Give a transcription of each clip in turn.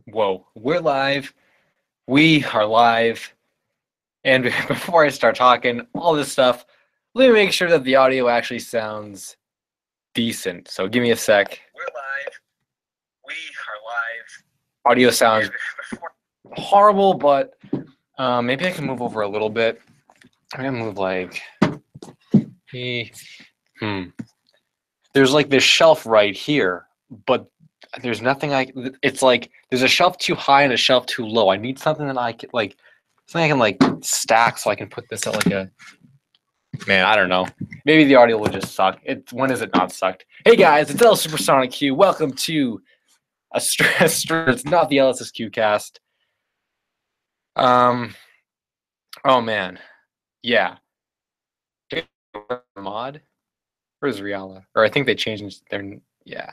Whoa, we're live. We are live. And before I start talking all this stuff, let me make sure that the audio actually sounds decent. So give me a sec. We're live. We are live. Audio sounds horrible, but maybe I can move over a little bit. I'm gonna move like, there's like this shelf right here, but there's nothing it's like there's a shelf too high and a shelf too low. I need something that I can like, something I can like stack so I can put this at like a, man, I don't know. Maybe the audio will just suck. When is it not sucked? Hey guys, it's L Supersonic Q. Welcome to it's not the LSSQ cast. Oh man. Yeah. Mod? Where's Riala? Or I think they changed their, yeah.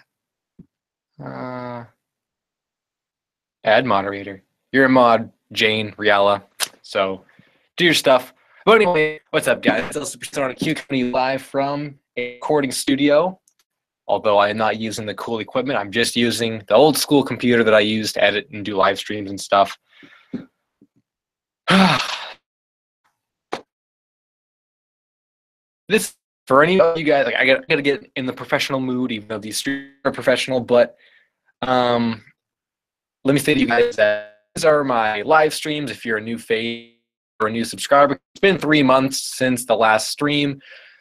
Add moderator. You're a mod, Jane, Riala. So do your stuff. But anyway, what's up, guys? It's Supersonic Q coming to you live from a recording studio. Although I am not using the cool equipment, I'm just using the old school computer that I use to edit and do live streams and stuff. This, for any of you guys, like I gotta get in the professional mood, even though these streams are professional. But let me say to you guys that these are my live streams. If you're a new face or a new subscriber, it's been 3 months since the last stream.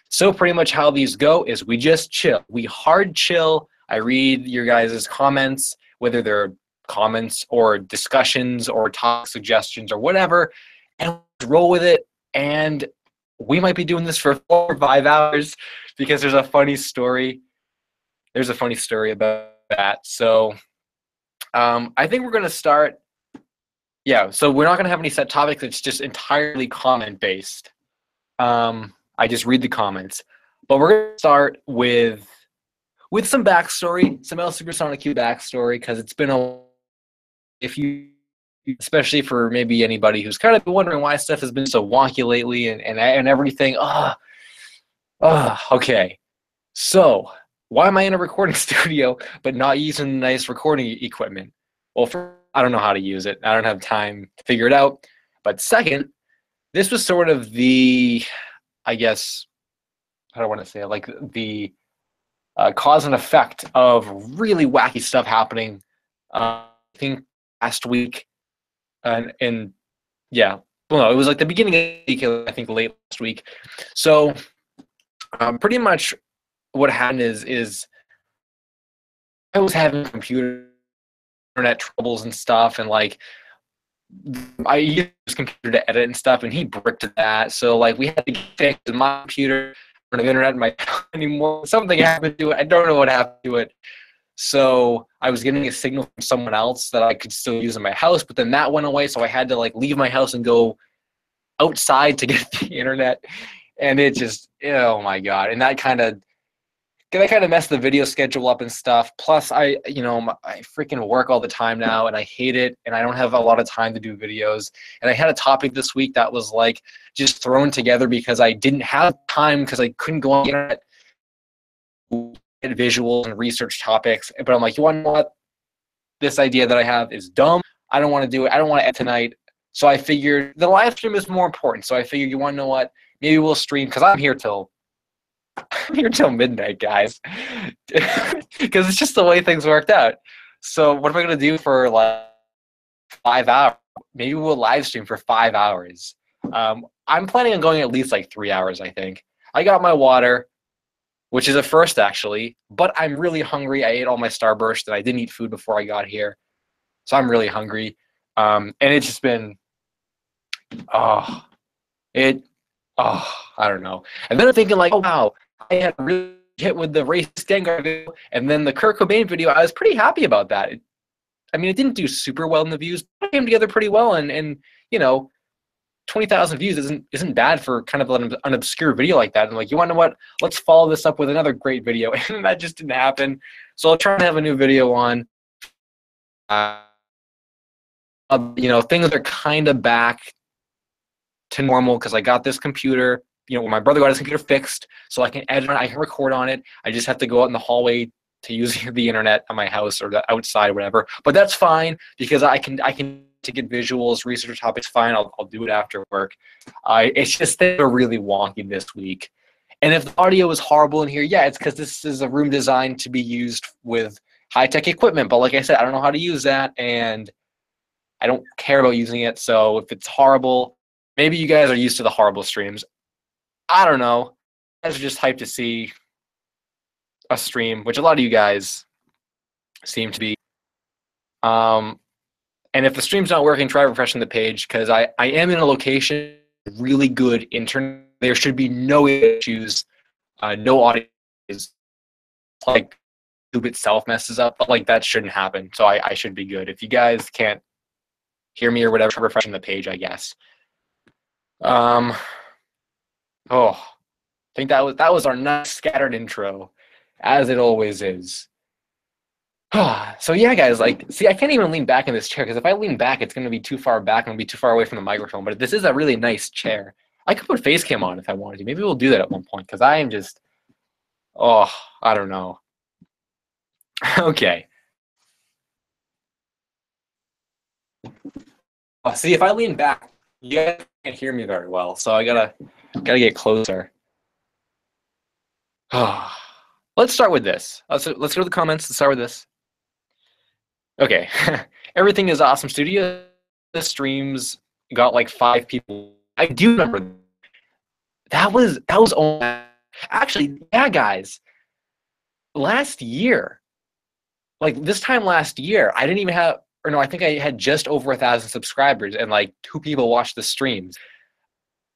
So pretty much how these go is we just chill. We hard chill. I read your guys' comments, whether they're comments or discussions or topic suggestions or whatever, and roll with it. And we might be doing this for 4 or 5 hours because there's a funny story. There's a funny story about that. So I think we're going to start. Yeah, so we're not going to have any set topics. It's just entirely comment-based. I just read the comments. But we're going to start with some backstory, some L Supersonic Q backstory, because it's been especially for maybe anybody who's kind of wondering why stuff has been so wonky lately and everything. Okay. So why am I in a recording studio but not using nice recording equipment? Well, I don't know how to use it. I don't have time to figure it out. But second, this was sort of the, I guess, I don't want to say it, like the cause and effect of really wacky stuff happening. I think last week, and yeah, well, no, it was like the beginning of the week, I think late last week. So pretty much what happened is I was having computer internet troubles and stuff, and like I used his computer to edit and stuff, and he bricked that. So like we had to fix my computer. I don't have internet in my house anymore. Something happened to it. I don't know what happened to it. So I was getting a signal from someone else that I could still use in my house, but then that went away. So I had to like leave my house and go outside to get the internet, and it just, oh my god! And that kind of messed the video schedule up and stuff. Plus, I freaking work all the time now, and I hate it, and I don't have a lot of time to do videos. And I had a topic this week that was like just thrown together because I didn't have time because I couldn't go on the internet, get visuals and research topics. But I'm like, you want to know what? This idea that I have is dumb. I don't want to do it. I don't want to edit tonight. So I figured the live stream is more important. So I figured, you want to know what? Maybe we'll stream, because I'm here till midnight, guys, because it's just the way things worked out. So what am I going to do for like 5 hours? Maybe we'll live stream for 5 hours. I'm planning on going at least like 3 hours, I think. I got my water, which is a first actually, but I'm really hungry. I ate all my Starburst and I didn't eat food before I got here. So I'm really hungry. And it's just been, I don't know. And then I'm thinking like, oh wow, I had really hit with the racist Gengar video, and then the Kurt Cobain video. I was pretty happy about that. I mean, it didn't do super well in the views, but it came together pretty well, and 20,000 views isn't bad for kind of an obscure video like that. And like, you want to know what? Let's follow this up with another great video, and that just didn't happen. So I'll try to have a new video on. Things are kind of back to normal because I got this computer. My brother got his computer fixed, so I can edit on it, I can record on it. I just have to go out in the hallway to use the internet on my house or the outside, or whatever. But that's fine because I can to get visuals, research topics. Fine, I'll do it after work. It's just they're really wonky this week. And if the audio is horrible in here, yeah, it's because this is a room designed to be used with high-tech equipment. But like I said, I don't know how to use that, and I don't care about using it. So if it's horrible, maybe you guys are used to the horrible streams. I don't know. You guys are just hyped to see a stream, which a lot of you guys seem to be. And if the stream's not working, try refreshing the page, because I am in a location with really good internet. There should be no issues, no audio is like YouTube itself messes up, but like that shouldn't happen. So I should be good. If you guys can't hear me or whatever, try refreshing the page, I guess. Oh, I think that was our nice scattered intro, as it always is. So yeah, guys, like, see, I can't even lean back in this chair, because if I lean back, it's going to be too far back and I'll be too far away from the microphone. But this is a really nice chair. I could put face cam on if I wanted to. Maybe we'll do that at one point, because I am just, oh, I don't know. Okay. See, if I lean back, you guys can't hear me very well, so I gotta get closer. Let's start with this. Let's go to the comments. Let's start with this. Okay. Everything is awesome. Studio the streams got like 5 people. I do remember that was only, actually, yeah, guys. Last year, like this time last year, I didn't even have, or no, I think I had just over 1,000 subscribers and like 2 people watched the streams.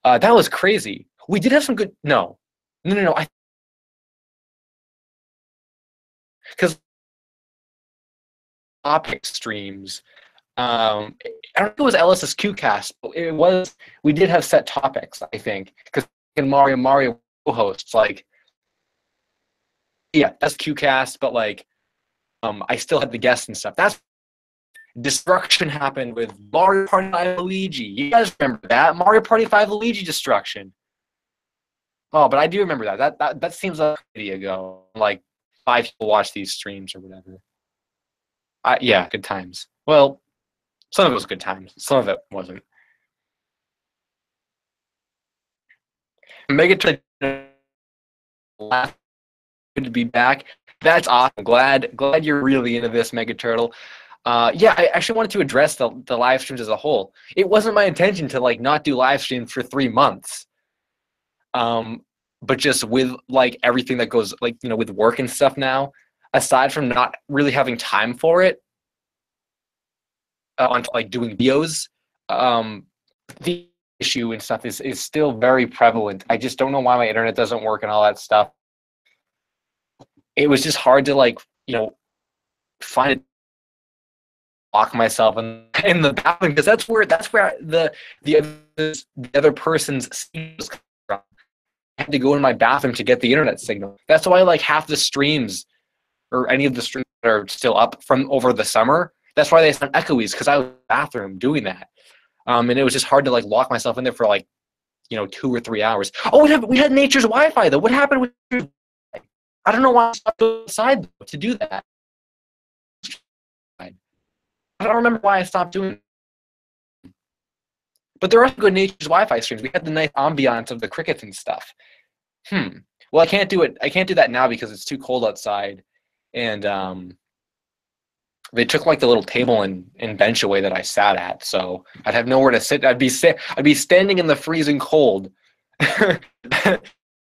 That was crazy. We did have some good, no. Because topic streams, I don't think it was Ellis's QCast, but it was, we did have set topics, I think, because in Mario hosts, like, yeah, that's QCast, but like, I still had the guests and stuff. That's destruction happened with Mario Party 5 Luigi. You guys remember that? Mario Party 5 Luigi destruction. Oh, but I do remember that. That seems like a video ago. Like 5 people watched these streams or whatever. Yeah, good times. Well, some of it was good times. Some of it wasn't. Megaton, good to be back. That's awesome. Glad you're really into this, Mega Turtle. Yeah, I actually wanted to address the live streams as a whole. It wasn't my intention to like not do live streams for 3 months. But just with like everything that goes, like, you know, with work and stuff now, aside from not really having time for it, on like doing videos, the issue and stuff is still very prevalent. I just don't know why my internet doesn't work and all that stuff. It was just hard to, like, you know, find it, lock myself in the bathroom, because that's where the other person's signal was coming from. I had to go in my bathroom to get the internet signal. That's why like half the streams, or any of the streams that are still up from over the summer, that's why they sound echoey, because I was in the bathroom doing that. And it was just hard to like lock myself in there for like, you know, 2 or 3 hours. Oh, we had Nature's Wi-Fi though. What happened with Nature's Wi-Fi? I don't know why I stopped outside to do that. I don't remember why I stopped doing it. But there are good Nature's Wi-Fi streams. We had the nice ambiance of the crickets and stuff. Well, I can't do it. I can't do that now because it's too cold outside, and they took like the little table and bench away that I sat at, so I'd have nowhere to sit. I'd be standing in the freezing cold.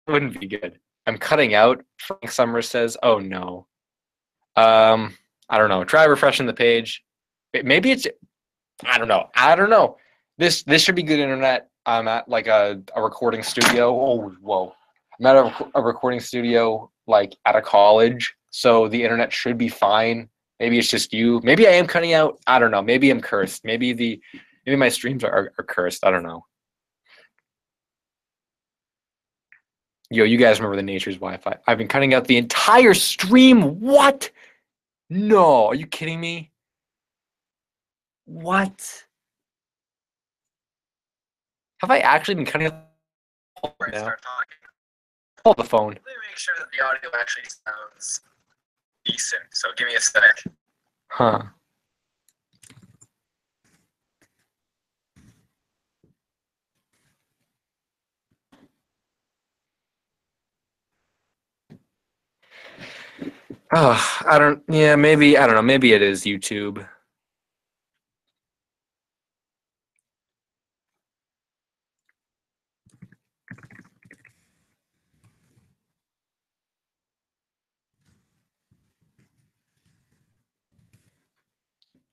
Wouldn't be good. I'm cutting out. Frank Summers says, "Oh no." I don't know. Try refreshing the page. Maybe it's. I don't know. This should be good internet. I'm at like a recording studio. Oh, whoa. I'm at a recording studio like at a college, so the internet should be fine. Maybe it's just you. Maybe I am cutting out. I don't know. Maybe I'm cursed. Maybe my streams are cursed. I don't know. Yo, you guys remember the Nature's Wi-Fi? I've been cutting out the entire stream. What? No, are you kidding me? What? Have I actually been cutting out? Hold the phone. Let me make sure that the audio actually sounds decent. So give me a sec. Huh. Oh, I don't. Yeah, maybe I don't know. Maybe it is YouTube.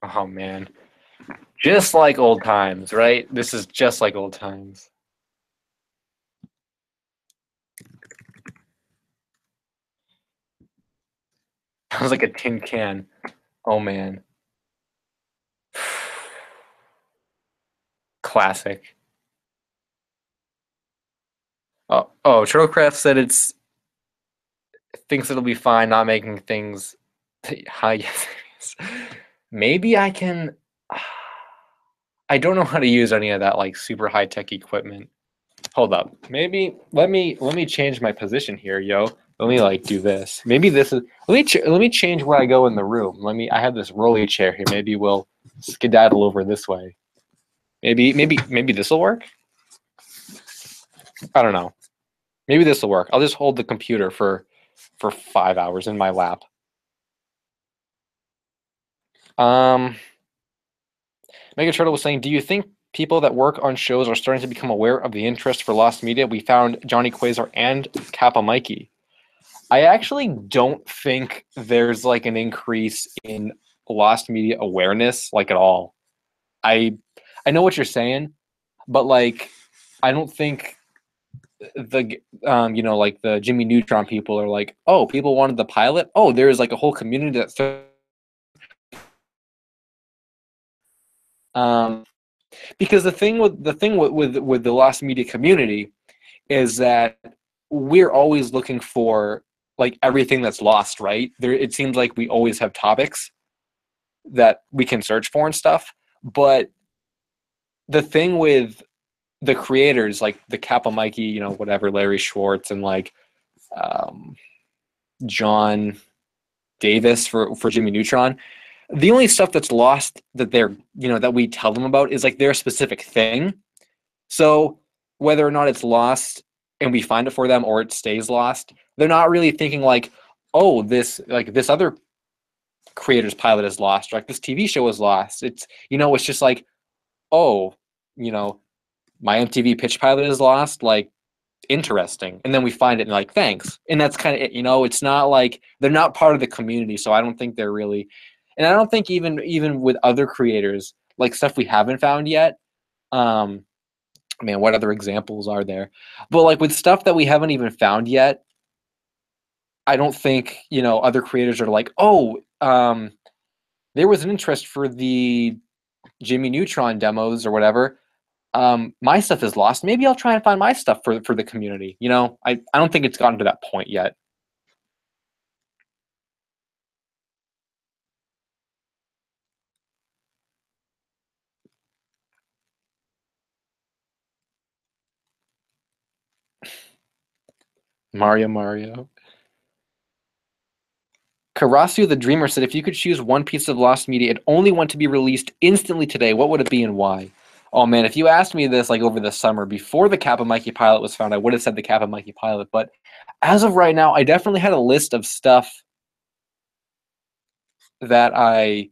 Oh man, just like old times, right? This is just like old times. Sounds like a tin can. Oh man, classic. Oh, Turtlecraft said it's thinks it'll be fine not making things high. Maybe I can. I don't know how to use any of that like super high tech equipment. Hold up. Maybe let me change my position here, yo. Let me like do this. Maybe this is let me change where I go in the room. I have this rolly chair here. Maybe we'll skedaddle over this way. Maybe this will work. I don't know. Maybe this will work. I'll just hold the computer for 5 hours in my lap. Mega Turtle was saying, do you think people that work on shows are starting to become aware of the interest for lost media? We found Johnny Quasar and Kappa Mikey. I actually don't think there's like an increase in lost media awareness like at all. I I know what you're saying, but like I don't think the like the Jimmy Neutron people are like, oh, people wanted the pilot. Oh, there's like a whole community that um because the thing with the lost media community is that we're always looking for like everything that's lost, right? There it seems like we always have topics that we can search for and stuff. But the thing with the creators, like the Kappa Mikey, whatever, Larry Schwartz, and like um, John Davis for Jimmy Neutron, the only stuff that's lost that they're that we tell them about is like their specific thing. So whether or not it's lost and we find it for them or it stays lost, they're not really thinking like, oh, this other creator's pilot is lost, or like this TV show is lost. It's just like, oh, you know, my MTV pitch pilot is lost, like interesting. And then we find it and like, thanks. And that's kind of it, it's not like they're not part of the community, so I don't think they're really, and I don't think even with other creators, like stuff we haven't found yet, um man, what other examples are there? But like with stuff that we haven't even found yet, I don't think, other creators are like, oh, there was an interest for the Jimmy Neutron demos or whatever. My stuff is lost. Maybe I'll try and find my stuff for the community. I don't think it's gotten to that point yet. Mario. Karasu the Dreamer said, if you could choose one piece of lost media and only want to be released instantly today, what would it be and why? Oh man, if you asked me this like over the summer before the Kappa Mikey pilot was found, I would have said the Kappa Mikey pilot. But as of right now, I definitely had a list of stuff that I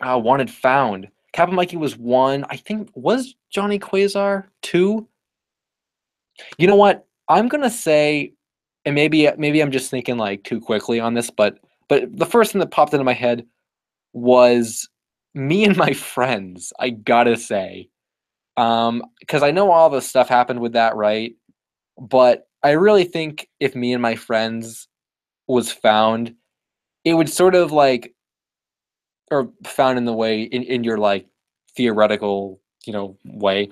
wanted found. Kappa Mikey was one. I think was Johnny Quasar two. You know what? I'm gonna say, and maybe I'm just thinking like too quickly on this, but the first thing that popped into my head was Me and My Friends. I gotta say, because I know all the stuff happened with that, right? But I really think if Me and My Friends was found, it would sort of like, or found in the way in your like theoretical, way.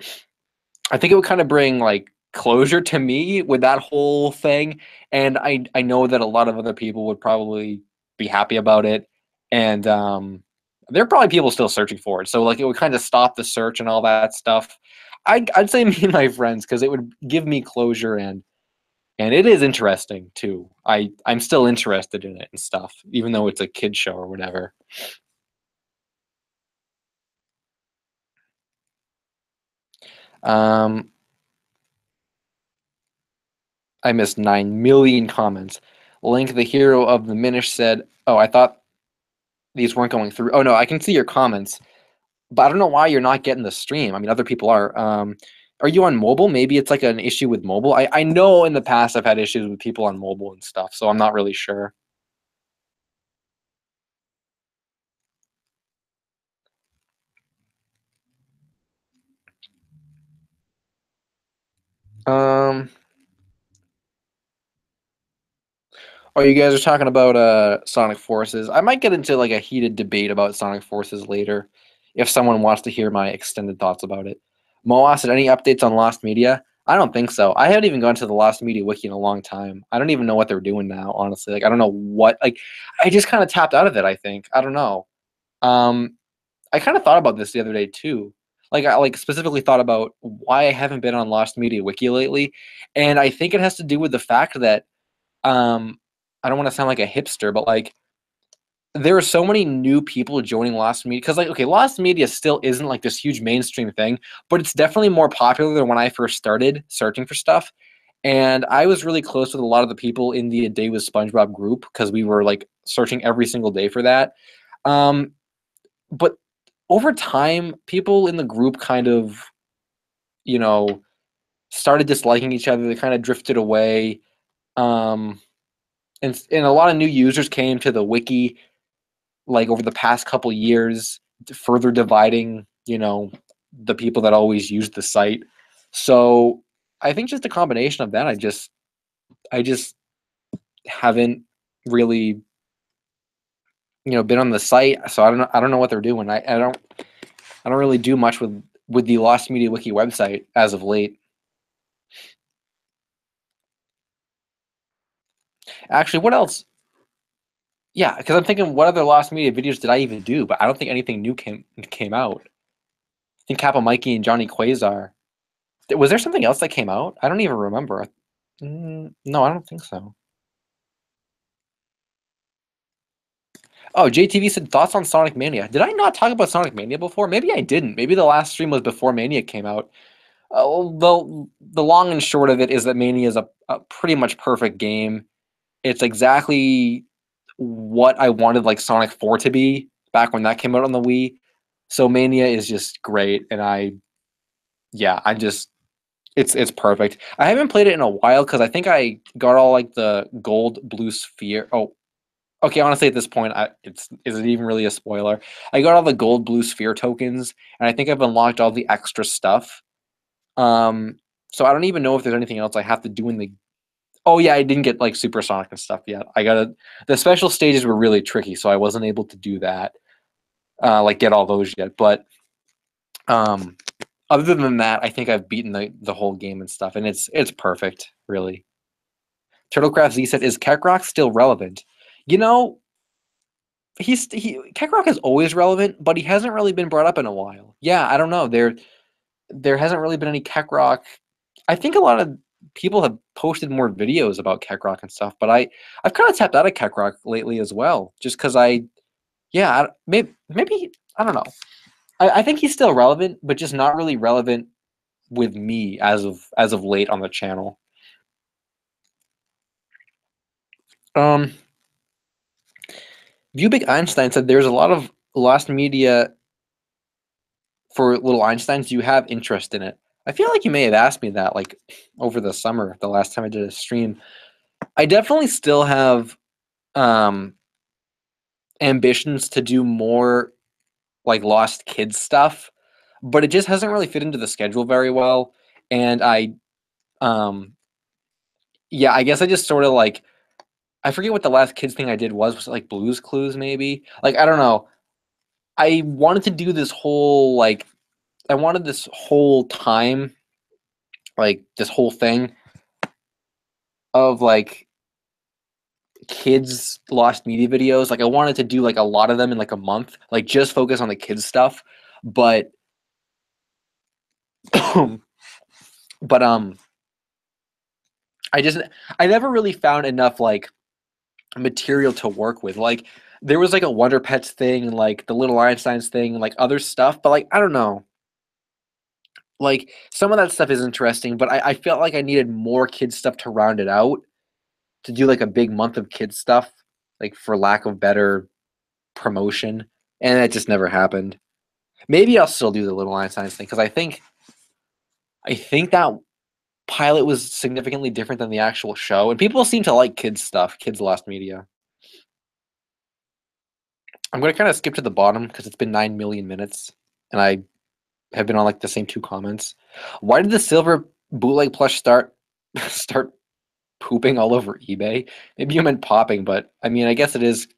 I think it would kind of bring like closure to me with that whole thing, and I know that a lot of other people would probably be happy about it, and there are probably people still searching for it. So like it would kind of stop the search and all that stuff. I'd say Me and My Friends because it would give me closure, and And it is interesting too. I'm still interested in it and stuff, even though it's a kid show or whatever. Um, I missed 9 million comments. Link, the hero of the Minish, said, "Oh, I thought these weren't going through." Oh no, I can see your comments, but I don't know why you're not getting the stream. I mean, other people are. Are you on mobile? Maybe it's like an issue with mobile. I know in the past I've had issues with people on mobile and stuff, so I'm not really sure. Um, oh, you guys are talking about Sonic Forces. I might get into like a heated debate about Sonic Forces later, if someone wants to hear my extended thoughts about it. Moa said, any updates on Lost Media? I don't think so. I haven't even gone to the Lost Media wiki in a long time. I don't even know what they're doing now, honestly. Like I don't know what like I just kind of tapped out of it, I think. I don't know. Um I kind of thought about this the other day too. Like I like specifically thought about why I haven't been on Lost Media wiki lately, and I think it has to do with the fact that I don't want to sound like a hipster, but like there are so many new people joining Lost Media because like okay, Lost Media still isn't like this huge mainstream thing, but it's definitely more popular than when I first started searching for stuff. And I was really close with a lot of the people in the A Day with SpongeBob group because we were like searching every single day for that. Um, but over time, people in the group kind of, you know, started disliking each other. They kind of drifted away. Um, and a lot of new users came to the wiki like over the past couple years, further dividing, the people that always used the site. So I think just a combination of that, I just haven't really, been on the site. So I don't know what they're doing. I don't really do much with the Lost Media Wiki website as of late. Actually, what else? Yeah, because I'm thinking, what other Lost Media videos did I even do? But I don't think anything new came out. I think Kappa Mikey and Johnny Quasar. Was there something else that came out? I don't even remember. No, I don't think so. Oh, JTV said thoughts on Sonic Mania. Did I not talk about Sonic Mania before? Maybe I didn't. Maybe the last stream was before Mania came out. The long and short of it is that Mania is a pretty much perfect game. It's exactly what I wanted like Sonic 4 to be back when that came out on the Wii. So Mania is just great, and I'm just it's perfect. I haven't played it in a while because I think I got all like the gold blue sphere. Oh, okay. Honestly, at this point, is it even really a spoiler? I got all the gold blue sphere tokens, and I think I've unlocked all the extra stuff. Um, so I don't even know if there's anything else I have to do in the. Oh yeah, I didn't get like supersonic and stuff yet. The special stages were really tricky, so I wasn't able to do that. Like get all those yet, but um, other than that, I think I've beaten the whole game and stuff, and it's perfect, really. Turtlecraft Z said, "Is Keckrock still relevant?" You know, Keckrock is always relevant, but he hasn't really been brought up in a while. Yeah, I don't know. There hasn't really been any Keckrock. I think a lot of people have posted more videos about Keckrock and stuff, but I've kind of tapped out of Keckrock lately as well, just because maybe I don't know. I think he's still relevant, but just not really relevant with me as of late on the channel. Um, Viewbig Einstein said there's a lot of lost media for little Einsteins. Do you have interest in it? I feel like you may have asked me that like over the summer, the last time I did a stream. I definitely still have um ambitions to do more like lost kids stuff, but it just hasn't really fit into the schedule very well. And um yeah, I guess I just sort of like I forget what the last kids thing I did was it like Blues Clues maybe? Like I don't know. I wanted to do this whole like I wanted this whole time like this whole thing of like kids lost media videos. Like I wanted to do like a lot of them in like a month, like just focus on the kids stuff. But but I just I never really found enough like material to work with. Like there was like a Wonder Pets thing and like the Little Einsteins thing and like other stuff, but like I don't know. Like some of that stuff is interesting, but I felt like I needed more kids stuff to round it out to do like a big month of kids stuff, like for lack of better promotion, and it just never happened. Maybe I'll still do the Little Einsteins thing because I think that pilot was significantly different than the actual show, and people seem to like kids stuff, kids lost media. I'm gonna kind of skip to the bottom because it's been 9 million minutes, and I have been on like the same two comments. Why did the silver bootleg plush start pooping all over eBay? Maybe you meant popping, but I mean, I guess it is.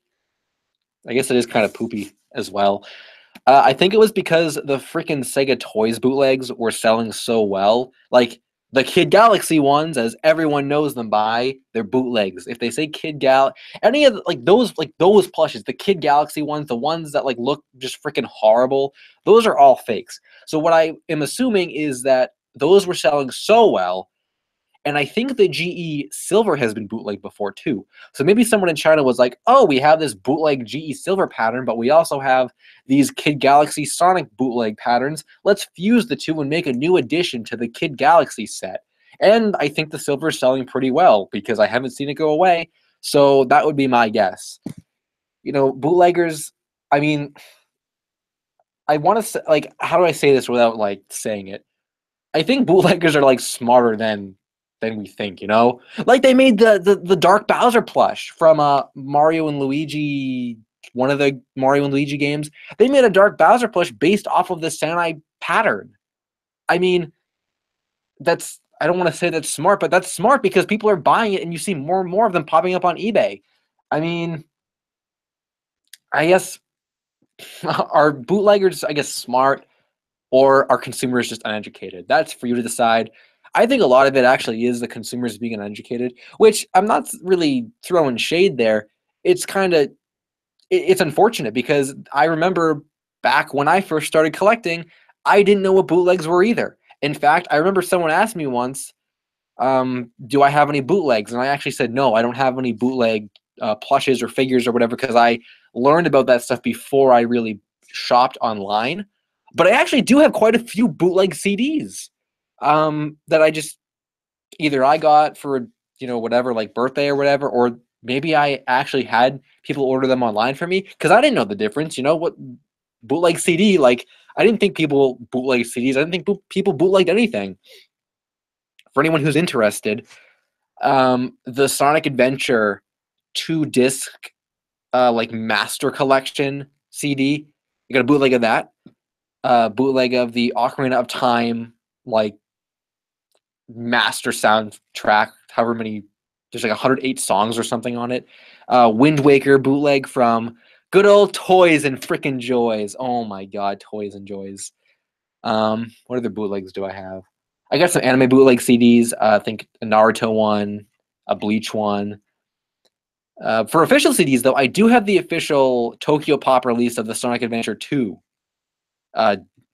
I guess it is kind of poopy as well. I think it was because the freaking Sega Toys bootlegs were selling so well. Like the Kid Galaxy ones, as everyone knows them by, they're bootlegs. If they say Kid Gal, any of like those plushes, the Kid Galaxy ones, the ones that like look just freaking horrible, those are all fakes. So what I am assuming is that those were selling so well, and I think the GE Silver has been bootlegged before too. So maybe someone in China was like, oh, we have this bootleg GE Silver pattern, but we also have these Kid Galaxy Sonic bootleg patterns. Let's fuse the two and make a new addition to the Kid Galaxy set. And I think the Silver is selling pretty well because I haven't seen it go away. So that would be my guess. You know, bootleggers, I mean, I want to say, like, how do I say this without like saying it? I think bootleggers are like smarter than we think, you know? Like they made the Dark Bowser plush from Mario and Luigi, one of the Mario and Luigi games. They made a Dark Bowser plush based off of the Sanai pattern. I mean, that's I don't want to say that's smart, but that's smart because people are buying it and you see more and more of them popping up on eBay. I mean, I guess are bootleggers, I guess, smart or are consumers just uneducated? That's for you to decide. I think a lot of it actually is the consumers being uneducated, which I'm not really throwing shade there. It's kind of it's unfortunate because I remember back when I first started collecting, I didn't know what bootlegs were either. In fact, I remember someone asked me once, "Do I have any bootlegs?" And I actually said, "No, I don't have any bootleg plushes or figures or whatever," because I learned about that stuff before I really shopped online. But I actually do have quite a few bootleg CDs that I just either I got for whatever like birthday or whatever, or maybe I actually had people order them online for me because I didn't know the difference. You know what bootleg CD like? I didn't think people bootleg CDs. I didn't think people bootlegged anything. For anyone who's interested, the Sonic Adventure 2 disc like master collection CD. You got a bootleg of that. Bootleg of the Ocarina of Time like master soundtrack. However many, there's like 108 songs or something on it. Wind Waker bootleg from good old Toys and Frickin' Joys. Oh my god, Toys and Joys. What other bootlegs do I have? I got some anime bootleg CDs. I think a Naruto one, a Bleach one. For official CDs, though, I do have the official Tokyo Pop release of the Sonic Adventure 2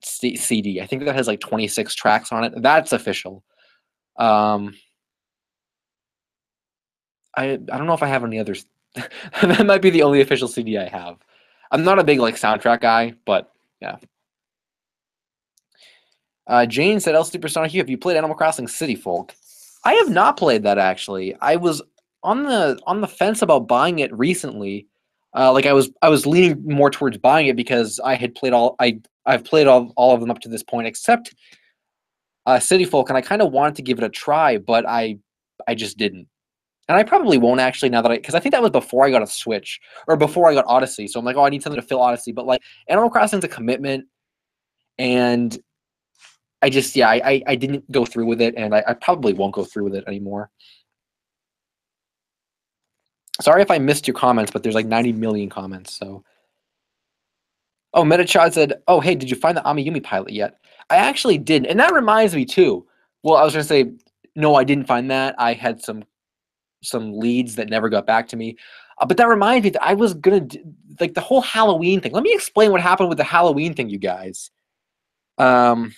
CD. I think that has like 26 tracks on it. That's official. Um, I don't know if I have any others. That might be the only official CD I have. I'm not a big like soundtrack guy, but yeah. Jane said, "El Supersonic, have you played Animal Crossing City Folk?" I have not played that actually. I was on the fence about buying it recently. Like I was leaning more towards buying it because I had played I've played all of them up to this point except City Folk, and I kind of wanted to give it a try, but I just didn't. And I probably won't actually now that because I think that was before I got a Switch or before I got Odyssey. So I'm like, oh, I need something to fill Odyssey. But like Animal Crossing's a commitment, and I just I didn't go through with it, and I probably won't go through with it anymore. Sorry if I missed your comments, but there's like 90 million comments. So oh, Metachod said, "Oh, hey, did you find the Amiyumi pilot yet?" I actually didn't, and that reminds me too. Well, I was gonna say no, I didn't find that. I had some leads that never got back to me. But that reminds me that I was gonna like the whole Halloween thing. Let me explain what happened with the Halloween thing, you guys. Um,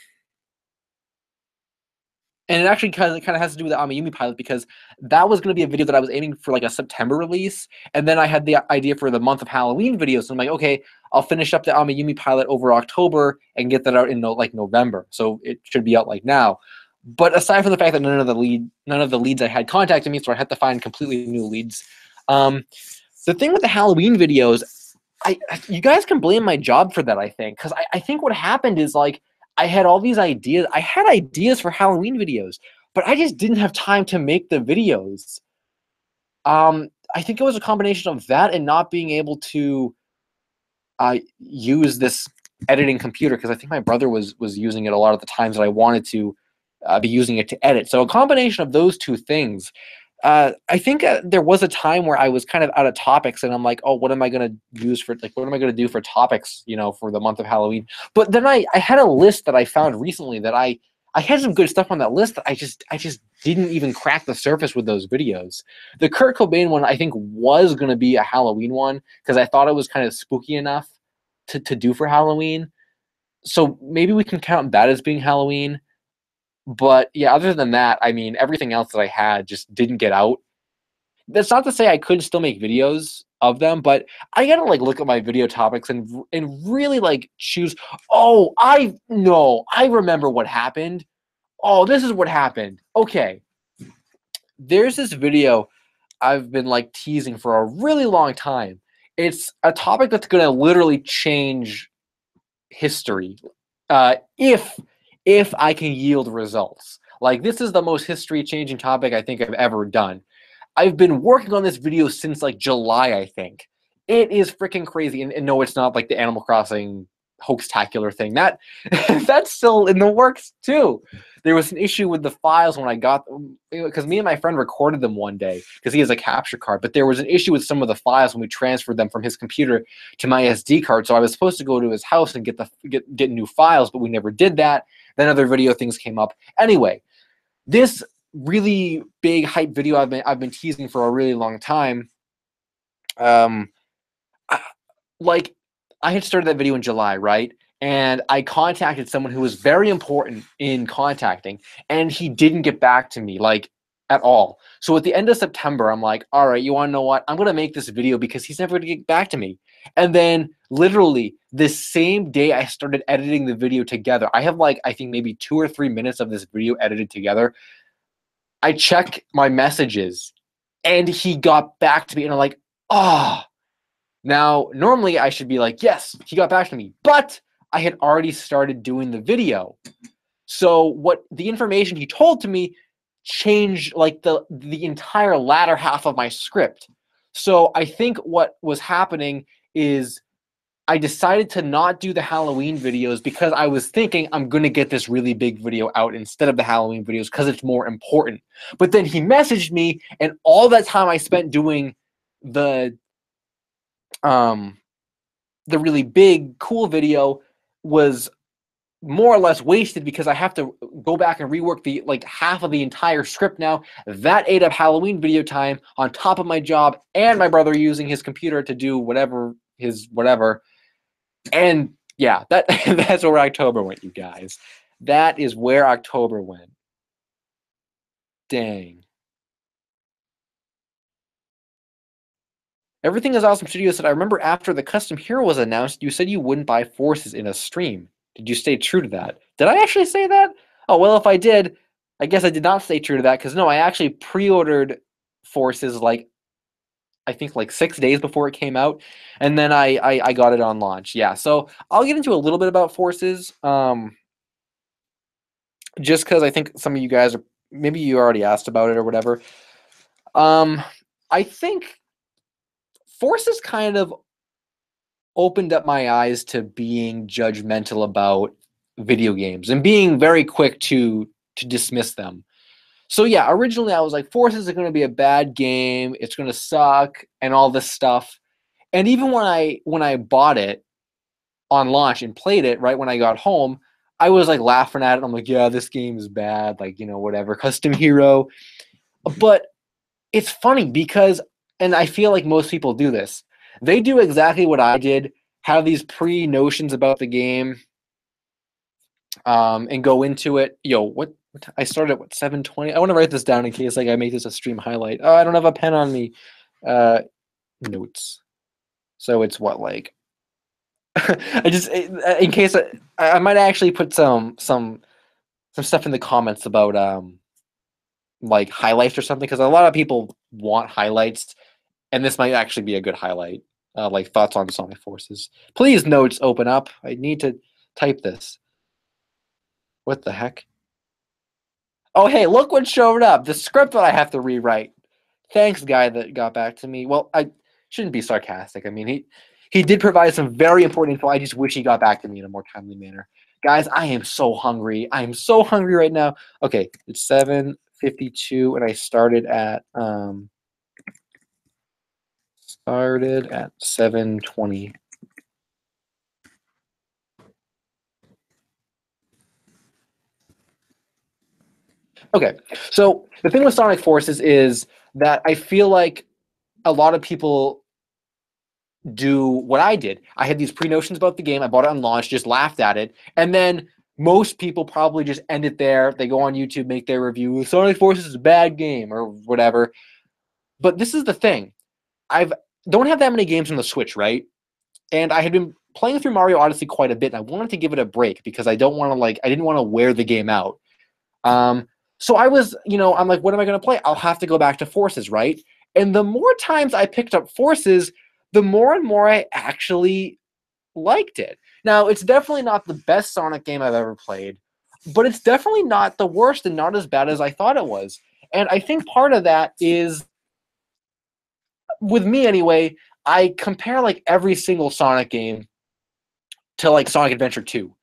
And it actually kind of has to do with the Amayumi pilot because that was going to be a video that I was aiming for like a September release. And then I had the idea for the month of Halloween video. So I'm like, okay, I'll finish up the Amayumi pilot over October and get that out in like November. So it should be out like now. But aside from the fact that none of the leads I had contacted me, so I had to find completely new leads. The thing with the Halloween videos, you guys can blame my job for that, I think. Because I think what happened is like, I had all these ideas. I had ideas for Halloween videos, but I just didn't have time to make the videos. I think it was a combination of that and not being able to use this editing computer because I think my brother was using it a lot of the times that I wanted to be using it to edit. So a combination of those two things. I think there was a time where I was kind of out of topics and I'm like, oh, what am I going to use for, like, what am I going to do for topics, you know, for the month of Halloween? But then I had a list that I found recently that I had some good stuff on that list that I just didn't even crack the surface with those videos. The Kurt Cobain one, I think, was going to be a Halloween one because I thought it was kind of spooky enough to do for Halloween. So maybe we can count that as being Halloween. But yeah, other than that, I mean, everything else that I had just didn't get out. That's not to say I couldn't still make videos of them, but I gotta like look at my video topics and really like choose. Oh, I remember what happened. Oh, this is what happened. Okay, there's this video I've been like teasing for a really long time. It's a topic that's gonna literally change history. If I can yield results. Like, this is the most history-changing topic I think I've ever done. I've been working on this video since, like, July, I think. It is freaking crazy. And no, it's not like the Animal Crossing hoax-tacular thing. That's still in the works, too. There was an issue with the files when I got them, because me and my friend recorded them one day, because he has a capture card, but there was an issue with some of the files when we transferred them from his computer to my SD card, so I was supposed to go to his house and get new files, but we never did that. Then other video things came up. Anyway, this really big hype video I've been teasing for a really long time. I had started that video in July, right? And I contacted someone who was very important in contacting, and he didn't get back to me, like, at all. So at the end of September, I'm like, all right, you want to know what? I'm going to make this video because he's never going to get back to me. And then literally the same day I started editing the video together, I have like, I think maybe 2 or 3 minutes of this video edited together. I check my messages and he got back to me and I'm like, oh. Now, normally I should be like, yes, he got back to me, but I had already started doing the video. So what the information he told to me changed like the entire latter half of my script. So I think what was happening is I decided to not do the Halloween videos because I was thinking I'm going to get this really big video out instead of the Halloween videos because it's more important. But then he messaged me, and all that time I spent doing the really big, cool video was more or less wasted because I have to go back and rework the like half of the entire script now. That ate up Halloween video time on top of my job and my brother using his computer to do whatever. And yeah, that's where October went, you guys. That is where October went. Dang. Everything is Awesome Studio said, I remember after the custom hero was announced, you said you wouldn't buy forces in a stream. Did you stay true to that? Did I actually say that? Oh, well, if I did, I guess I did not stay true to that because no, I actually pre-ordered forces like, I think like 6 days before it came out, and then I got it on launch. Yeah, so I'll get into a little bit about forces, just because I think some of you guys are, maybe you already asked about it or whatever. I think forces kind of opened up my eyes to being judgmental about video games and being very quick to dismiss them. So yeah, originally I was like, Forces are going to be a bad game. It's going to suck and all this stuff. And even when I bought it on launch and played it, right when I got home, I was like laughing at it. I'm like, yeah, this game is bad. Like, you know, whatever, custom hero. But it's funny because, and I feel like most people do this, they do exactly what I did, have these pre-notions about the game, and go into it. Yo, what I started at what 7:20. I want to write this down in case like I make this a stream highlight. Oh, I don't have a pen on me. Notes. So it's what like I just in case I might actually put some stuff in the comments about like highlights or something because a lot of people want highlights and this might actually be a good highlight. Like thoughts on Sonic Forces. Please notes open up. I need to type this. What the heck? Oh, hey, look what showed up. The script that I have to rewrite. Thanks, guy that got back to me. Well, I shouldn't be sarcastic. I mean, he did provide some very important info. I just wish he got back to me in a more timely manner. Guys, I am so hungry. I am so hungry right now. Okay, it's 7:52, and I started at 7:20. Okay, so the thing with Sonic Forces is that I feel like a lot of people do what I did. I had these pre-notions about the game. I bought it on launch, just laughed at it, and then most people probably just end it there. They go on YouTube, make their review. Sonic Forces is a bad game or whatever. But this is the thing. I don't have that many games on the Switch, right? And I had been playing through Mario Odyssey quite a bit, and I wanted to give it a break because I didn't want to wear the game out. So I was, I'm like, what am I going to play? I'll have to go back to Forces, right? And the more times I picked up Forces, the more and more I actually liked it. Now, it's definitely not the best Sonic game I've ever played, but it's definitely not the worst and not as bad as I thought it was. And I think part of that is, with me anyway, I compare like every single Sonic game to like Sonic Adventure 2.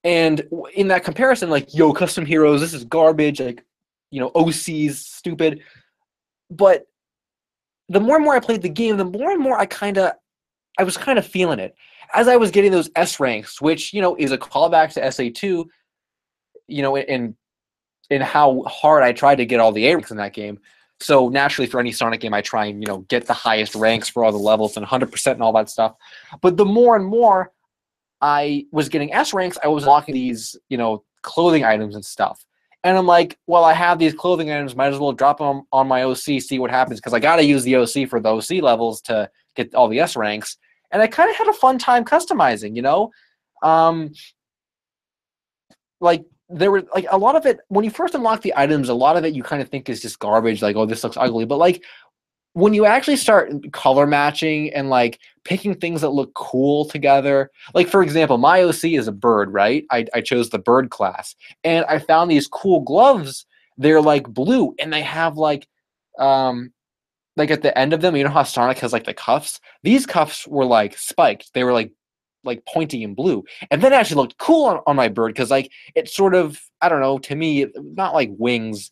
And in that comparison, like, yo, custom heroes, this is garbage, like, OC's stupid. But the more and more I played the game, the more and more I was kind of feeling it. As I was getting those S ranks, which, is a callback to SA2, in how hard I tried to get all the A ranks in that game. So naturally, for any Sonic game, I try and, get the highest ranks for all the levels and 100% and all that stuff. But the more and more I was getting S ranks, I was unlocking these, clothing items and stuff. And I'm like, well, I have these clothing items, might as well drop them on my OC, see what happens, because I got to use the OC for the OC levels to get all the S ranks. And I kind of had a fun time customizing, like there were like a lot of it when you first unlock the items, a lot of it you kind of think is just garbage, like, oh, this looks ugly. But like when you actually start color matching and like picking things that look cool together, like for example, my OC is a bird, right? I chose the bird class, and I found these cool gloves. They're like blue, and they have like at the end of them, how Sonic has like the cuffs? These cuffs were like spiked. They were like pointy and blue, and then it actually looked cool on my bird because like it sort of, I don't know, to me, not like wings,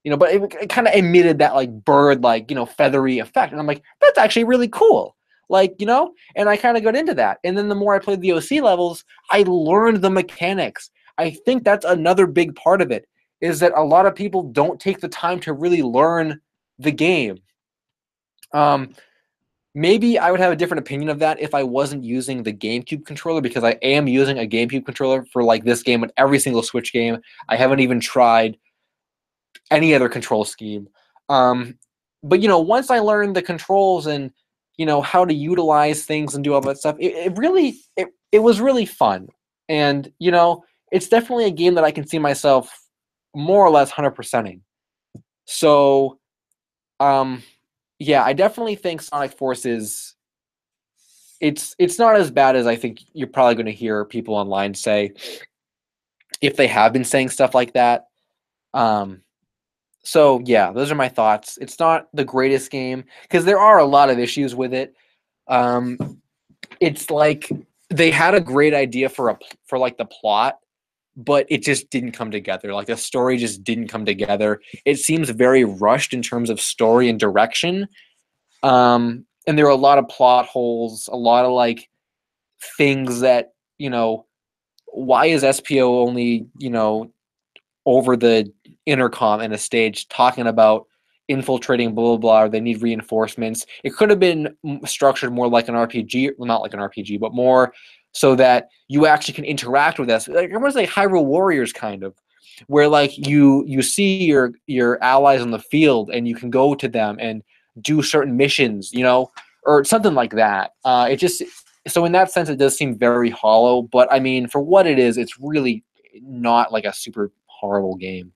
but it kind of emitted that like bird, like, feathery effect. And I'm like, that's actually really cool. Like, and I kind of got into that. And then the more I played the OC levels, I learned the mechanics. I think that's another big part of it, is that a lot of people don't take the time to really learn the game. Maybe I would have a different opinion of that if I wasn't using the GameCube controller, because I am using a GameCube controller for like this game and every single Switch game. I haven't even tried any other control scheme. But once I learned the controls and how to utilize things and do all that stuff, it was really fun. And it's definitely a game that I can see myself more or less 100%ing. So yeah, I definitely think Sonic Forces, it's not as bad as I think you're probably going to hear people online say, if they have been saying stuff like that. So yeah, those are my thoughts. It's not the greatest game because there are a lot of issues with it. It's like they had a great idea for like the plot, but it just didn't come together. Like the story just didn't come together. It seems very rushed in terms of story and direction. And there are a lot of plot holes, a lot of like things that, why is SPO only, over the intercom in a stage talking about infiltrating blah blah blah, or they need reinforcements? It could have been structured more like an RPG, well, not like an RPG, but more so that you actually can interact with us, like almost like Hyrule Warriors kind of, where like you see your allies on the field and you can go to them and do certain missions, you know, or something like that. It just so in that sense it does seem very hollow, but I mean for what it is, it's really not like a super horrible game.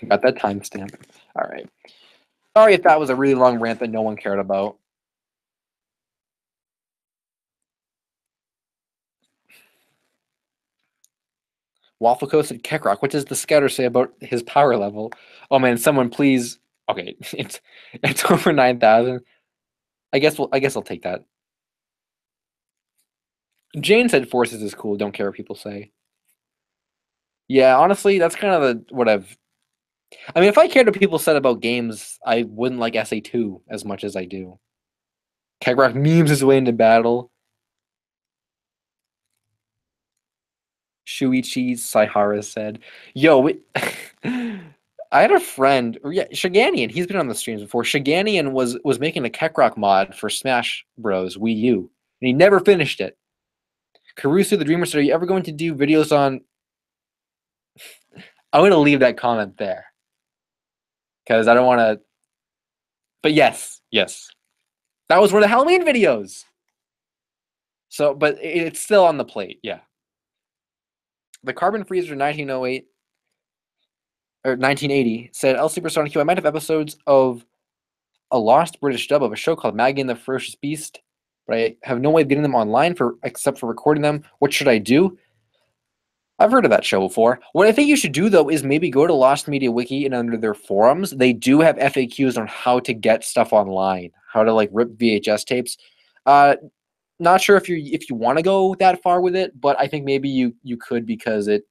Got that timestamp. All right. Sorry if that was a really long rant that no one cared about. Waffle Coast and Keckrock. What does the scouter say about his power level? Oh man, someone please. Okay, it's over 9,000. I guess I'll take that. Jane said Forces is cool. Don't care what people say. Yeah, honestly, that's kind of what I've. I mean, if I cared what people said about games, I wouldn't like SA2 as much as I do. Keckrock memes his way into battle. Shuichi Saihara said, "Yo, I had a friend, or yeah, Shiganian. He's been on the streams before. Shiganian was making a Keckrock mod for Smash Bros. Wii U, and he never finished it. Caruso the Dreamer said, "Are you ever going to do videos on?" I'm going to leave that comment there because I don't want to. But yes, that was one of the Halloween videos. So, but it's still on the plate. Yeah, the Carbon Freezer 1908 or 1980 said, "El Supersonic Q. I might have episodes of a lost British dub of a show called Maggie and the Ferocious Beast, but I have no way of getting them online except for recording them. What should I do?" I've heard of that show before. What I think you should do, though, is maybe go to Lost Media Wiki and under their forums, they do have FAQs on how to get stuff online, how to like rip VHS tapes. Not sure if you want to go that far with it, but I think maybe you could because if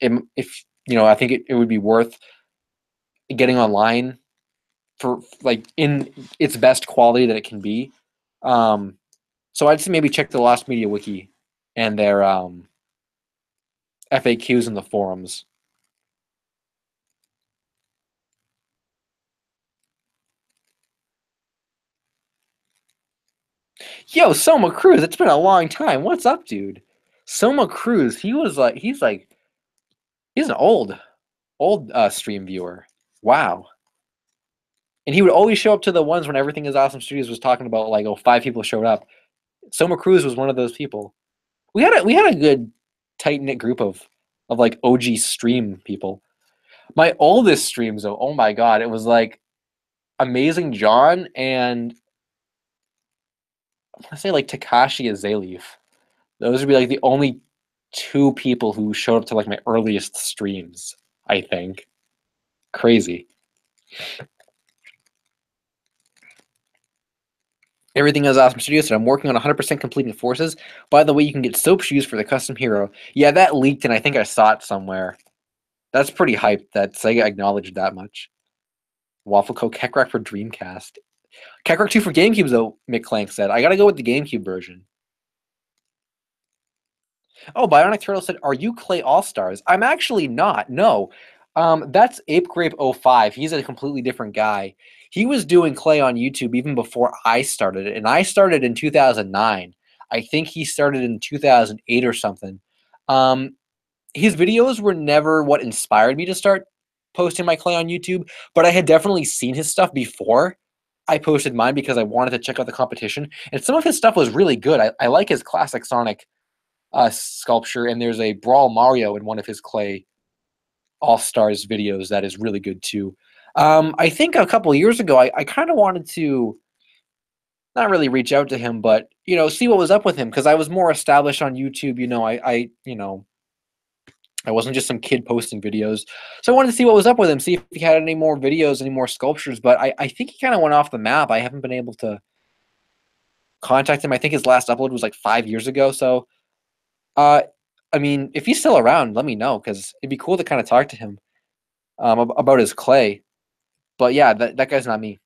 you know I think it would be worth getting online for like in its best quality that it can be. So I'd say maybe check the Lost Media Wiki and their FAQs in the forums. Yo, Soma Cruz, it's been a long time. What's up, dude? Soma Cruz, he's an old stream viewer. Wow. And he would always show up to the ones when Everything is Awesome Studios was talking about like, oh, 5 people showed up. Soma Cruz was one of those people. We had a good tight knit group of like OG stream people. My oldest streams though, oh my god, it was like Amazing John and I want to say like Takashi Azaleaf. Those would be like the only 2 people who showed up to like my earliest streams, I think. Crazy. Everything is Awesome Studios said, I'm working on 100% completing Forces. By the way, you can get soap shoes for the custom hero. Yeah, that leaked and I think I saw it somewhere. That's pretty hyped that Sega acknowledged that much. Waffle Co. Keckrock for Dreamcast. Keckrock 2 for GameCube, though, Mick Clank said. I gotta go with the GameCube version. Oh, Bionic Turtle said, are you Clay All-Stars? I'm actually not, no. That's Ape Grape 05. He's a completely different guy. He was doing Clay on YouTube even before I started it, and I started in 2009. I think he started in 2008 or something. His videos were never what inspired me to start posting my Clay on YouTube, but I had definitely seen his stuff before I posted mine because I wanted to check out the competition, and some of his stuff was really good. I like his classic Sonic sculpture, and there's a Brawl Mario in one of his Clay All-Stars videos that is really good too. I think a couple years ago, I kind of wanted to not really reach out to him, but you know, see what was up with him because I was more established on YouTube. You know, I wasn't just some kid posting videos, so I wanted to see what was up with him, see if he had any more videos, any more sculptures. But I think he kind of went off the map. I haven't been able to contact him. I think his last upload was like 5 years ago. So, I mean, if he's still around, let me know because it'd be cool to kind of talk to him about his Clay. But yeah, that guy's not me.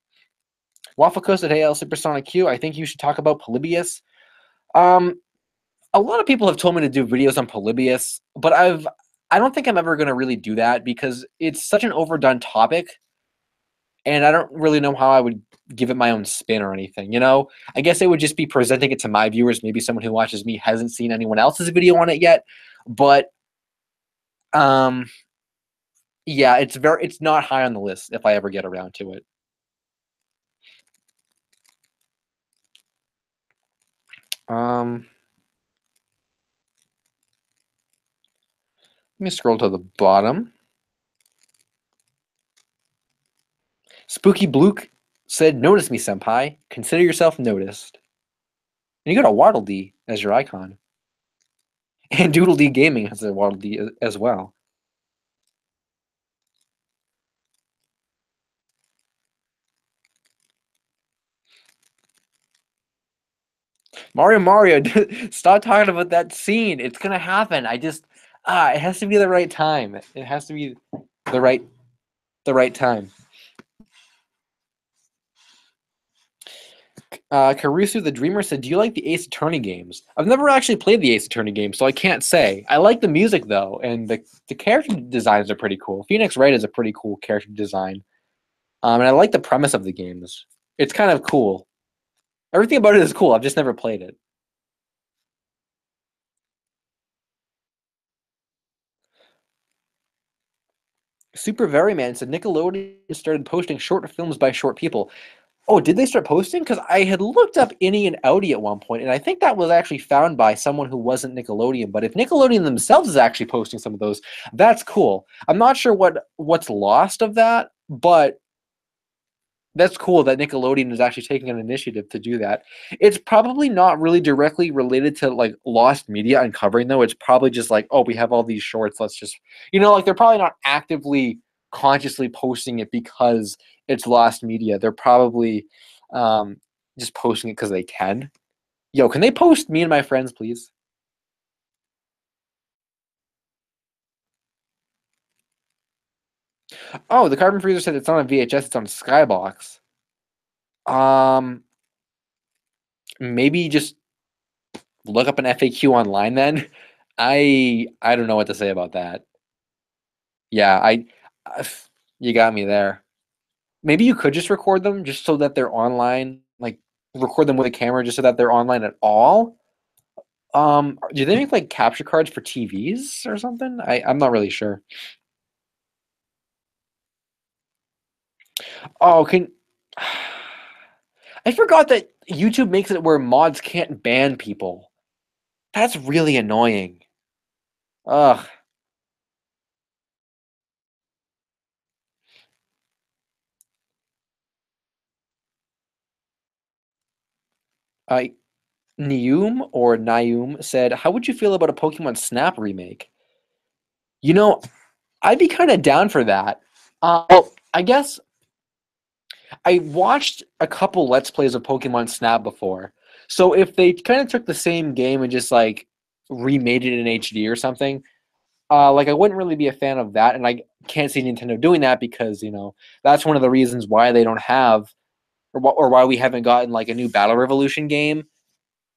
Waffle Coast at AL Supersonic Q. I think you should talk about Polybius. A lot of people have told me to do videos on Polybius, but I don't think I'm ever going to really do that because it's such an overdone topic. and I don't really know how I would give it my own spin or anything. I guess it would just be presenting it to my viewers. Maybe someone who watches me hasn't seen anyone else's video on it yet, but um, yeah, it's not high on the list if I ever get around to it. Let me scroll to the bottom. Spooky Bluke said, "Notice me, senpai. Consider yourself noticed." And you got a Waddle Dee as your icon. And Doodle Dee Gaming has a Waddle Dee as well. Mario, stop talking about that scene. It's gonna happen. It has to be the right time. It has to be the right time. Caruso the Dreamer said, "Do you like the Ace Attorney games?" I've never actually played the Ace Attorney games, so I can't say. I like the music though, and the character designs are pretty cool. Phoenix Wright is a pretty cool character design, and I like the premise of the games. It's kind of cool. Everything about it is cool. I've just never played it. Super Very Man said Nickelodeon started posting short films by short people. Oh, did they start posting? Because I had looked up Innie and Outie at one point, and I think that was actually found by someone who wasn't Nickelodeon. But if Nickelodeon themselves is actually posting some of those, that's cool. I'm not sure what's lost of that, but that's cool that Nickelodeon is actually taking an initiative to do that. It's probably not really directly related to like lost media uncovering though. It's probably just like, oh, we have all these shorts. Let's just, like they're probably not actively consciously posting it because it's lost media. They're probably just posting it because they can. Yo, can they post Me and My Friends, please? Oh, the Carbon Freezer said it's not on VHS, it's on Skybox. Maybe just look up an FAQ online then. I don't know what to say about that. Yeah, you got me there. Maybe you could just record them just so that they're online, like record them with a camera just so that they're online at all. Do they make like capture cards for TVs or something? I'm not really sure. Oh, I forgot that YouTube makes it where mods can't ban people. That's really annoying. Ugh. I Nium said, "How would you feel about a Pokemon Snap remake?" I'd be kind of down for that. Well, I guess I watched a couple Let's Plays of Pokemon Snap before. So if they kind of took the same game and just like remade it in HD or something, like I wouldn't really be a fan of that. And I can't see Nintendo doing that because that's one of the reasons why they don't have or why we haven't gotten like a new Battle Revolution game.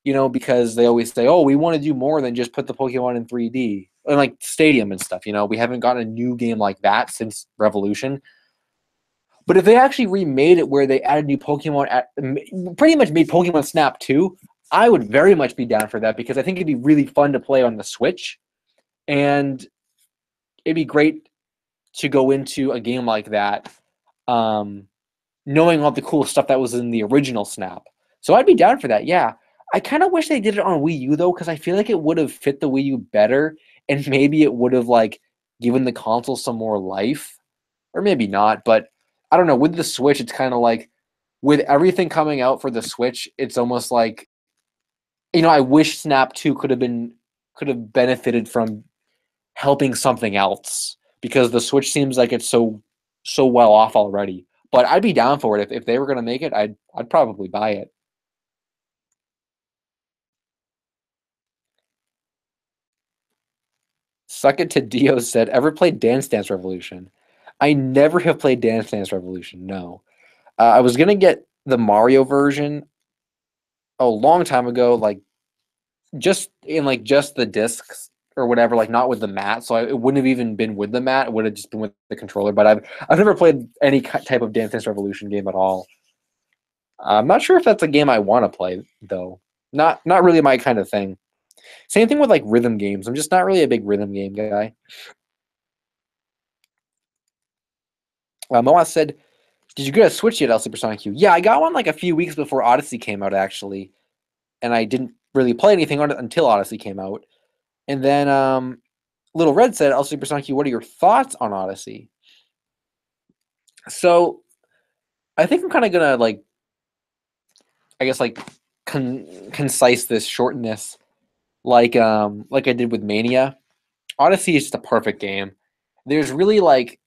Because they always say, "Oh, we want to do more than just put the Pokemon in 3D and like Stadium and stuff." We haven't gotten a new game like that since Revolution. But if they actually remade it where they added new Pokemon, pretty much made Pokemon Snap 2, I would very much be down for that because I think it'd be really fun to play on the Switch, and it'd be great to go into a game like that, knowing all the cool stuff that was in the original Snap. So I'd be down for that. Yeah, I kind of wish they did it on Wii U though, because I feel like it would have fit the Wii U better, and maybe it would have like given the console some more life, or maybe not. But I don't know. With the Switch, it's kind of like with everything coming out for the Switch, it's almost like I wish Snap 2 could have benefited from helping something else because the Switch seems like it's so well off already. But I'd be down for it if they were going to make it. I'd probably buy it. Suck It to Dio said, "Ever played Dance Dance Revolution?" I never have played Dance Dance Revolution. No, I was gonna get the Mario version a long time ago, like just the discs. or whatever, like not with the mat. So it wouldn't have even been with the mat. It would have just been with the controller. But I've never played any type of Dance Dance Revolution game at all. I'm not sure if that's a game I want to play though. Not really my kind of thing. Same thing with like rhythm games. I'm just not really a big rhythm game guy. Moa said, "Did you get a Switch yet, El Supersonic U?" Yeah, I got one like a few weeks before Odyssey came out actually, and I didn't really play anything on it until Odyssey came out. And then Little Red said, "El Supersonic U, what are your thoughts on Odyssey?" So I think I'm kind of gonna like, I guess like concise this, shorten this, like I did with Mania. Odyssey is just a perfect game. There's really like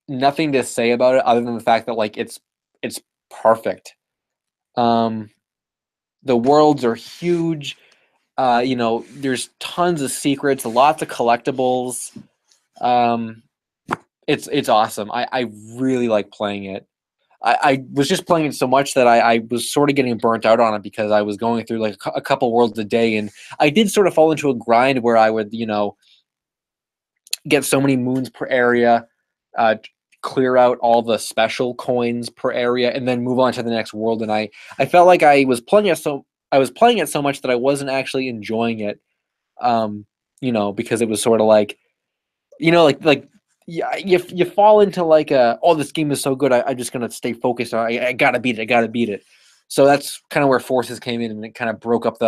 nothing to say about it other than the fact that like it's perfect. Um, the worlds are huge. You know, there's tons of secrets, lots of collectibles. Um, it's awesome. I really like playing it. I was just playing it so much that I was sort of getting burnt out on it because I was going through like a couple worlds a day, and I did sort of fall into a grind where I would, you know, get so many moons per area, uh, clear out all the special coins per area, and then move on to the next world. And I felt like I was playing it so much that I wasn't actually enjoying it. You know, because it was sort of like, you know, like yeah, you fall into like oh, this game is so good, I'm just gonna stay focused on I gotta beat it, I gotta beat it. So that's kind of where Forces came in, and it kind of broke up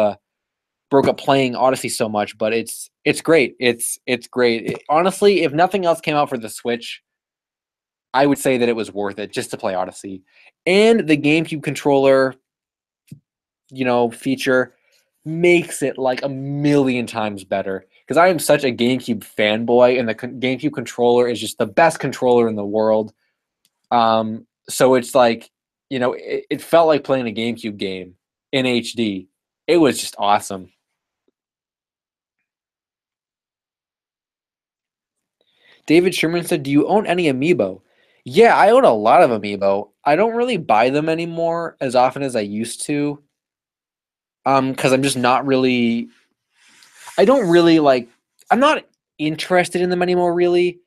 playing Odyssey so much. But it's great. It's great. Honestly, if nothing else came out for the Switch, I would say that it was worth it just to play Odyssey. And the GameCube controller, you know, feature makes it like a million times better because I am such a GameCube fanboy, and the GameCube controller is just the best controller in the world. So it's like, you know, it felt like playing a GameCube game in HD. It was just awesome. David Sherman said, "Do you own any amiibo?" Yeah, I own a lot of amiibo. I don't really buy them anymore as often as I used to. Because I'm just not really. I don't really like. I'm not interested in them anymore, really.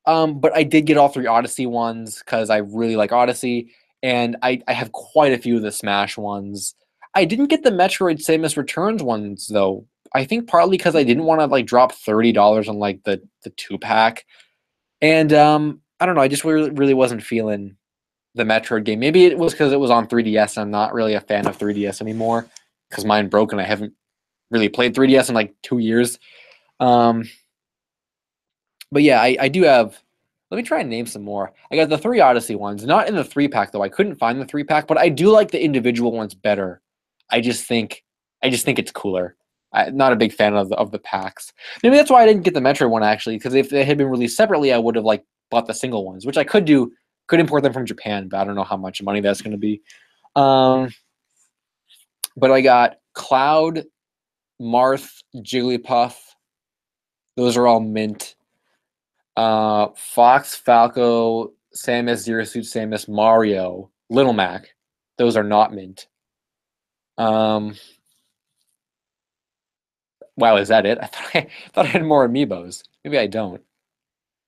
But I did get all three Odyssey ones because I really like Odyssey, and I have quite a few of the Smash ones. I didn't get the Metroid Samus Returns ones though. I think partly because I didn't want to like drop $30 on like the 2-pack. And I don't know. I just really wasn't feeling the Metroid game. Maybe it was because it was on 3DS. And I'm not really a fan of 3DS anymore because mine broke and I haven't really played 3DS in like 2 years. Um, but yeah, I do have. Let me try and name some more. I got the three Odyssey ones, not in the 3-pack though. I couldn't find the 3-pack, but I do like the individual ones better. I just think I just think it's cooler. I'm not a big fan of the packs. Maybe that's why I didn't get the Metroid one actually, because if they had been released separately, I would have like bought the single ones, which I could do. Could import them from Japan, but I don't know how much money that's going to be. Um, but I got Cloud, Marth, Jigglypuff. Those are all mint. Fox, Falco, Samus, Zero Suit Samus, Mario, Little Mac. Those are not mint. Um, wow, is that it? I thought I had more amiibos. Maybe I don't.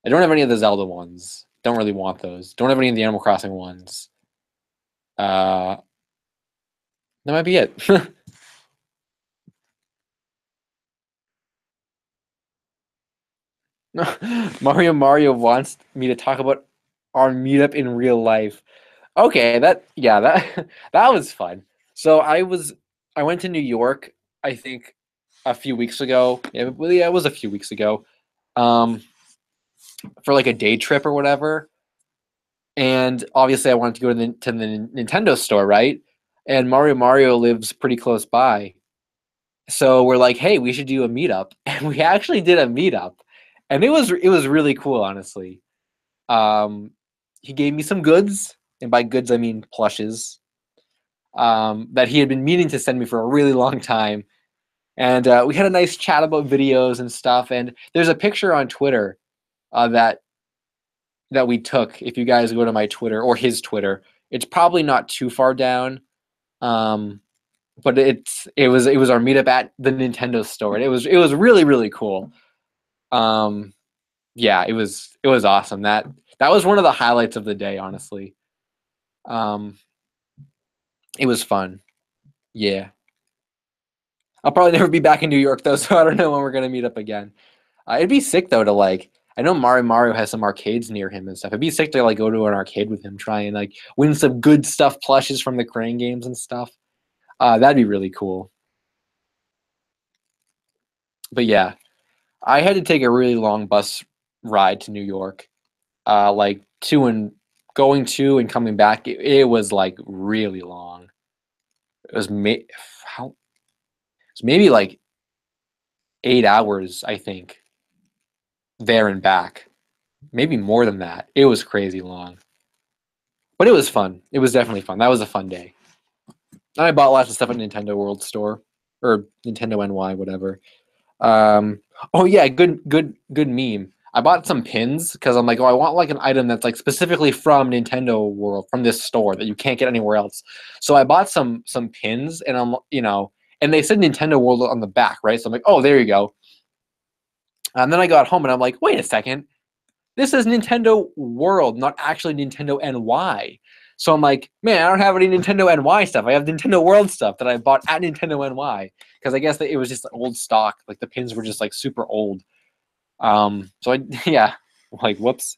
I don't have any of the Zelda ones. Don't really want those. Don't have any of the Animal Crossing ones. Uh, that might be it. Mario wants me to talk about our meetup in real life. Okay, that that was fun. So I went to New York, I think a few weeks ago. Yeah, it was a few weeks ago. Um, for like a day trip or whatever. And obviously I wanted to go to the Nintendo store, right? And Mario lives pretty close by. So we're like, "Hey, we should do a meetup." And we actually did a meetup. And it was really cool, honestly. Um, he gave me some goods, and by goods I mean plushes, that he had been meaning to send me for a really long time. And we had a nice chat about videos and stuff. And there's a picture on Twitter that we took. If you guys go to my Twitter or his Twitter, it's probably not too far down. Um, but it was our meetup at the Nintendo store, and it was really really cool. Um, yeah, it was awesome. That was one of the highlights of the day, honestly. Um, it was fun. Yeah, I'll probably never be back in New York though, so I don't know when we're gonna meet up again. It'd be sick though to like. I know Mario has some arcades near him and stuff. It'd be sick to like go to an arcade with him, try and like win some good stuff plushes from the Crane games and stuff. That'd be really cool. But yeah, I had to take a really long bus ride to New York. Like to and going to and coming back, it was like really long. It was how it was maybe like 8 hours, I think, there and back. Maybe more than that. It was crazy long. But it was fun. It was definitely fun. That was a fun day. I bought lots of stuff at Nintendo World Store or Nintendo NY, whatever. Um, oh yeah, good meme. I bought some pins because I'm like, oh, I want like an item that's like specifically from Nintendo World, from this store that you can't get anywhere else. So I bought some pins, and and they said Nintendo World on the back, right? So I'm like, oh, there you go. And then I got home and I'm like, wait a second, this is Nintendo World, not actually Nintendo NY. So I'm like, man, I don't have any Nintendo NY stuff. I have Nintendo World stuff that I bought at Nintendo NY because I guess that it was just old stock. Like the pins were just like super old. So I yeah, like whoops.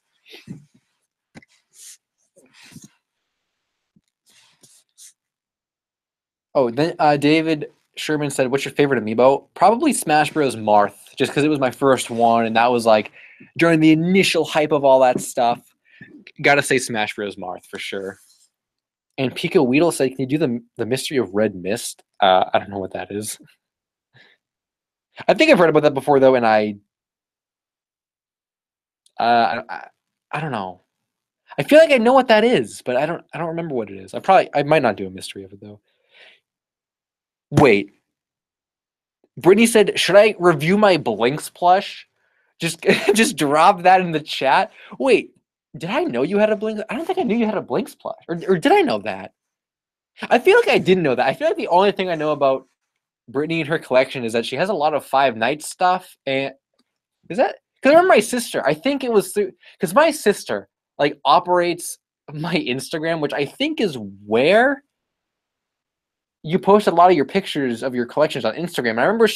Oh, then David Sherman said, "What's your favorite amiibo?" Probably Smash Bros. Marth, just because it was my first one, and that was like during the initial hype of all that stuff. Gotta say Smash Bros. Marth for sure. And Pico Weedle said, "Can you do the Mystery of Red Mist?" I don't know what that is. I think I've heard about that before though, and I don't know. I feel like I know what that is, but I don't remember what it is. I might not do a mystery of it though. Wait, Brittany said, "Should I review my Blinks plush?" Just just drop that in the chat. Wait, did I know you had a Blinks? I don't think I knew you had a Blinks plush, or did I know that? I feel like I didn't know that. I feel like the only thing I know about Brittany and her collection is that she has a lot of Five Nights stuff. And is that because I remember my sister? I think it was through because my sister like operates my Instagram, which I think is where you post a lot of your pictures of your collections on Instagram. And I remember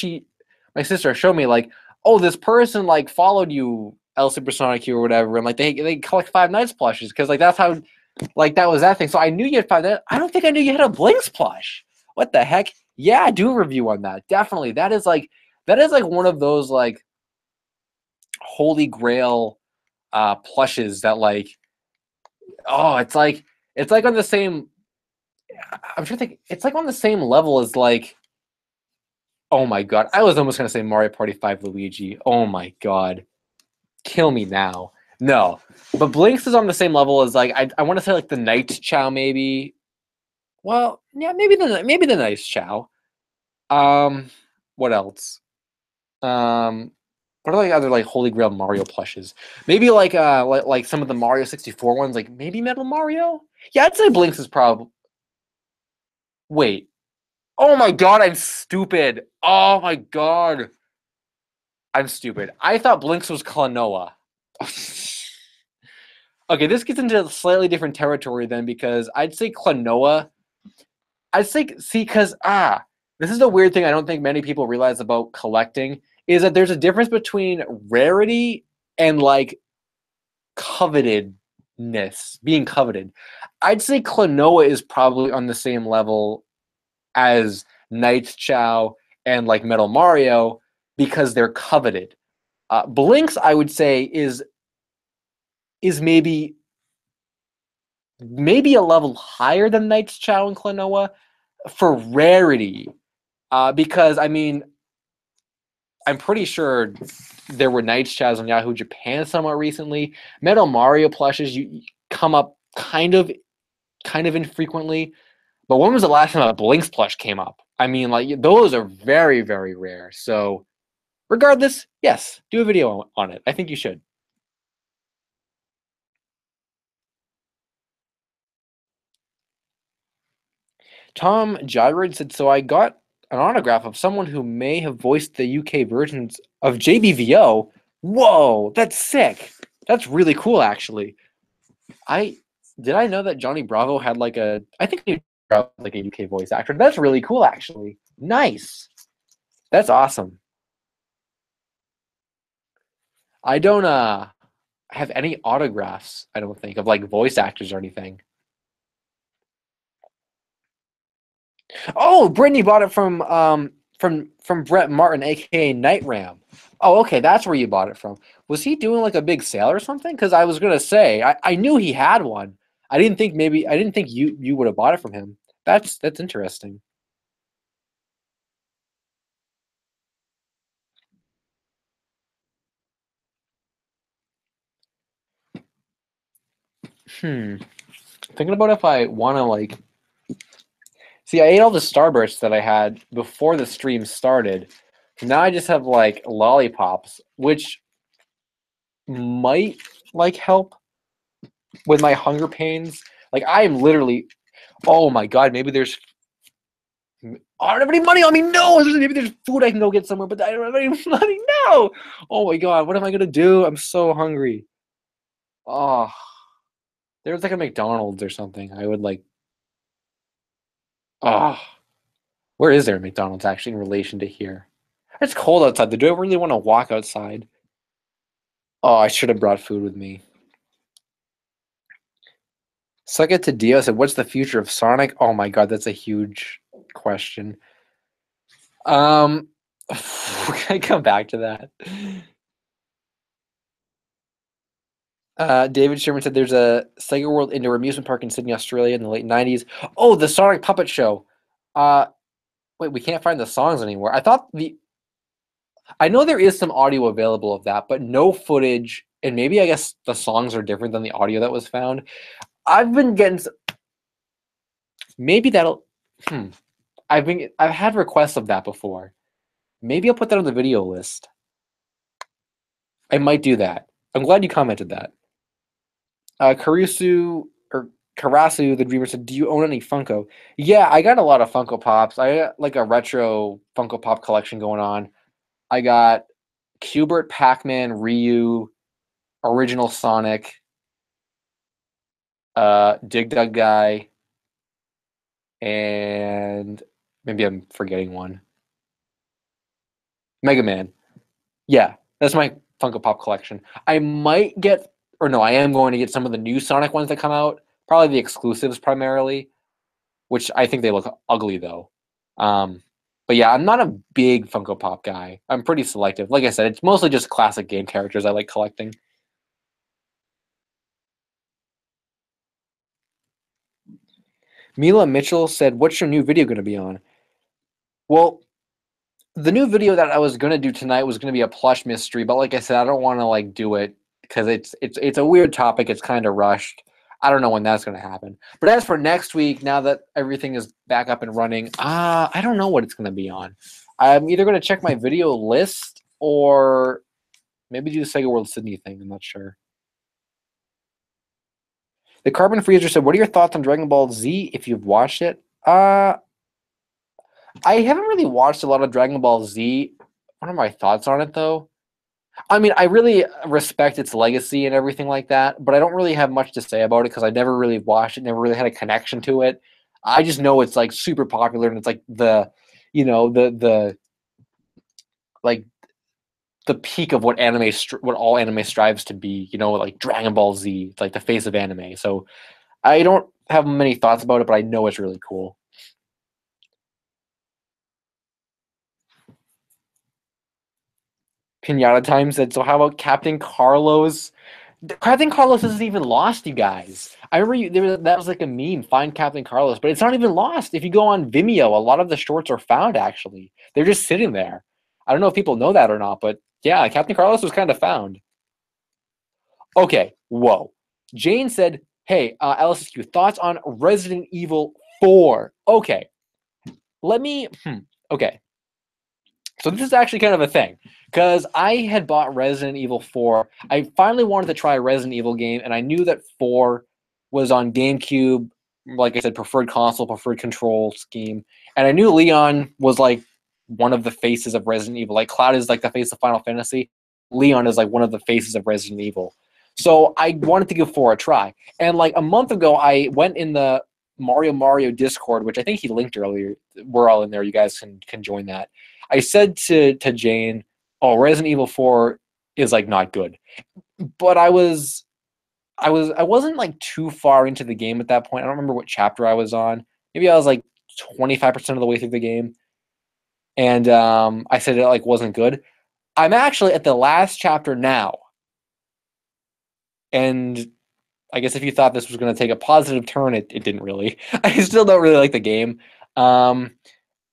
my sister showed me like, oh, this person like followed you, El Supersonic or whatever, and like they collect Five Nights plushes because like that's how like that was that thing. So I knew you had Five Nights. I don't think I knew you had a Blinks plush. What the heck? Yeah, do a review on that. Definitely. That is like one of those like holy grail plushes that like oh it's like on the same I'm trying to think it's like on the same level as like oh my god, I was almost gonna say Mario Party 5 Luigi. Oh my god. Kill me now. No. But Blinks is on the same level as like I want to say like the Night Chow maybe. Well, yeah, maybe the Nice Chow. What else? What are like other like Holy Grail Mario plushes? Maybe like some of the Mario 64 ones, like maybe Metal Mario? Yeah, I'd say Blinks is probably wait. Oh my god, I'm stupid. Oh my god. I'm stupid. I thought Blinks was Klonoa. Okay, this gets into slightly different territory then because I'd say Klonoa. I'd say see because this is the weird thing I don't think many people realize about collecting is that there's a difference between rarity and like covetedness, being coveted. I'd say Klonoa is probably on the same level as Knight's Chow and like Metal Mario because they're coveted. Blinks, I would say, is maybe a level higher than Knight's Chow and Klonoa for rarity. Because I mean, I'm pretty sure there were Knight's Chows on Yahoo Japan somewhat recently. Metal Mario plushes you come up kind of infrequently. But when was the last time a Blinks plush came up? I mean, like those are very, very rare. So, regardless, yes, do a video on it. I think you should. Tom Gyroid said, so I got an autograph of someone who may have voiced the UK versions of JBVO. Whoa, that's sick. That's really cool, actually. I know that Johnny Bravo had like a I think he was like a UK voice actor. That's really cool, actually. Nice. That's awesome. I don't have any autographs, I don't think, of like voice actors or anything. Oh, Brittany bought it from Brett Martin, aka Night Ram. Oh, okay, that's where you bought it from. Was he doing like a big sale or something? Because I was gonna say I knew he had one. I didn't think you would have bought it from him. That's interesting. Thinking about if I want to like see. I ate all the Starbursts that I had before the stream started. Now I just have like lollipops, which might like help with my hunger pains. Like I am literally, oh my god, maybe there's. I don't have any money on me. No, maybe there's food I can go get somewhere, but I don't have any money. No. Oh my god, what am I gonna do? I'm so hungry. Oh, there's like a McDonald's or something. I would like. Oh, where is there a McDonald's actually in relation to here? It's cold outside. Do I really want to walk outside? Oh, I should have brought food with me. Suck it to Dio said, "What's the future of Sonic?" Oh my god, that's a huge question. Can I come back to that? David Sherman said there's a Sega World Indoor Amusement Park in Sydney, Australia in the late 90s. Oh, the Sonic Puppet Show. Wait, we can't find the songs anymore. I know there is some audio available of that, but no footage, and maybe I guess the songs are different than the audio that was found. I've been getting maybe that'll I've had requests of that before. Maybe I'll put that on the video list. I might do that. I'm glad you commented that. Karasu the Dreamer said, "Do you own any Funko?" Yeah, I got a lot of Funko Pops. I got like a retro Funko Pop collection going on. I got Qbert, Pac-Man, Ryu, original Sonic, Dig Dug Guy, and maybe I'm forgetting one. Mega Man. Yeah, that's my Funko Pop collection. I might get, or no, I am going to get some of the new Sonic ones that come out. Probably the exclusives primarily, which I think they look ugly though. But yeah, I'm not a big Funko Pop guy. I'm pretty selective. Like I said, it's mostly just classic game characters I like collecting. Mila Mitchell said, "What's your new video going to be on?" Well, the new video that I was going to do tonight was going to be a plush mystery, but like I said, I don't want to like do it because it's a weird topic. It's kind of rushed. I don't know when that's going to happen. But as for next week, now that everything is back up and running, I don't know what it's going to be on. I'm either going to check my video list or maybe do the Sega World Sydney thing. I'm not sure. The Carbon Freezer said, "What are your thoughts on Dragon Ball Z if you've watched it?" I haven't really watched a lot of Dragon Ball Z. What are my thoughts on it, though? I mean, I really respect its legacy and everything like that, but I don't really have much to say about it because I never really watched it, never really had a connection to it. I just know it's like super popular and it's like the like the peak of what what all anime strives to be. Like Dragon Ball Z, it's like the face of anime. So I don't have many thoughts about it, but I know it's really cool. Pinata Time said, "So how about Captain Carlos?" Captain Carlos isn't even lost, you guys. I remember that was like a meme, find Captain Carlos, but it's not even lost. If you go on Vimeo, a lot of the shorts are found, actually. They're just sitting there. I don't know if people know that or not, but yeah, Captain Carlos was kind of found. Okay, whoa. Jane said, "Hey, LSSQ, thoughts on Resident Evil 4?" Okay, let me, okay. So this is actually kind of a thing, because I had bought Resident Evil 4. I finally wanted to try a Resident Evil game, and I knew that 4 was on GameCube like I said, preferred console, preferred control scheme. And I knew Leon was like one of the faces of Resident Evil. Like Cloud is like the face of Final Fantasy. Leon is like one of the faces of Resident Evil. So I wanted to give 4 a try. And like a month ago, I went in the Mario Discord, which I think he linked earlier. We're all in there. You guys can join that. I said to Jane, "Oh, Resident Evil 4 is like not good," but I wasn't like too far into the game at that point. I don't remember what chapter I was on. Maybe I was like 25% of the way through the game, and I said it like wasn't good. I'm actually at the last chapter now, and I guess if you thought this was going to take a positive turn, it didn't really. I still don't really like the game. Um,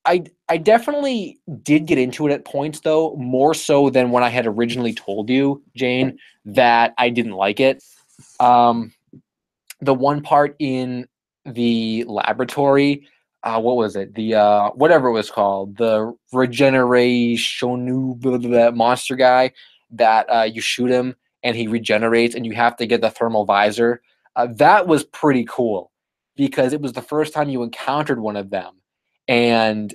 I definitely did get into it at points, though, more so than when I had originally told you, Jane, that I didn't like it. The one part in the laboratory, what was it? The whatever it was called, the regeneration monster guy that you shoot him and he regenerates, and you have to get the thermal visor. That was pretty cool because it was the first time you encountered one of them, and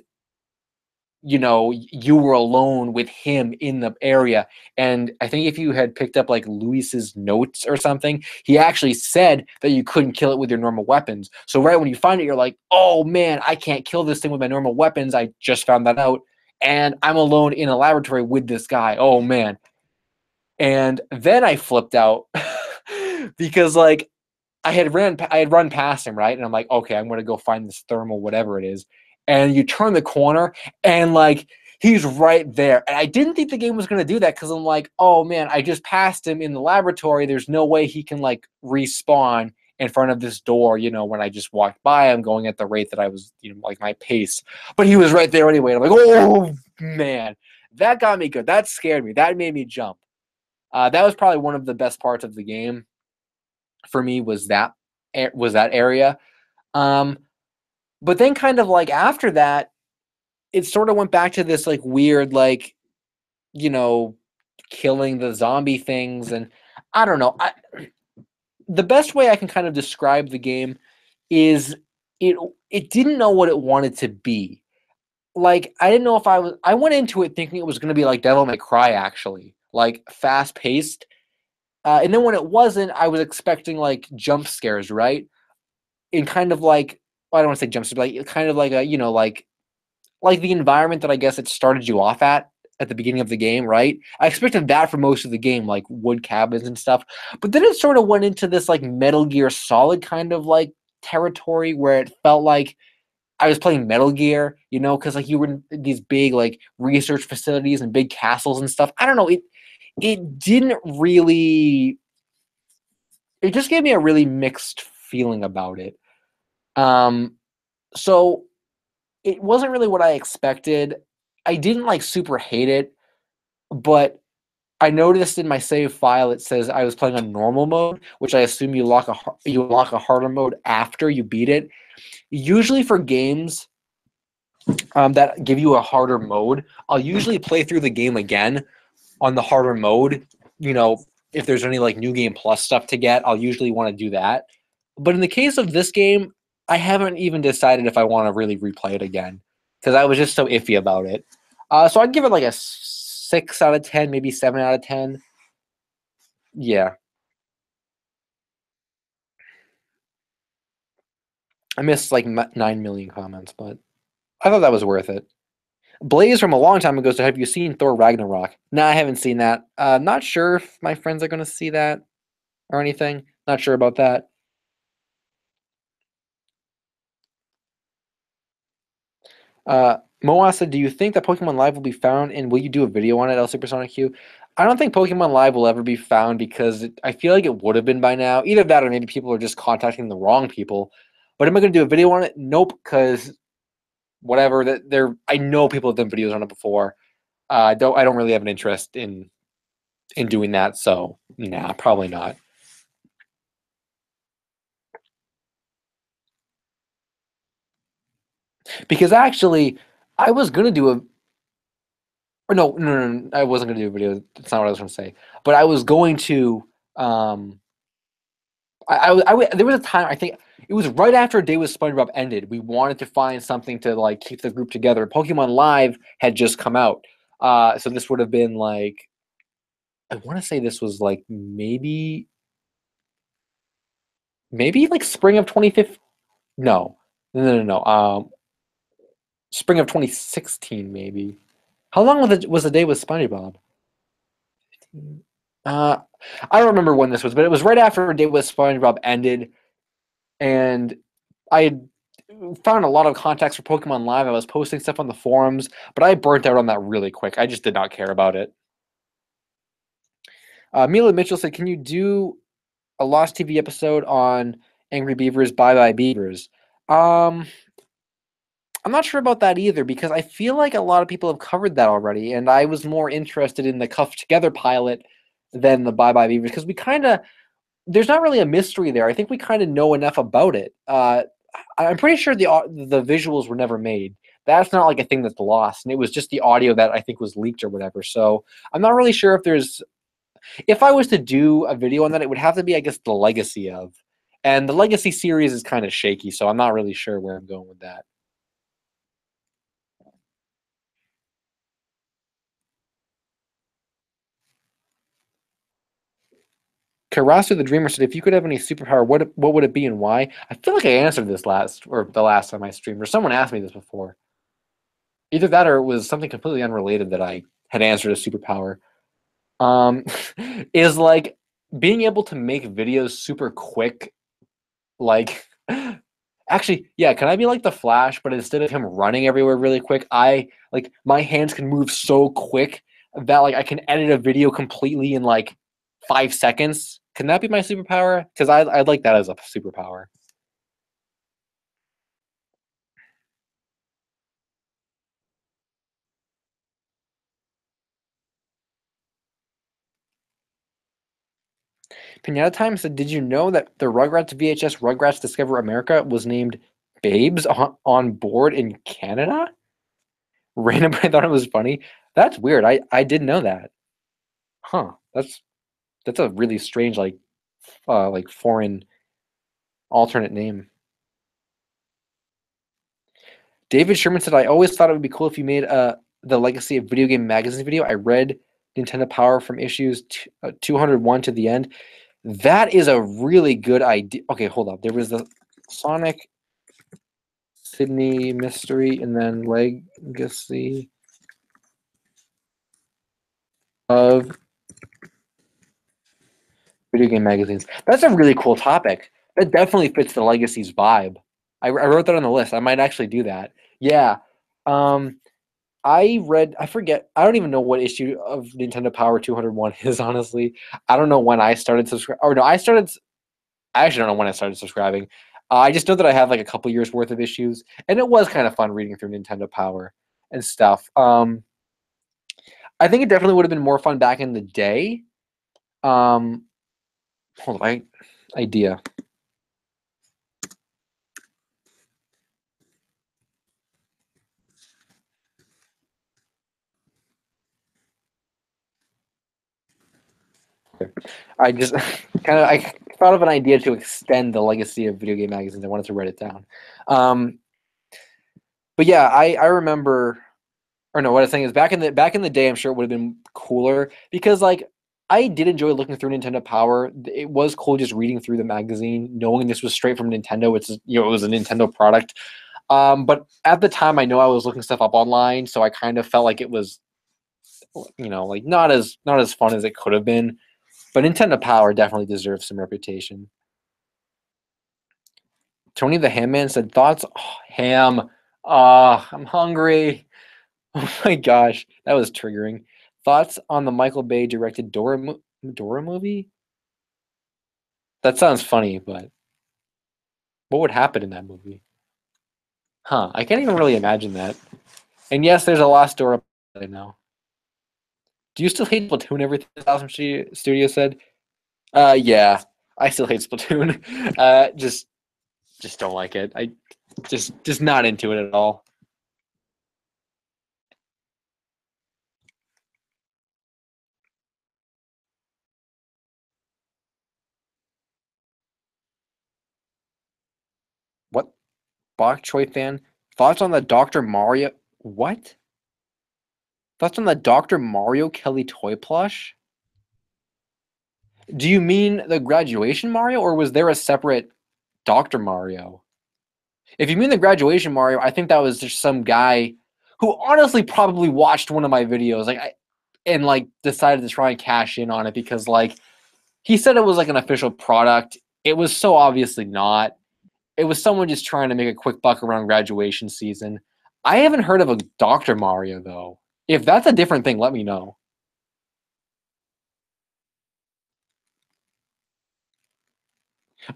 you were alone with him in the area. And I think if you had picked up like Luis's notes or something, he actually said that you couldn't kill it with your normal weapons. So right when you find it, you're like, oh man, I can't kill this thing with my normal weapons. I just found that out. And I'm alone in a laboratory with this guy. Oh man. And then I flipped out because like I had run past him, right? And I'm like, okay, I'm gonna go find this thermal, whatever it is. And you turn the corner, and like he's right there. And I didn't think the game was gonna do that because I'm like, oh man, I just passed him in the laboratory. There's no way he can like respawn in front of this door. When I just walked by, I'm going at the rate that I was, like my pace. But he was right there anyway. And I'm like, oh man, that got me good. That scared me. That made me jump. That was probably one of the best parts of the game for me was that area. But then kind of like after that, it sort of went back to this like weird like killing the zombie things, and I don't know. The best way I can kind of describe the game is it didn't know what it wanted to be. Like I didn't know if I went into it thinking it was going to be like Devil May Cry, actually, like fast paced. And then when it wasn't, I was expecting like jump scares, right? In kind of like, well, I don't want to say jump scares, but like kind of like a like the environment that I guess it started you off at the beginning of the game, right? I expected that for most of the game, like wood cabins and stuff. But then it sort of went into this like Metal Gear Solid kind of like territory where it felt like I was playing Metal Gear, because like you were in these big like research facilities and big castles and stuff. I don't know. It didn't really. It just gave me a really mixed feeling about it. So it wasn't really what I expected. I didn't like super hate it, but I noticed in my save file it says I was playing on normal mode, which I assume you unlock a harder mode after you beat it. Usually for games that give you a harder mode, I'll usually play through the game again on the harder mode. If there's any like new game plus stuff to get, I'll usually want to do that. But in the case of this game, I haven't even decided if I want to really replay it again because I was just so iffy about it. So I'd give it like a 6 out of 10, maybe 7 out of 10. Yeah. I missed like 9 million comments, but I thought that was worth it. Blaze from a long time ago said, have you seen Thor Ragnarok? No, I haven't seen that. Not sure if my friends are going to see that or anything. Not sure about that. Moa said, do you think that Pokemon Live will be found, and will you do a video on it, El Supersonic Q? I don't think Pokemon Live will ever be found because I feel like it would have been by now. Either that or maybe people are just contacting the wrong people. But am I going to do a video on it? Nope, because whatever. I know people have done videos on it before. I don't really have an interest in doing that, so nah, probably not. Because actually, I was gonna do a, or no, I wasn't gonna do a video. That's not what I was gonna say. But I was going to, there was a time, I think it was right after A Day with SpongeBob ended. We wanted to find something to like keep the group together. Pokemon Live had just come out, so this would have been like, I want to say this was like maybe like spring of 2015. No, no. Spring of 2016 maybe. How long was the day with SpongeBob? Uh, I don't remember when this was, but it was right after A Day with SpongeBob ended, and I had found a lot of contacts for Pokemon Live. I was posting stuff on the forums, but I burnt out on that really quick. I just did not care about it. Mila Mitchell said, "Can you do a Lost TV episode on Angry Beavers? Bye Bye Beavers." Um, I'm not sure about that either because I feel like a lot of people have covered that already, and I was more interested in the Cuffed Together pilot than the Bye Bye Beavers because we kind of there's not really a mystery there. I think we kind of know enough about it. I'm pretty sure the visuals were never made. That's not like a thing that's lost, and it was just the audio that I think was leaked or whatever. So I'm not really sure if there's. If I was to do a video on that, it would have to be, I guess, the Legacy of, and the Legacy series is kind of shaky, so I'm not really sure where I'm going with that. Karasu the Dreamer said, "If you could have any superpower, what would it be and why?" I feel like I answered this the last time I streamed, or someone asked me this before. Either that or it was something completely unrelated that I had answered a superpower. Um, is like being able to make videos super quick. Like, actually, yeah, can I be like the Flash, but instead of him running everywhere really quick, I like my hands can move so quick that like I can edit a video completely in like 5 seconds. Can that be my superpower? Because I'd like that as a superpower. Pinata Time said, "Did you know that the Rugrats VHS Rugrats Discover America was named Babes on board in Canada?" Random, I thought it was funny. That's weird. I didn't know that. Huh. That's a really strange like foreign alternate name. David Sherman said, "I always thought it would be cool if you made the Legacy of Video Game Magazines video. I read Nintendo Power from issues 201 to the end. That is a really good idea." Okay, hold up. There was the Sonic Sydney Mystery and then Legacy of Video Game Magazines. That's a really cool topic. That definitely fits the Legacy's vibe. I wrote that on the list. I might actually do that. Yeah. Um, I forget, I don't even know what issue of Nintendo Power 201 is, honestly. I don't know when I started subscribing. Or no, I actually don't know when I started subscribing. I just know that I have like a couple years worth of issues, and it was kind of fun reading through Nintendo Power and stuff. I think it definitely would have been more fun back in the day. Um, hold on, idea. I just I thought of an idea to extend the legacy of video game magazines. I wanted to write it down. But yeah, I remember, or no, what I was saying is back in the day, I'm sure it would have been cooler because like I did enjoy looking through Nintendo Power. It was cool just reading through the magazine, knowing this was straight from Nintendo. It's it was a Nintendo product. But at the time, I know I was looking stuff up online, so I kind of felt like it was, like not as fun as it could have been. But Nintendo Power definitely deserves some reputation. Tony the Ham said, "Thoughts? Oh, ham. I'm hungry." Oh my gosh, that was triggering. Thoughts on the Michael Bay directed Dora movie? That sounds funny, but what would happen in that movie? Huh, I can't even really imagine that. And yes, there's a lost Dora right now. Do you still hate Splatoon? Everything Awesome Studio said. Yeah, I still hate Splatoon. Just don't like it. I just not into it at all. Bok Choy fan. Thoughts on the Dr. Mario? What? Thoughts on the Dr. Mario Kelly toy plush? Do you mean the graduation Mario, or was there a separate Dr. Mario? If you mean the graduation Mario, I think that was just some guy who honestly probably watched one of my videos, and like decided to try and cash in on it because like he said it was like an official product. It was so obviously not. It was someone just trying to make a quick buck around graduation season. I haven't heard of a Dr. Mario though. If that's a different thing, let me know.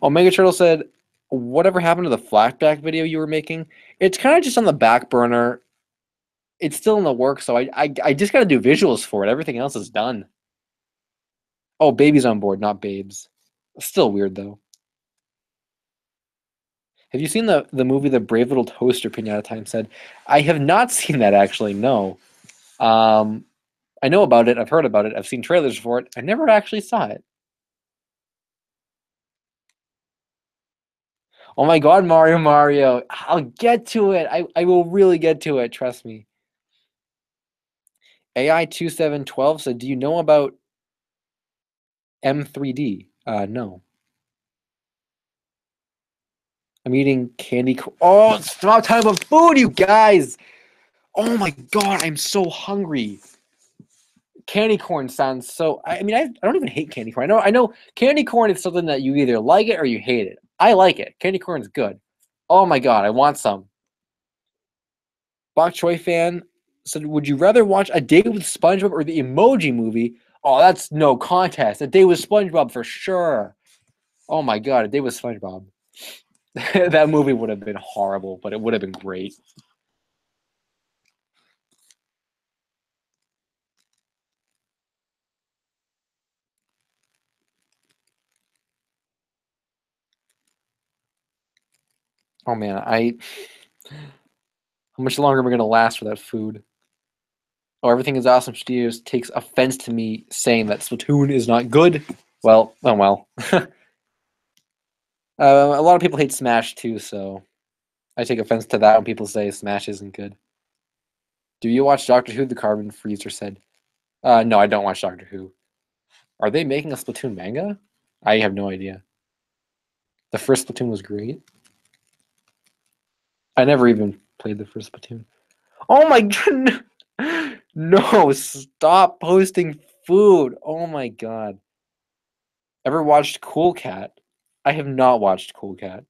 Omega Turtle said, "Whatever happened to the flashback video you were making? It's kind of just on the back burner. It's still in the works, so I just got to do visuals for it. Everything else is done." Oh, baby's on board, not babes. Still weird though. Have you seen the movie The Brave Little Toaster? Pinata Time said, "I have not seen that actually. No, um, I know about it. I've heard about it. I've seen trailers for it. I never actually saw it." Oh my God, Mario! I'll get to it. I will really get to it. Trust me. AI2712 said, "Do you know about M3D?" No. I'm eating candy. Oh, stop talking about food, you guys! Oh my God, I'm so hungry. Candy corn sounds so. I mean, I don't even hate candy corn. I know candy corn is something that you either like it or you hate it. I like it. Candy corn is good. Oh my God, I want some. Bok Choy fan said, "Would you rather watch A Day with SpongeBob or the Emoji Movie?" Oh, that's no contest. A Day with SpongeBob for sure. Oh my God, A Day with SpongeBob. That movie would have been horrible, but it would have been great. Oh man, how much longer am I gonna last without food? Oh, Everything is Awesome Studios takes offense to me saying that Splatoon is not good. Well, oh well. A lot of people hate Smash too, so I take offense to that when people say Smash isn't good. Do you watch Doctor Who? The Carbon Freezer said. No, I don't watch Doctor Who. Are they making a Splatoon manga? I have no idea. The first Splatoon was great. I never even played the first Splatoon. Oh my god! No, stop posting food. Oh my god. Ever watched Cool Cat? I have not watched Cool Cat.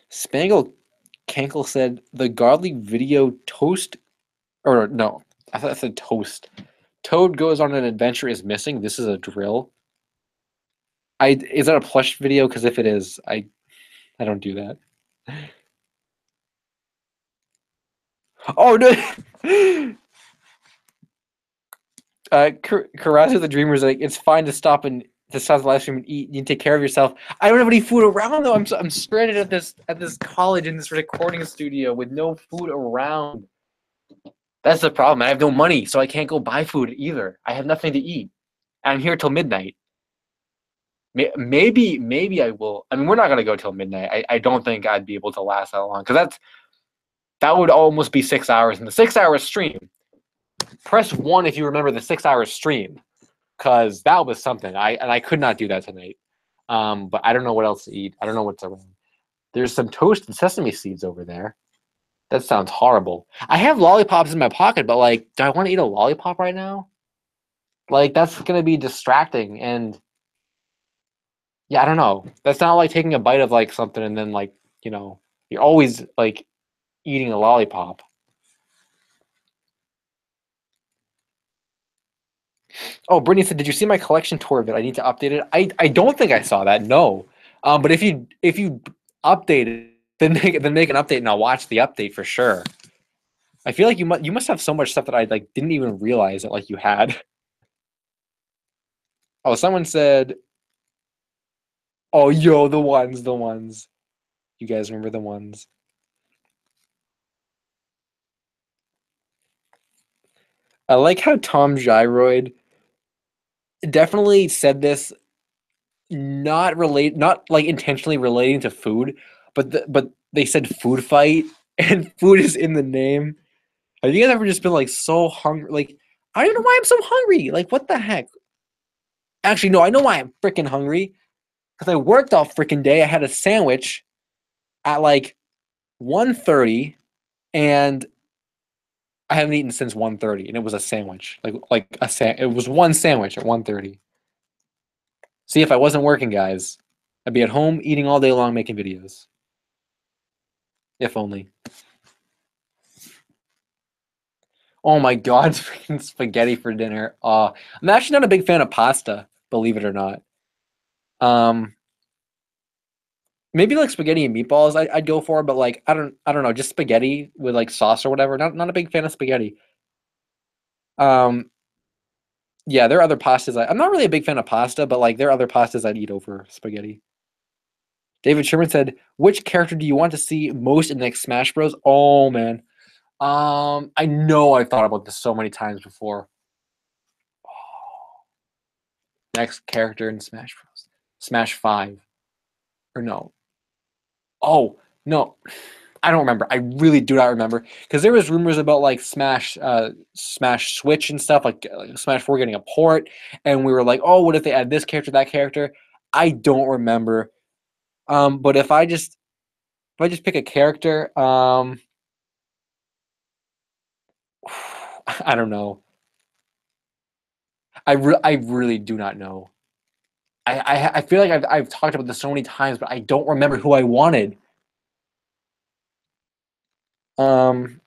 Spangle Cankle said the godly video toast, or no, I thought I said toast. Toad goes on an adventure is missing. This is a drill. Is that a plush video? Because if it is, I don't do that. Oh no! Karasu the Dreamer is like, it's fine to stop and to stop the live stream and eat. You can take care of yourself. I don't have any food around though. I'm stranded at this college in this recording studio with no food around. That's the problem. I have no money, so I can't go buy food either. I have nothing to eat. I'm here till midnight. Maybe I will. I mean, we're not gonna go till midnight. I don't think I'd be able to last that long because that would almost be 6 hours in the 6 hour stream. Press one if you remember the 6 hour stream, because that was something. I could not do that tonight. But I don't know what else to eat. I don't know what's around. There's some toasted sesame seeds over there. That sounds horrible. I have lollipops in my pocket, but like, do I want to eat a lollipop right now? Like, that's gonna be distracting, and yeah, I don't know. That's not like taking a bite of like something and then like, you're always like eating a lollipop. Oh, Brittany said, "Did you see my collection tour of it? I need to update it." I don't think I saw that. No. But if you update it, then make an update and I'll watch the update for sure. I feel like you must have so much stuff that I like didn't even realize that like you had. Oh, someone said, "Oh, yo, the ones. You guys remember the ones?" I like how Tom Gyroid definitely said this not like intentionally relating to food, but they said food fight and food is in the name. Have you guys ever just been like so hungry? Like, I don't know why I'm so hungry. Like, what the heck? Actually, no, I know why I'm freaking hungry. Because I worked all freaking day. I had a sandwich at like 1:30, and I haven't eaten since 1:30, and it was a sandwich. It was one sandwich at 1:30. See, if I wasn't working, guys, I'd be at home eating all day long making videos. If only. Oh my god, freaking spaghetti for dinner. I'm actually not a big fan of pasta, believe it or not. Um, maybe like spaghetti and meatballs I'd go for, but like I don't know, just spaghetti with like sauce or whatever. Not a big fan of spaghetti. Um, yeah, there are other pastas. I'm not really a big fan of pasta, but like there are other pastas I'd eat over spaghetti. David Sherman said, "Which character do you want to see most in the next Smash Bros?" Oh man, I know I've thought about this so many times before. Next character in Smash Bros. Smash 5. Or no. Oh, no. I don't remember. I really do not remember. Because there was rumors about like Smash Switch and stuff, like Smash 4 getting a port, and we were like, oh, what if they add this character, that character? I don't remember. But if I just pick a character, I don't know. I really do not know. I feel like I've talked about this so many times, but I don't remember who I wanted. Um,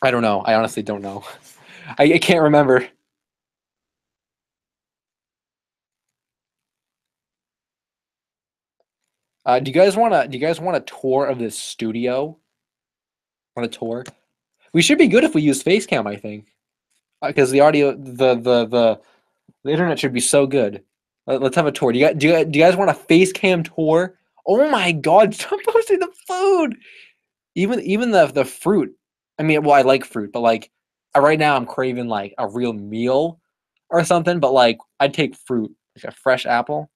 I don't know. I honestly don't know. I can't remember. Do you guys want a tour of this studio? Want a tour? We should be good if we use Facecam, I think, because the audio, the internet should be so good. Let's have a tour. Do you guys want a Facecam tour? Oh my God! Stop posting the food. Even the fruit. I mean, well, I like fruit, but like right now I'm craving like a real meal or something. But like I'd take fruit, like a fresh apple.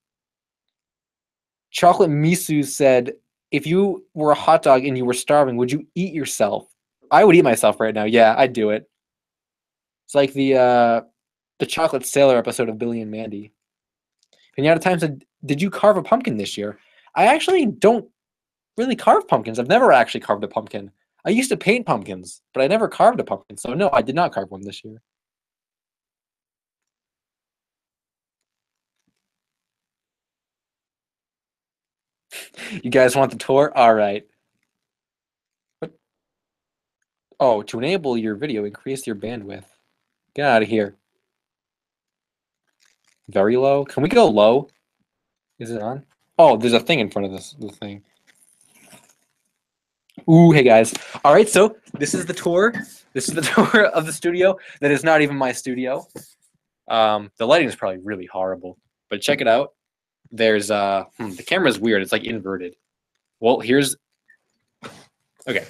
Chocolate Misu said, "If you were a hot dog and you were starving, would you eat yourself?" I would eat myself right now. Yeah, I'd do it. It's like the chocolate sailor episode of Billy and Mandy. Pinata Time said, "Did you carve a pumpkin this year?" I actually don't really carve pumpkins. I've never actually carved a pumpkin. I used to paint pumpkins, but I never carved a pumpkin. So no, I did not carve one this year. You guys want the tour? All right. What? Oh, to enable your video, increase your bandwidth. Get out of here. Very low. Can we go low? Is it on? Oh, there's a thing in front of the thing. Ooh, hey guys. All right, so this is the tour. This is the tour of the studio that is not even my studio. The lighting is probably really horrible, but check it out. There's the camera's weird. It's like inverted. Well, okay.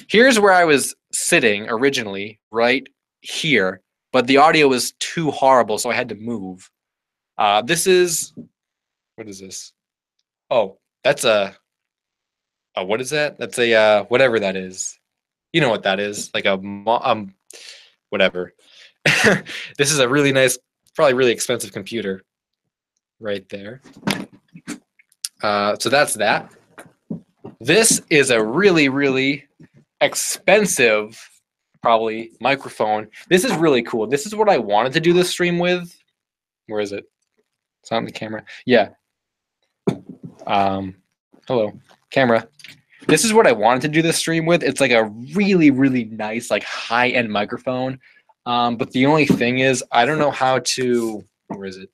Here's where I was sitting originally, right here, but the audio was too horrible, so I had to move. This is what is this? Oh, that's what is that? That's a whatever that is. You know what that is? Like whatever. This is a really nice, probably really expensive computer right there. So that's that. This is a really, really expensive, probably microphone. This is really cool. This is what I wanted to do this stream with. Where is it? It's not on the camera. Yeah. Hello, camera. This is what I wanted to do this stream with. It's like a really, really nice, like high-end microphone. But the only thing is, I don't know how to. Where is it?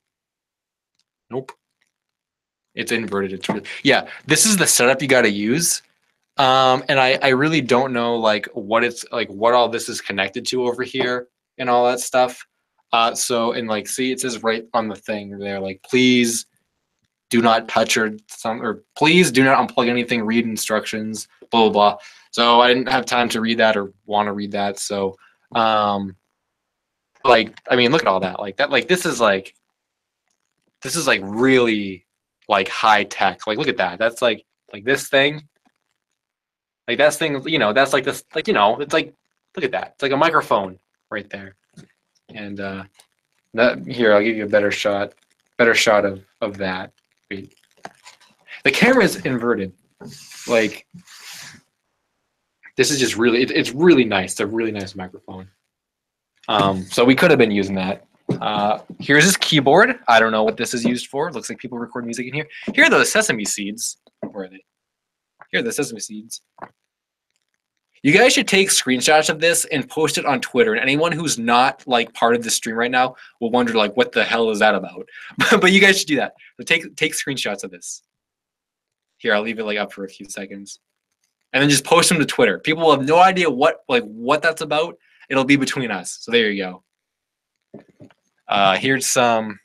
Nope. It's inverted. It's really, yeah. This is the setup you got to use. And I really don't know like what it's like, what all this is connected to over here and all that stuff. So and like, see, it says right on the thing there, like, please do not touch or please do not unplug anything, read instructions, blah, blah, blah. So I didn't have time to read that or want to read that. So, Like, I mean, look at all that. Like that. Like this is like really like high tech. Like look at that. That's like this thing. Like that's thing. You know, that's like this. Like you know, it's like look at that. It's like a microphone right there. And that here, I'll give you a better shot. Better shot of that. Wait. The camera is inverted. Like this is just really. It's really nice. It's a really nice microphone. So we could have been using that. Here's his keyboard. I don't know what this is used for. It looks like people record music in here. Here are the sesame seeds. Where are they? Here are the sesame seeds. You guys should take screenshots of this and post it on Twitter. And anyone who's not like part of the stream right now will wonder like, what the hell is that about? But you guys should do that. So take screenshots of this. Here, I'll leave it like up for a few seconds, and then just post them to Twitter. People will have no idea what that's about. It'll be between us. So there you go. Here's some,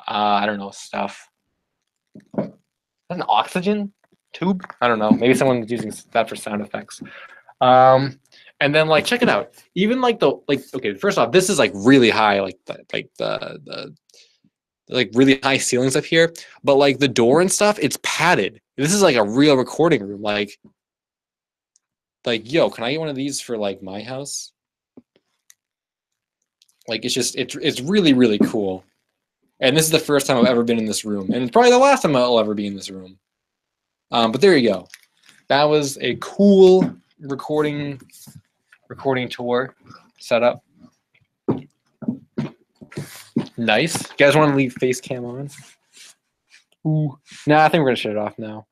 I don't know, stuff. Is that an oxygen tube? I don't know. Maybe someone's using that for sound effects. And then like, check it out. Even like okay, first off, this is like really high, like the like really high ceilings up here. But like the door and stuff, it's padded. This is like a real recording room. Like yo, can I get one of these for like my house? Like it's really, really cool. And this is the first time I've ever been in this room. And it's probably the last time I'll ever be in this room. But there you go. That was a cool recording tour setup. Nice. You guys want to leave face cam on? Ooh. Nah, I think we're gonna shut it off now.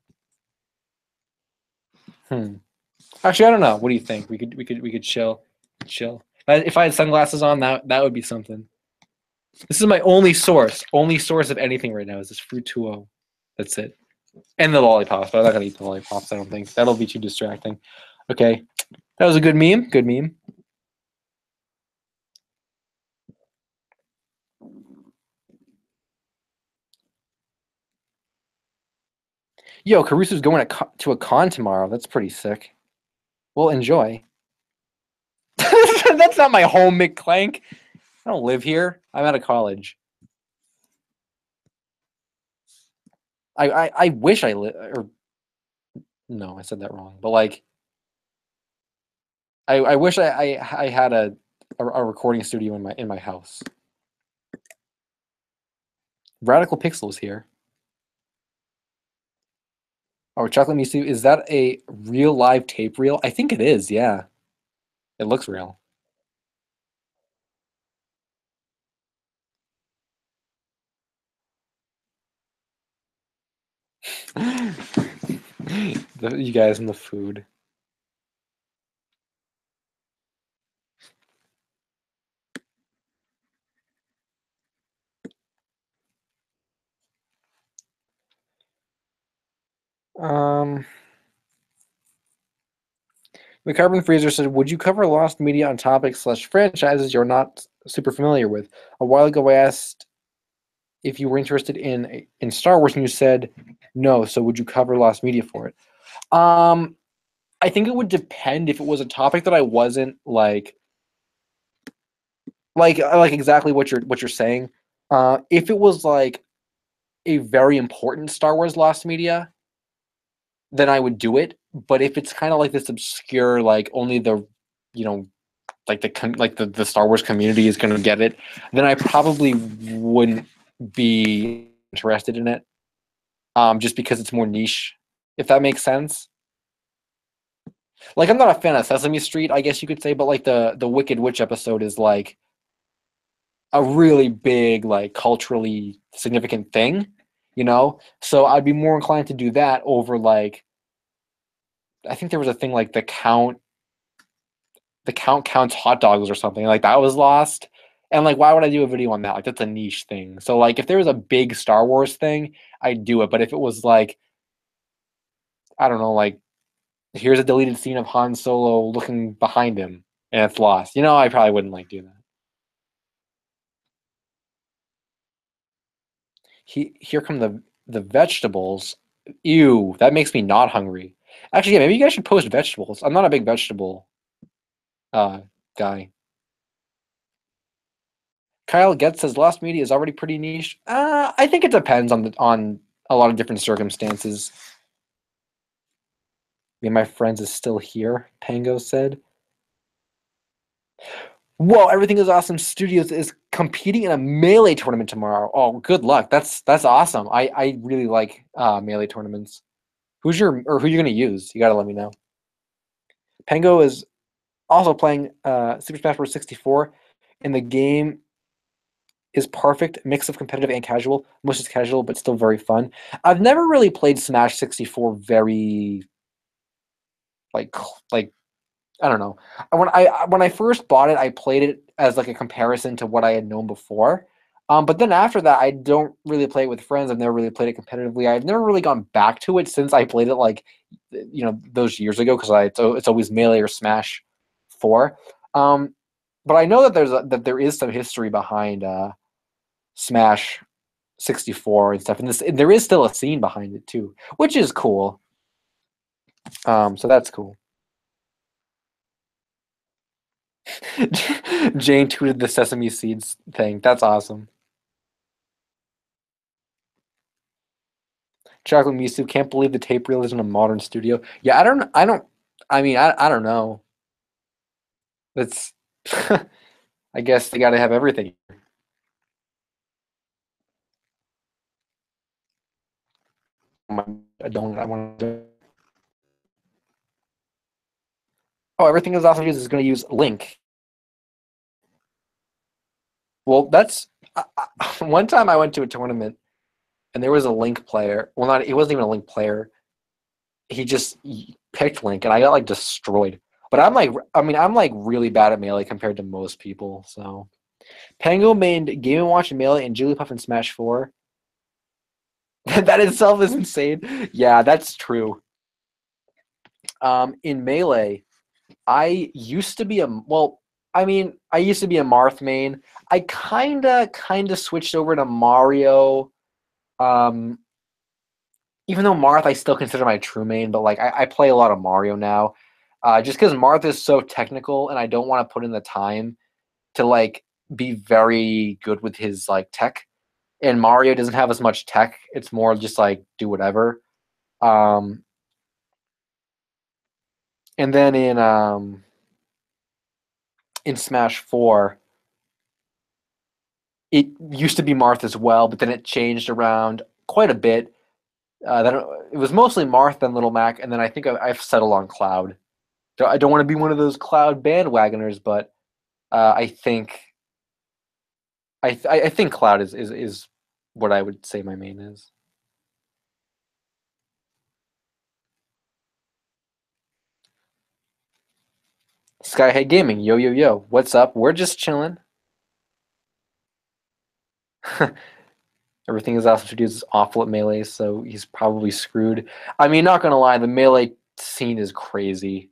Actually, I don't know. What do you think? We could chill. If I had sunglasses on, that would be something. This is my only source of anything right now is this Fruituo. That's it. And the lollipops, but I'm not gonna eat the lollipops, I don't think. That'll be too distracting. Okay. That was a good meme. Good meme. Yo, Caruso's going to a con tomorrow. That's pretty sick. Well, enjoy. That's not my home, McClank. I don't live here. I'm out of college. I wish I live. Or no, I said that wrong. But like, I wish I had a recording studio in my house. Radical Pixels here. Oh, Chocolate Misu, is that a real live tape reel? I think it is, yeah. It looks real. You guys and the food. The Carbon Freezer said, would you cover lost media on topics / franchises you're not super familiar with? A while ago I asked if you were interested in Star Wars and you said no, so would you cover lost media for it? I think it would depend if it was a topic that I wasn't like exactly what you're saying. If it was like a very important Star Wars lost media, then I would do it. But if it's kind of like this obscure, like only the, like the Star Wars community is going to get it, then I probably wouldn't be interested in it. Just because it's more niche, if that makes sense. Like I'm not a fan of Sesame Street, I guess you could say, but like the Wicked Witch episode is like a really big, like culturally significant thing, So I'd be more inclined to do that over like, I think there was a thing like the Count counts hot dogs or something like that was lost. And like, why would I do a video on that? Like that's a niche thing. So like if there was a big Star Wars thing, I'd do it. But if it was like, I don't know, like here's a deleted scene of Han Solo looking behind him and it's lost, I probably wouldn't like do that. Here come the vegetables. Ew, that makes me not hungry. Actually, yeah, maybe you guys should post vegetables. I'm not a big vegetable guy. Kyle Getz says Lost Media is already pretty niche. I think it depends on a lot of different circumstances. Me and my friends is still here, Pango said. Whoa, Everything is Awesome Studios is competing in a Melee tournament tomorrow. Oh, good luck. That's awesome. I really like Melee tournaments. Who you gonna use? You gotta let me know. Pango is also playing Super Smash Bros. 64, and the game is perfect mix of competitive and casual. Most is casual, but still very fun. I've never really played Smash 64 very like I don't know. When I first bought it, I played it as like a comparison to what I had known before. But then after that, I don't really play it with friends. I've never really played it competitively. I've never really gone back to it since I played it like, those years ago because it's always Melee or Smash 4. But I know that there is some history behind Smash 64 and stuff, and there is still a scene behind it too, which is cool. So that's cool. Jane tweeted the sesame seeds thing. That's awesome. Chocolate Misu can't believe the tape reel is in a modern studio. Yeah, I don't know. That's I guess they got to have everything. I want to. Oh, Everything is Awesome is going to use Link. Well, that's one time I went to a tournament and there was a Link player. Well, not he wasn't even a Link player. He just picked Link, and I got like destroyed. But I'm like really bad at Melee compared to most people. So, Pango made Game and Watch and Melee and Jigglypuff in Smash 4. That itself is insane. Yeah, that's true. In Melee, I used to be I used to be a Marth main. I kinda switched over to Mario. Um, Even though Marth I still consider my true main, but like I play a lot of Mario now. Just because Marth is so technical and I don't want to put in the time to like be very good with his like tech. And Mario doesn't have as much tech. It's more just like do whatever. Um, and then in Smash 4, it used to be Marth as well, but then it changed around quite a bit. Then it was mostly Marth and Little Mac, and then I think I've settled on Cloud. I don't want to be one of those Cloud bandwagoners, but I think I think Cloud is what I would say my main is. Skyhead Gaming, yo yo yo, what's up? We're just chilling. Everything is Awesome Studios is awful at Melee, so he's probably screwed. I mean, not gonna lie, the Melee scene is crazy.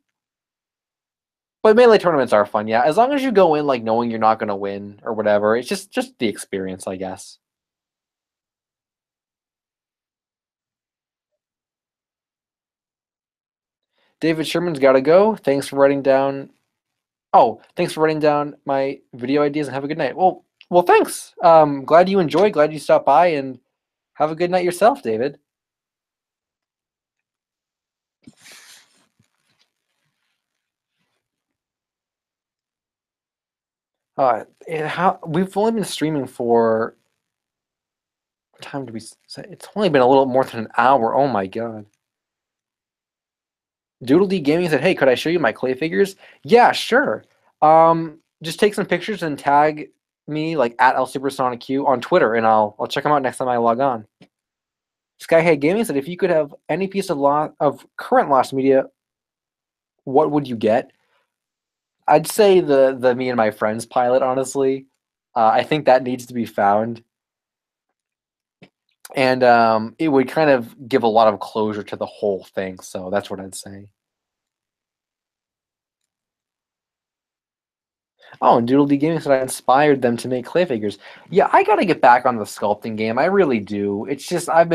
But Melee tournaments are fun, yeah. As long as you go in like knowing you're not gonna win or whatever, it's just the experience, I guess. David Sherman's gotta go. Thanks for writing down. Oh, thanks for writing down my video ideas and have a good night. Well, thanks. Glad you enjoyed. Glad you stopped by, and have a good night yourself, David. We've only been streaming for what time do we say? It's only been a little more than an hour. Oh my god. Doodle D Gaming said, "Hey, could I show you my clay figures?" Yeah, sure. Just take some pictures and tag me like at LSupersonic on Twitter, and I'll check them out next time I log on. Skyhead Gaming said, "If you could have any piece of current Lost Media, what would you get?" I'd say the Me and My Friends pilot. Honestly, I think that needs to be found, and it would kind of give a lot of closure to the whole thing. So that's what I'd say. Oh, and Doodle D Gaming said I inspired them to make clay figures. Yeah, I got to get back on the sculpting game. I really do. It's just I've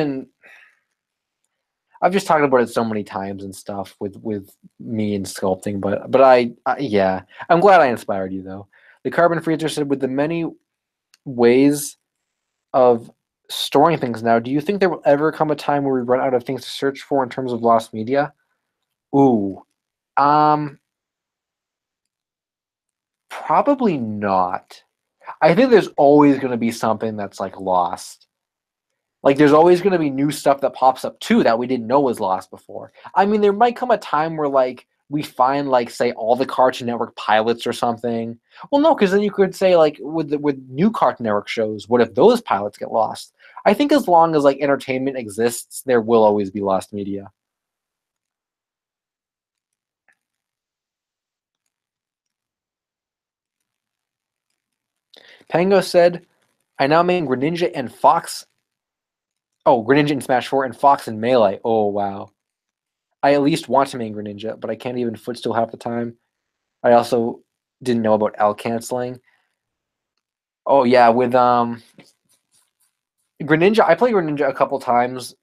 just talked about it so many times and stuff with me and sculpting, but yeah, I'm glad I inspired you though. The Carbon Freezer said with the many ways of storing things now. Do you think there will ever come a time where we run out of things to search for in terms of lost media? Ooh, um, probably not. I think there's always going to be something that's like lost. Like there's always going to be new stuff that pops up too that we didn't know was lost before. I mean, there might come a time where like we find like say all the Cartoon Network pilots or something. Well, no, because then you could say like with new Cartoon Network shows, what if those pilots get lost? I think as long as like entertainment exists, there will always be lost media. Pango said, "I now main Greninja and Fox. Oh, Greninja in Smash 4 and Fox in Melee. Oh wow. I at least want to main Greninja, but I can't even footstool half the time. I also didn't know about L canceling. Oh yeah, with Greninja, I played Greninja a couple times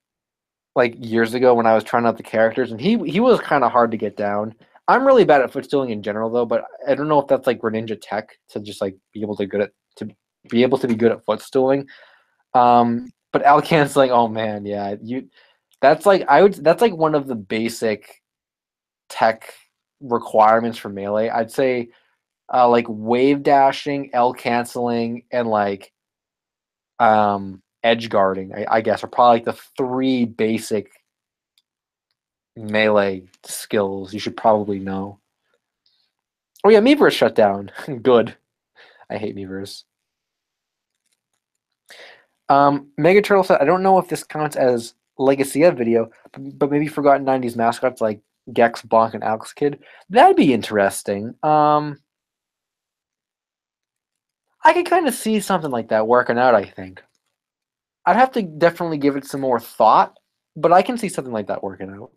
like years ago when I was trying out the characters, and he was kind of hard to get down. I'm really bad at footstooling in general though, but I don't know if that's like Greninja tech to just like be able to be good at footstooling. But L canceling, oh man, yeah, you that's like that's like one of the basic tech requirements for Melee. I'd say like wave dashing, L canceling, and like edge guarding, I guess, are probably like the three basic Melee skills you should probably know. Oh yeah, Miiverse shut down. Good. I hate Miiverse. Mega Turtle said, I don't know if this counts as Legacy of video, but maybe forgotten 90s mascots like Gex, Bonk, and Alex Kid. That'd be interesting. I could kind of see something like that working out, I think. I'd have to definitely give it some more thought, but I can see something like that working out.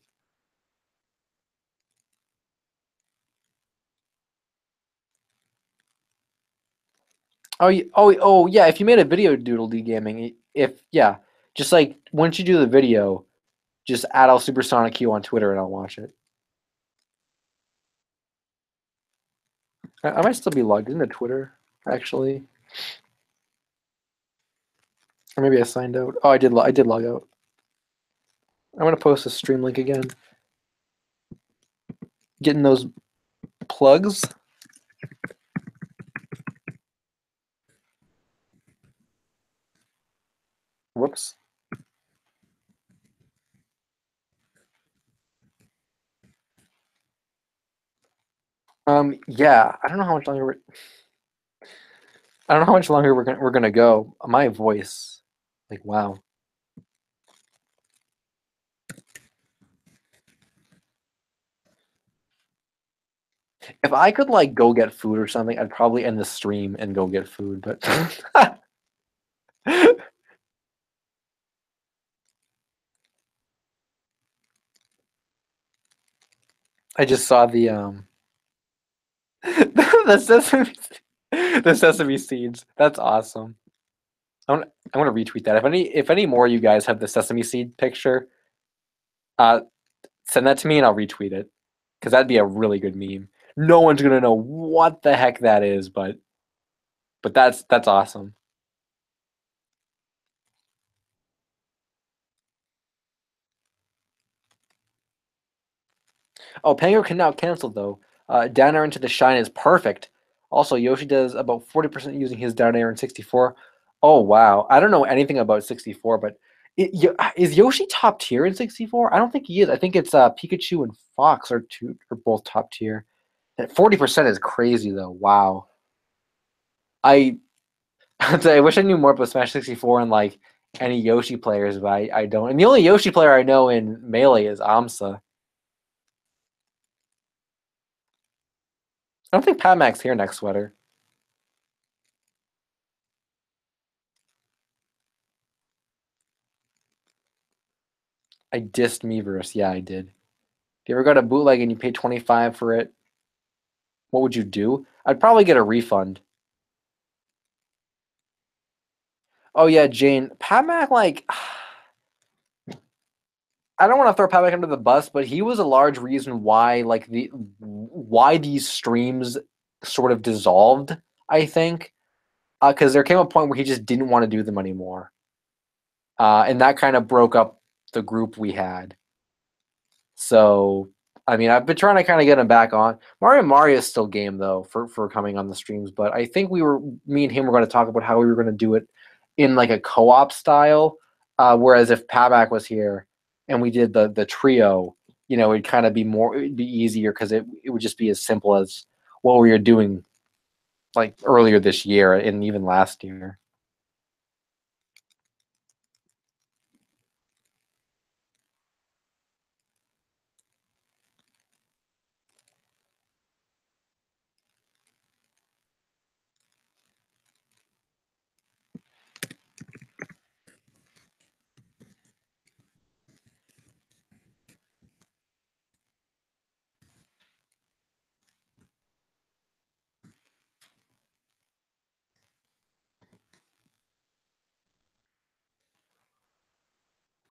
Oh yeah. If you made a video Doodle D gaming, if yeah, just like once you do the video, just add Al Supersonic Q on Twitter and I'll watch it. I might still be logged into Twitter actually, or maybe I signed out. Oh, I did. I did log out. I'm gonna post a stream link again. Getting those plugs. Whoops. Yeah, I don't know how much longer I don't know how much longer we're gonna go. My voice, like wow. If I could like go get food or something, I'd probably end the stream and go get food. But I just saw the sesame seeds. That's awesome. I want to retweet that. If any more of you guys have the sesame seed picture, uh, send that to me and I'll retweet it because that'd be a really good meme. No one's gonna know what the heck that is, but that's awesome. Oh, Pango can now cancel though. Down air into the shine is perfect. Also, Yoshi does about 40% using his down air in 64. Oh wow, I don't know anything about 64, but is Yoshi top tier in 64? I don't think he is. I think it's Pikachu and Fox are both top tier. 40% is crazy though. Wow. I I wish I knew more about Smash 64 and like any Yoshi players, but I don't. And the only Yoshi player I know in Melee is Amsa. I don't think Pat Mac's here next sweater. I dissed Miiverse. Yeah, I did. If you ever got a bootleg and you paid 25 for it, what would you do? I'd probably get a refund. Oh yeah, Jane. Pat Mac, like I don't want to throw Pat Mac under the bus, but he was a large reason why why these streams sort of dissolved, I think. because there came a point where he just didn't want to do them anymore, and that kind of broke up the group we had. So, I mean, I've been trying to kind of get him back on. Mario is still game though for coming on the streams, but I think me and him were going to talk about how we were going to do it in like a co-op style. Whereas if Paback was here and we did the trio, it'd kind of it'd be easier because it would just be as simple as what we were doing like earlier this year and even last year.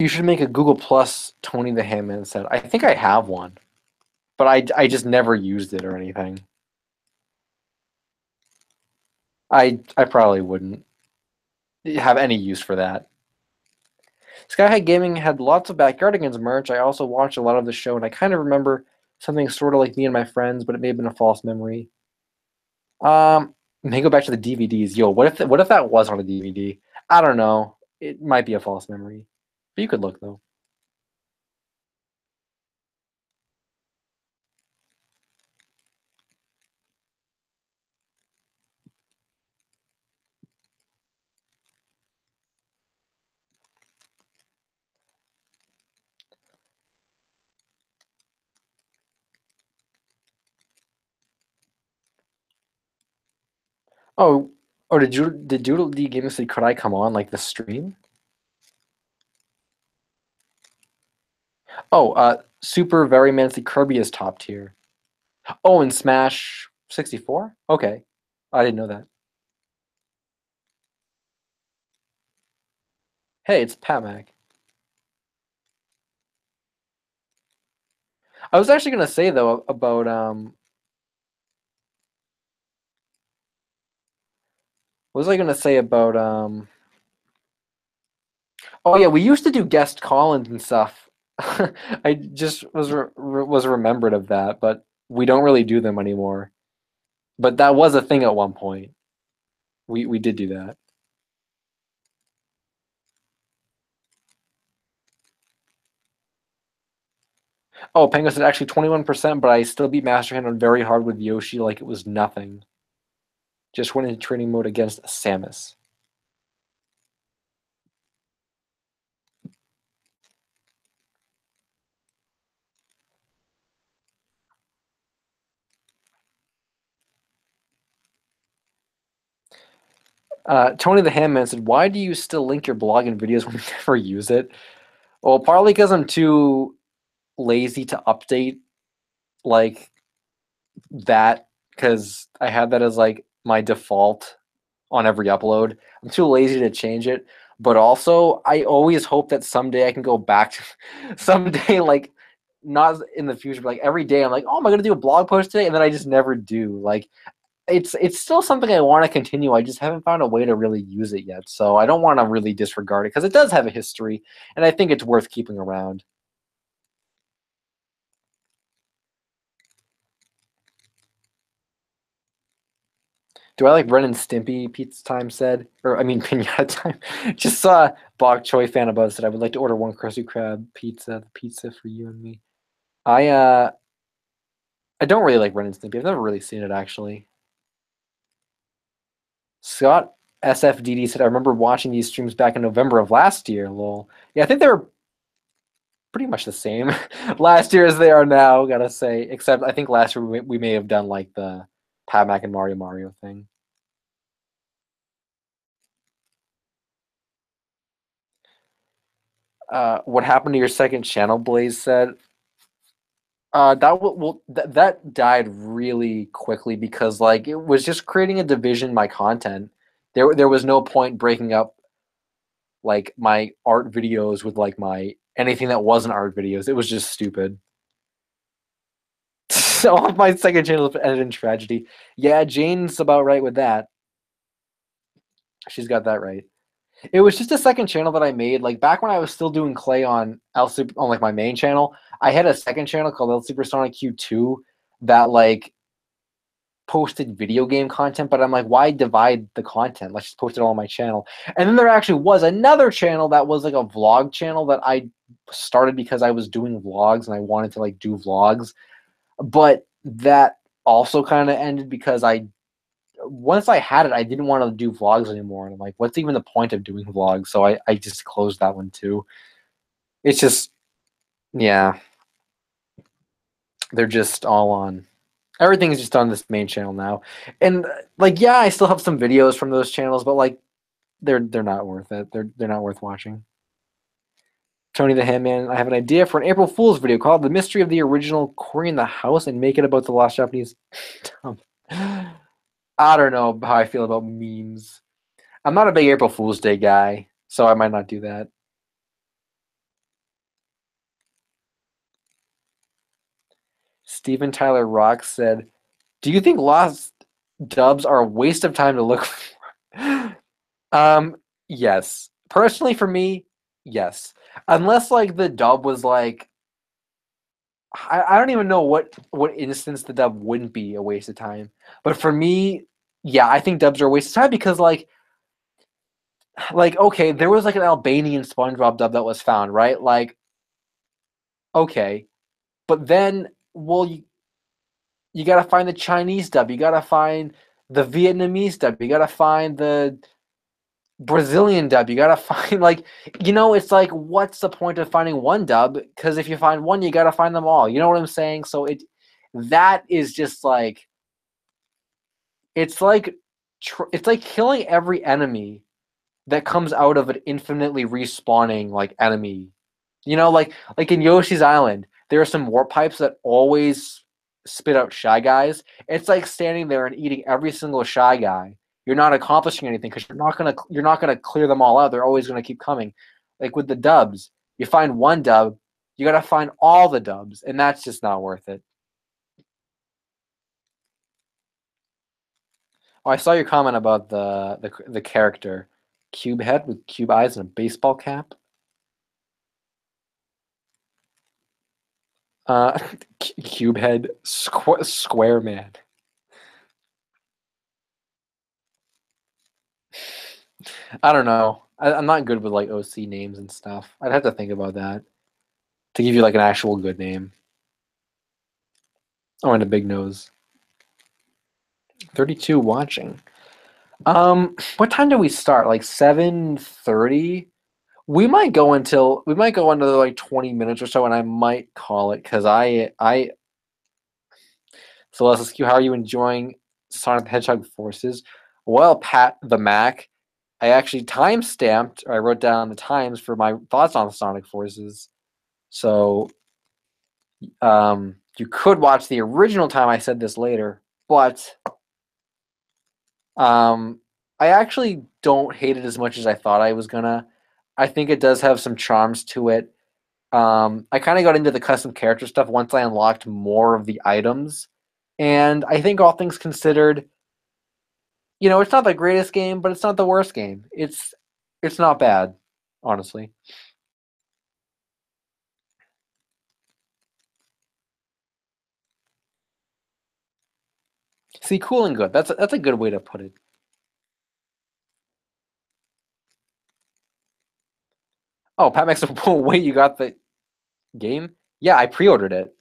You should make a Google Plus Tony the Handman set. I think I have one, but I just never used it or anything. I probably wouldn't have any use for that. Skyhead Gaming had lots of Backyardigans merch. I also watched a lot of the show, and I kind of remember something sort of like Me and My Friends, but it may have been a false memory. May go back to the DVDs. Yo, what if that was on a DVD? I don't know. It might be a false memory, but you could look though. Oh, did Doodle D Gaming say could I come on like the stream? Oh, Super Very Mancy Kirby is top tier. Oh, and Smash 64? Okay. I didn't know that. Hey, it's Pat Mac. I was actually gonna say though about what was I gonna say about oh yeah, we used to do guest call-ins and stuff. I just was remembered of that, but we don't really do them anymore. But that was a thing at one point. We did do that. Oh, Pango said actually 21%, but I still beat Master Hand on very hard with Yoshi like it was nothing. Just went into training mode against Samus. Tony the Handman said, "Why do you still link your blog and videos when you never use it?" Well, partly because I'm too lazy to update like that, because I have that as like my default on every upload. I'm too lazy to change it. But also, I always hope that someday I can go back to someday, like not in the future, but like every day I'm like, oh, am I gonna do a blog post today? And then I just never do. Like it's still something I want to continue. I just haven't found a way to really use it yet. So I don't want to really disregard it because it does have a history, and I think it's worth keeping around. Do I like Ren and Stimpy? Pizza Time said, or I mean Pinata Time. Just saw Bok Choy fan above said I would like to order one Krusty Krab pizza. The pizza for you and me. I don't really like Ren and Stimpy. I've never really seen it actually. Scott SFDD said I remember watching these streams back in November of last year. Lol. Yeah, I think they were pretty much the same last year as they are now. Gotta say, except I think last year we may have done like the Pat Mac and Mario thing. What happened to your second channel? Blaze said. That died really quickly because like it was just creating a division my content. There was no point breaking up like my art videos with like my anything that wasn't art videos. It was just stupid. So my second channel ended in tragedy. Yeah, Jane's about right with that. She's got that right. It was just a second channel that I made. Like back when I was still doing clay on on like my main channel, I had a second channel called El Supersonic Q2 that like posted video game content, but I'm like, why divide the content? Let's just post it all on my channel. And then there actually was another channel that was like a vlog channel that I started because I was doing vlogs and I wanted to like do vlogs. But that also kind of ended because once I had it, I didn't want to do vlogs anymore. And I'm like, what's even the point of doing vlogs? So I just closed that one too. It's just, yeah, they're just all on. Everything's just on this main channel now. And like, yeah, I still have some videos from those channels, but like, they're not worth it. They're not worth watching. Tony the Handman, I have an idea for an April Fool's video called "The Mystery of the Original Quarry in the House" and make it about the lost Japanese. I don't know how I feel about memes. I'm not a big April Fool's Day guy, so I might not do that. Steven Tyler Rock said, "Do you think lost dubs are a waste of time to look for?" Yes. Personally, for me, yes. Unless like the dub was like, I don't even know what instance the dub wouldn't be a waste of time. But for me, yeah, I think dubs are a waste of time because like okay, there was like an Albanian SpongeBob dub that was found, right? Like, okay, but then well, you gotta find the Chinese dub, you gotta find the Vietnamese dub, you gotta find the Brazilian dub, you gotta find like it's like what's the point of finding one dub? Because if you find one, you gotta find them all. You know what I'm saying? So that is just like it's like it's like killing every enemy that comes out of an infinitely respawning like enemy. Like in Yoshi's Island, there are some warp pipes that always spit out shy guys. It's like standing there and eating every single shy guy. You're not accomplishing anything because you're not gonna clear them all out. They're always gonna keep coming. Like with the dubs, you find one dub, you gotta find all the dubs, and that's just not worth it. Oh, I saw your comment about the character, cube head with cube eyes and a baseball cap. Uh, cube head, square man. I don't know. I'm not good with like OC names and stuff. I'd have to think about that to give you like an actual good name. Oh, and a big nose. 32 watching. What time do we start? Like 7:30? We might go another like 20 minutes or so, and I might call it because so let's ask you, how are you enjoying Sonic the Hedgehog Forces? Well, Pat the Mac, I actually time stamped, or I wrote down the times for my thoughts on Sonic Forces. So you could watch the original time I said this later, but I actually don't hate it as much as I thought I was gonna. I think it does have some charms to it. I kind of got into the custom character stuff once I unlocked more of the items, and I think all things considered, it's not the greatest game, but it's not the worst game. It's not bad, honestly. See, cool and good. That's a good way to put it. Oh, Pat Max, wait, you got the game? Yeah, I pre-ordered it.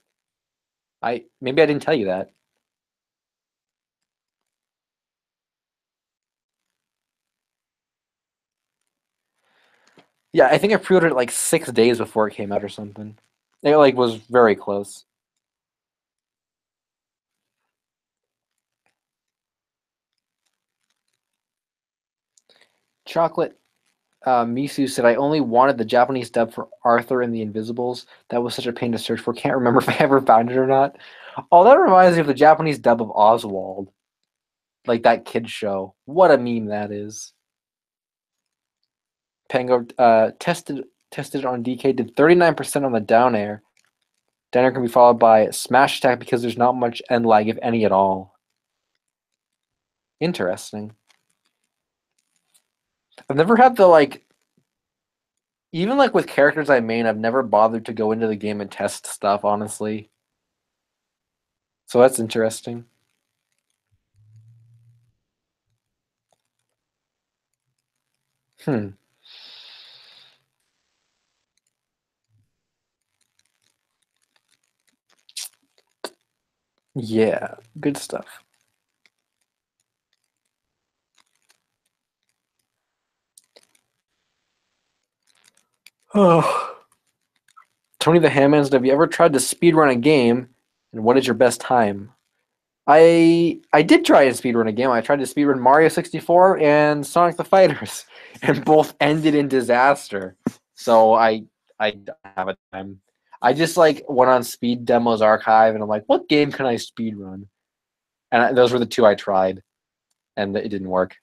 Maybe I didn't tell you that. Yeah, I think I pre-ordered it like 6 days before it came out or something. It like was very close. Chocolate Misu said, "I only wanted the Japanese dub for Arthur and the Invisibles. That was such a pain to search for. Can't remember if I ever found it or not." Oh, that reminds me of the Japanese dub of Oswald, like that kid show. What a meme that is. Pango tested on DK, did 39% on the down air. Down air can be followed by smash attack because there's not much end lag, if any at all. Interesting. I've never had the like, even like with characters I main, I've never bothered to go into the game and test stuff, honestly. So that's interesting. Hmm. Yeah, good stuff. Oh. Tony the Hammons, have you ever tried to speedrun a game? And what is your best time? I did try to speedrun a game. I tried to speedrun Mario 64 and Sonic the Fighters, and both ended in disaster. So I don't have a time. I just like went on Speed Demos Archive and I'm like, what game can I speedrun? And those were the two I tried, and it didn't work.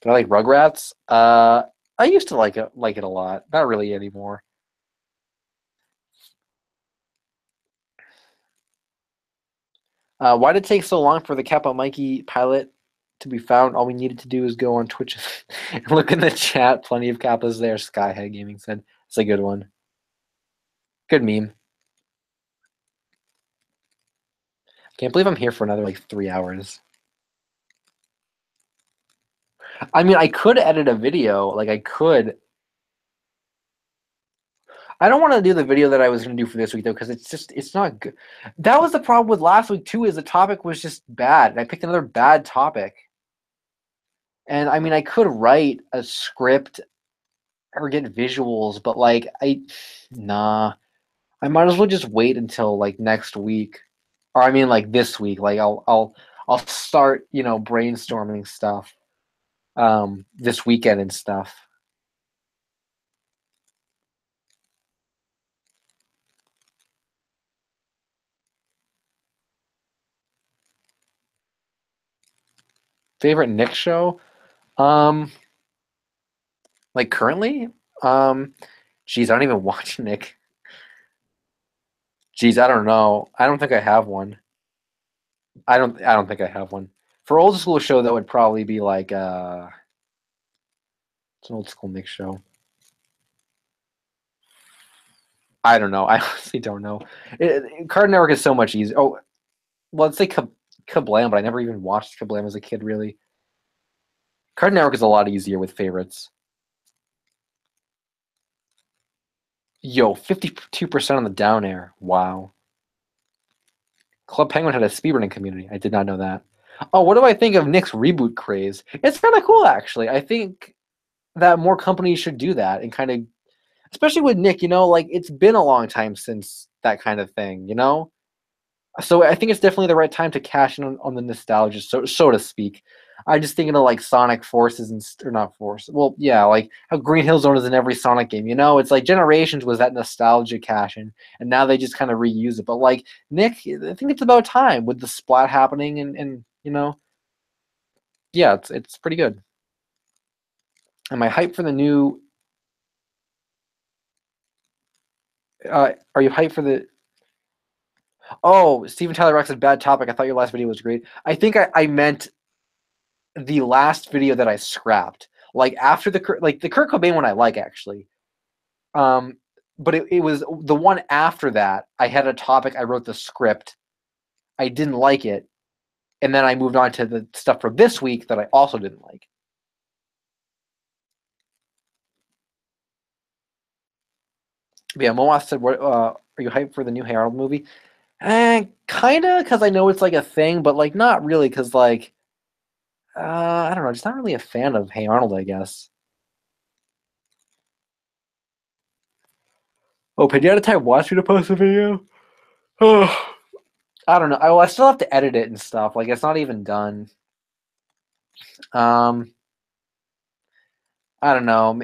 But I like Rugrats. I used to like it a lot. Not really anymore. Why did it take so long for the Kappa Mikey pilot to be found? All we needed to do is go on Twitch and look in the chat. Plenty of Kappas there. Skyhead Gaming said it's a good one. Good meme. Can't believe I'm here for another like 3 hours. I mean, I could edit a video. Like I could. I don't want to do the video that I was going to do for this week though, because it's not good. That was the problem with last week too. Is the topic was just bad, and I picked another bad topic. And I mean, I could write a script or get visuals, but like nah. I might as well just wait until like next week, or I mean like this week. Like I'll start brainstorming stuff this weekend and stuff. Favorite Nick show? Um, like currently, um, geez, I don't even watch Nick. Geez, I don't know. I don't think I have one. I don't think I have one. For old school show, that would probably be like it's an old school Nick show. I don't know. I honestly don't know. Cartoon Network is so much easier. Oh, well, let's say Kablam, but I never even watched Kablam as a kid, really. Cartoon Network is a lot easier with favorites. Yo, 52% on the down air. Wow. Club Penguin had a speedrunning community. I did not know that. Oh, what do I think of Nick's reboot craze? It's kind of cool, actually. I think that more companies should do that and kind of, especially with Nick, like it's been a long time since that kind of thing. So I think it's definitely the right time to cash in on the nostalgia, so to speak. I just thinking of like Sonic Forces or not Force. Well, yeah, like how Green Hill Zone is in every Sonic game. It's like Generations was that nostalgia cash in, and now they just kind of reuse it. But like Nick, I think it's about time with the splat happening, and yeah, it's pretty good. Am I hyped for the new? Are you hyped for the? Oh, Steven Tyler Rock said bad topic. I thought your last video was great. I think I meant the last video that I scrapped, like after the Kurt Cobain one I like actually, um, but it was the one after that. I had a topic. I wrote the script. I didn't like it, and then I moved on to the stuff for this week that I also didn't like. But yeah, Moas said, "What are you hyped for the new Hey Arnold movie?" Kinda, because I know it's like a thing, but like not really, because like I don't know, just not really a fan of Hey Arnold, I guess. Oh, Pinata Type wants you to post a video. Oh, I don't know. I still have to edit it and stuff. Like it's not even done. Um, I don't know.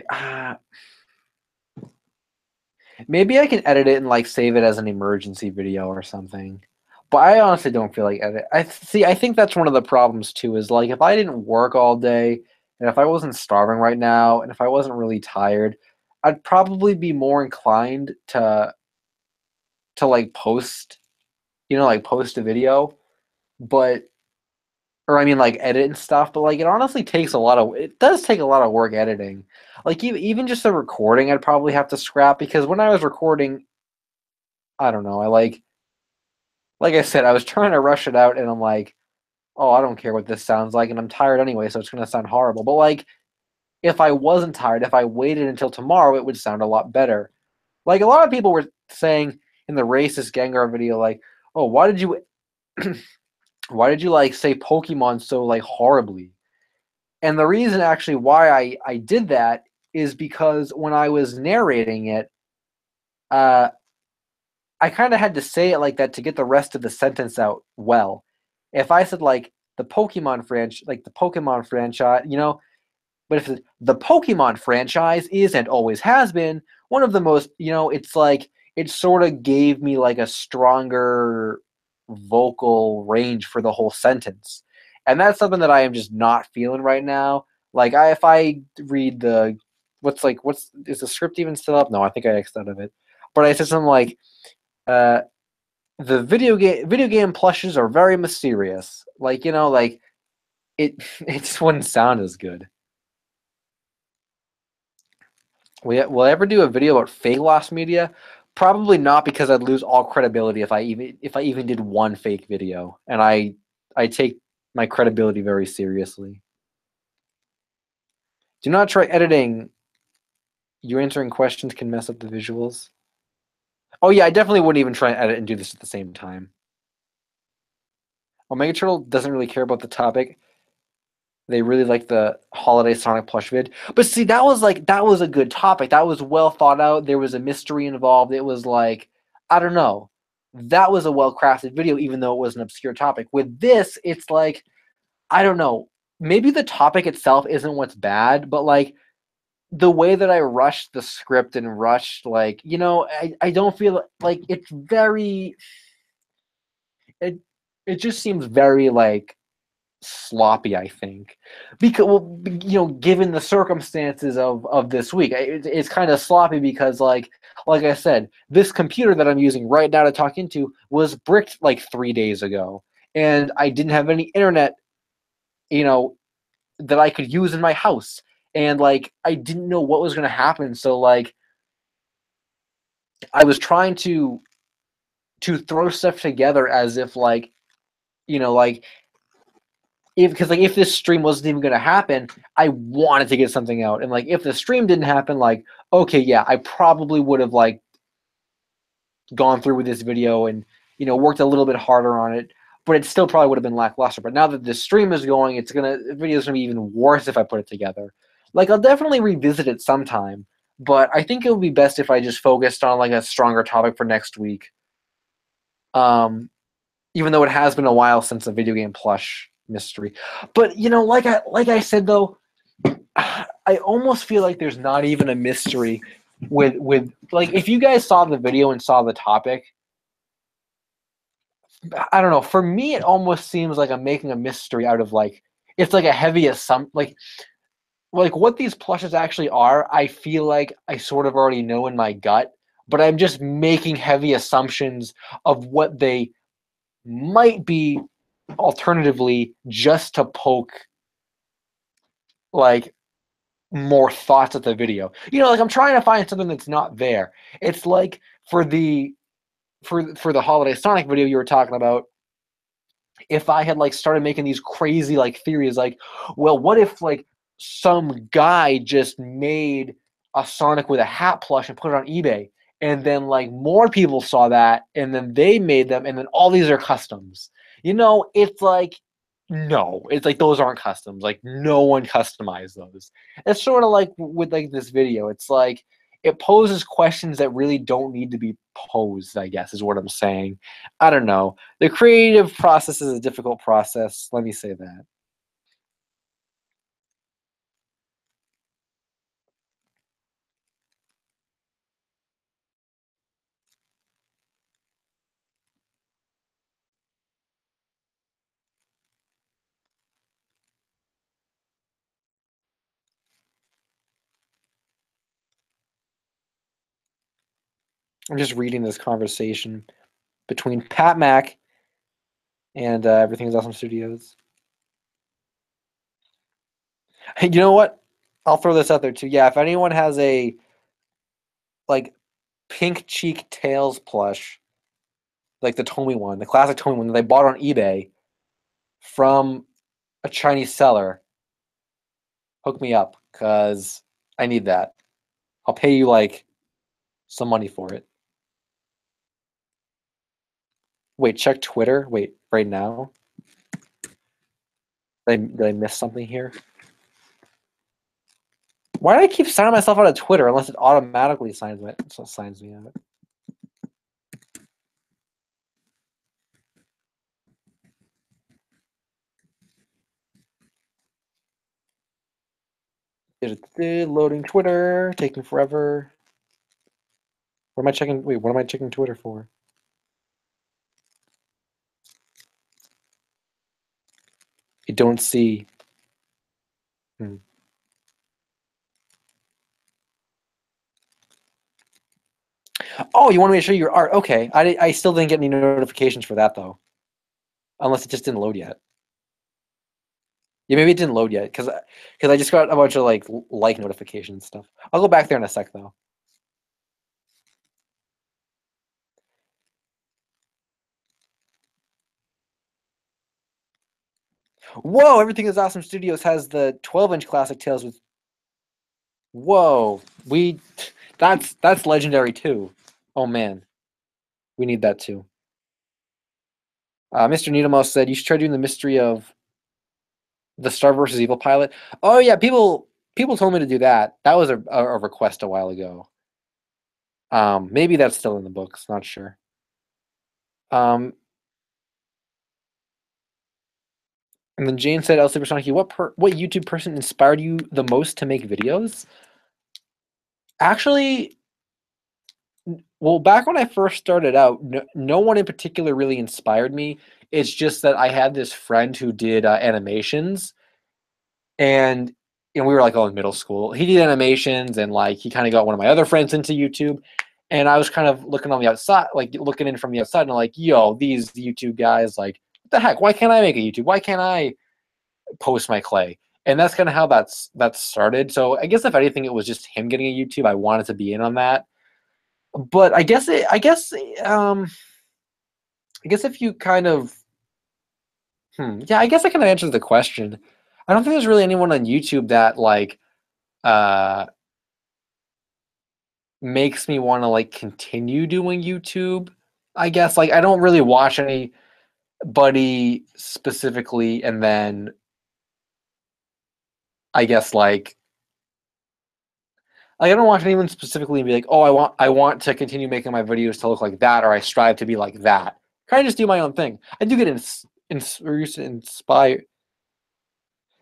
Maybe I can edit it and like save it as an emergency video or something. But I honestly don't feel like edit. I see. I think that's one of the problems too. Is like if I didn't work all day, and if I wasn't starving right now, and if I wasn't really tired, I'd probably be more inclined to like post, like post a video. But or I mean like edit and stuff, but like it honestly takes a lot of it does take a lot of work editing. Like even just the recording I'd probably have to scrap because when I was recording, I don't know, I like I said, I was trying to rush it out and I'm like, oh, I don't care what this sounds like and I'm tired anyway, so it's gonna sound horrible. But like if I wasn't tired, if I waited until tomorrow, it would sound a lot better. Like a lot of people were saying in the racist Gengar video, like, oh, why did you like say Pokemon so like horribly? And the reason actually why I did that is because when I was narrating it, uh, I kind of had to say it like that to get the rest of the sentence out well. If I said like the Pokemon franchise, but if the Pokemon franchise is and always has been one of the most, it's like it sort of gave me like a stronger vocal range for the whole sentence. And that's something that I am just not feeling right now. Like if I read what's is the script even still up? No, I think I X'd out of it. But I said something like uh the video game plushes are very mysterious. Like, like it it just wouldn't sound as good. Will I ever do a video about fake lost media? Probably not because I'd lose all credibility if I even did one fake video, and I take my credibility very seriously. Do not try editing. You answering questions can mess up the visuals. Oh yeah, I definitely wouldn't even try and edit and do this at the same time. Omega Turtle doesn't really care about the topic. They really like the holiday Sonic plush vid. But see, that was a good topic. That was well thought out. There was a mystery involved. It was like, I don't know. That was a well crafted video, even though it was an obscure topic. With this, it's like, I don't know. Maybe the topic itself isn't what's bad, but like the way that I rushed the script and rushed, like, I don't feel like it's very it it just seems very like sloppy, I think, because well, given the circumstances of this week, it's kind of sloppy because like I said, this computer that I'm using right now to talk into was bricked like 3 days ago, and I didn't have any internet, you know, that I could use in my house, and like I didn't know what was going to happen, so like I was trying to throw stuff together as if like like if because like if this stream wasn't even gonna happen, I wanted to get something out. And like if the stream didn't happen, like okay, yeah, I probably would have like gone through with this video and worked a little bit harder on it, but it still probably would have been lackluster. But now that the stream is going, the video's gonna be even worse if I put it together. Like I'll definitely revisit it sometime, but I think it would be best if I just focused on like a stronger topic for next week. Um, Even though it has been a while since a video game plush mystery. But like I said though, I almost feel like there's not even a mystery with like if you guys saw the video and saw the topic, I don't know. For me, it almost seems like I'm making a mystery out of like it's like a heavy assumption. Like what these plushes actually are. I feel like I sort of already know in my gut, but I'm just making heavy assumptions of what they might be alternatively just to poke like more thoughts at the video. Like I'm trying to find something that's not there. It's like for the holiday Sonic video you were talking about, if I had like started making these crazy like theories like, well, what if like some guy just made a Sonic with a hat plush and put it on eBay and then like more people saw that and then they made them and then all these are customs. It's like no, it's like those aren't customs. Like no one customized those. It's sort of like with like this video. It's like it poses questions that really don't need to be posed, I guess is what I'm saying. I don't know. The creative process is a difficult process. Let me say that. I'm just reading this conversation between Pat Mack and Everything's Awesome Studios. You know what? I'll throw this out there too. Yeah, if anyone has a like pink cheek tails plush, like the Tomy one, the classic Tomy one that I bought on eBay from a Chinese seller, hook me up because I need that. I'll pay you like some money for it. Wait, check Twitter. Wait, right now. Did I miss something here? Why do I keep signing myself out of Twitter unless it automatically signs me out? Loading Twitter, taking forever. What am I checking? Wait, what am I checking Twitter for? I don't see. Oh, you want me to show you your art? Okay. I still didn't get any notifications for that, though. Unless it just didn't load yet. Yeah, maybe it didn't load yet, because I just got a bunch of, like notifications and stuff. I'll go back there in a sec, though. Whoa, Everything is Awesome Studios has the 12-inch classic Tales with... Whoa. That's legendary, too. Oh, man. We need that, too. Mr. Needlemouse said, you should try doing the mystery of the Star versus Evil pilot. Oh, yeah, people told me to do that. That was a request a while ago. Maybe that's still in the books. Not sure. And then Jane said, "El Supersonic, what YouTube person inspired you the most to make videos?" Actually, well, back when I first started out, no one in particular really inspired me. It's just that I had this friend who did animations, and we were like all in middle school. He did animations, and he kind of got one of my other friends into YouTube. And I was kind of looking on the outside, looking in from the outside, and I'm like, yo, these YouTube guys, what the heck? Why can't I make a YouTube? Why can't I post my clay? And that's kind of how that's started. So I guess if anything, it was just him getting a YouTube. I wanted to be in on that. But I guess if you kind of, yeah, I guess I kind of answered the question. I don't think there's really anyone on YouTube that makes me want to continue doing YouTube. I guess I don't really watch anybody specifically, and then I guess I don't watch anyone specifically and be like, oh, I want to continue making my videos to look like that, or I strive to be like that. Kind of just do my own thing. I do get inspired.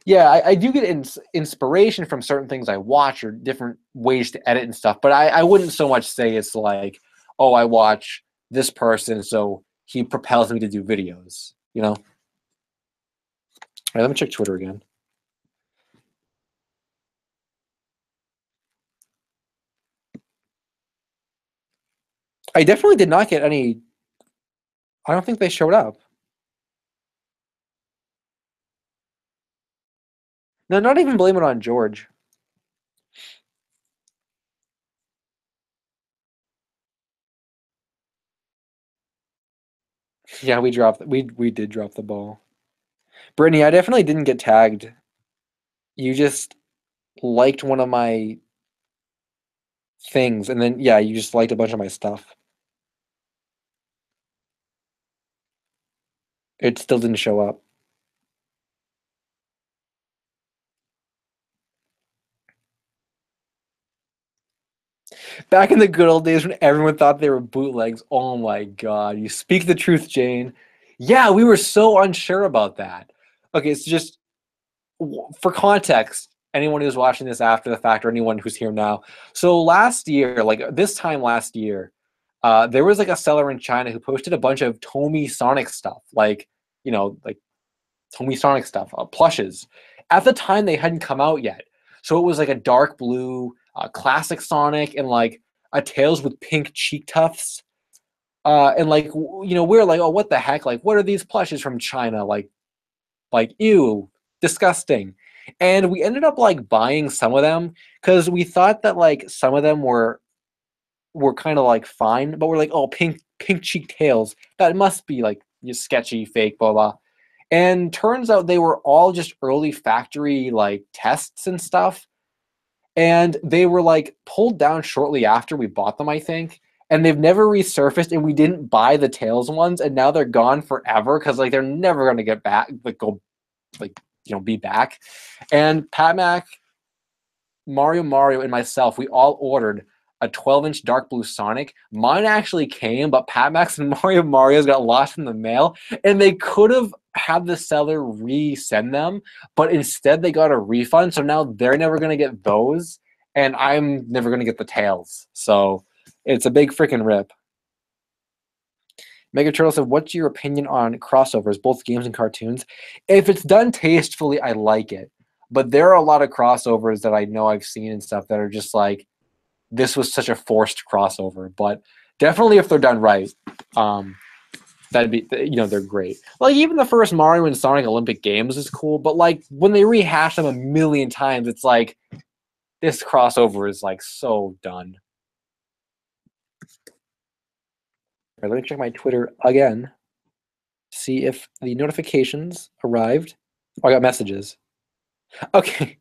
Yeah, I do get inspiration from certain things I watch or different ways to edit and stuff, but I wouldn't so much say it's like, oh, I watch this person, so he propels me to do videos, you know? All right, let me check Twitter again. I definitely did not get any... I don't think they showed up. No, not even blame it on George. Yeah, we did drop the ball. Brittany, I definitely didn't get tagged. You just liked one of my things, and then yeah, you just liked a bunch of my stuff. It still didn't show up. Back in the good old days when everyone thought they were bootlegs, oh my god, you speak the truth, Jane. Yeah, we were so unsure about that. Okay, it's just for context, anyone who's watching this after the fact or anyone who's here now. So last year, this time last year, there was a seller in China who posted a bunch of Tomy Sonic stuff, Tomy Sonic stuff, plushes. At the time, they hadn't come out yet. So it was a dark blue, classic Sonic, and a Tails with pink cheek tufts. And we're like, oh, what the heck? What are these plushes from China? Ew, disgusting. And we ended up like buying some of them because we thought that like some of them were kind of like fine, but we're like, oh, pink cheek tails, that must be like sketchy, fake, blah blah. And turns out they were all just early factory like tests and stuff. And they were like pulled down shortly after we bought them, I think. And they've never resurfaced, and we didn't buy the tails ones, and now they're gone forever because like they're never gonna get back, like go, like be back. And Pat Mac, Mario, and myself, we all ordered a 12-inch dark blue Sonic. Mine actually came, but Pat Max and Mario's got lost in the mail, and they could have had the seller resend them, but instead they got a refund. So now they're never gonna get those, and I'm never gonna get the tails. So it's a big freaking rip. Mega Turtle said, "What's your opinion on crossovers, both games and cartoons? If it's done tastefully, I like it. But there are a lot of crossovers that I know I've seen and stuff that are just like, this was such a forced crossover." But definitely, if they're done right, that'd be they're great. Like even the first Mario and Sonic Olympic Games is cool, but like when they rehash them a million times, it's like this crossover is like so done. All right, let me check my Twitter again. See if the notifications arrived. Oh, I got messages. Okay.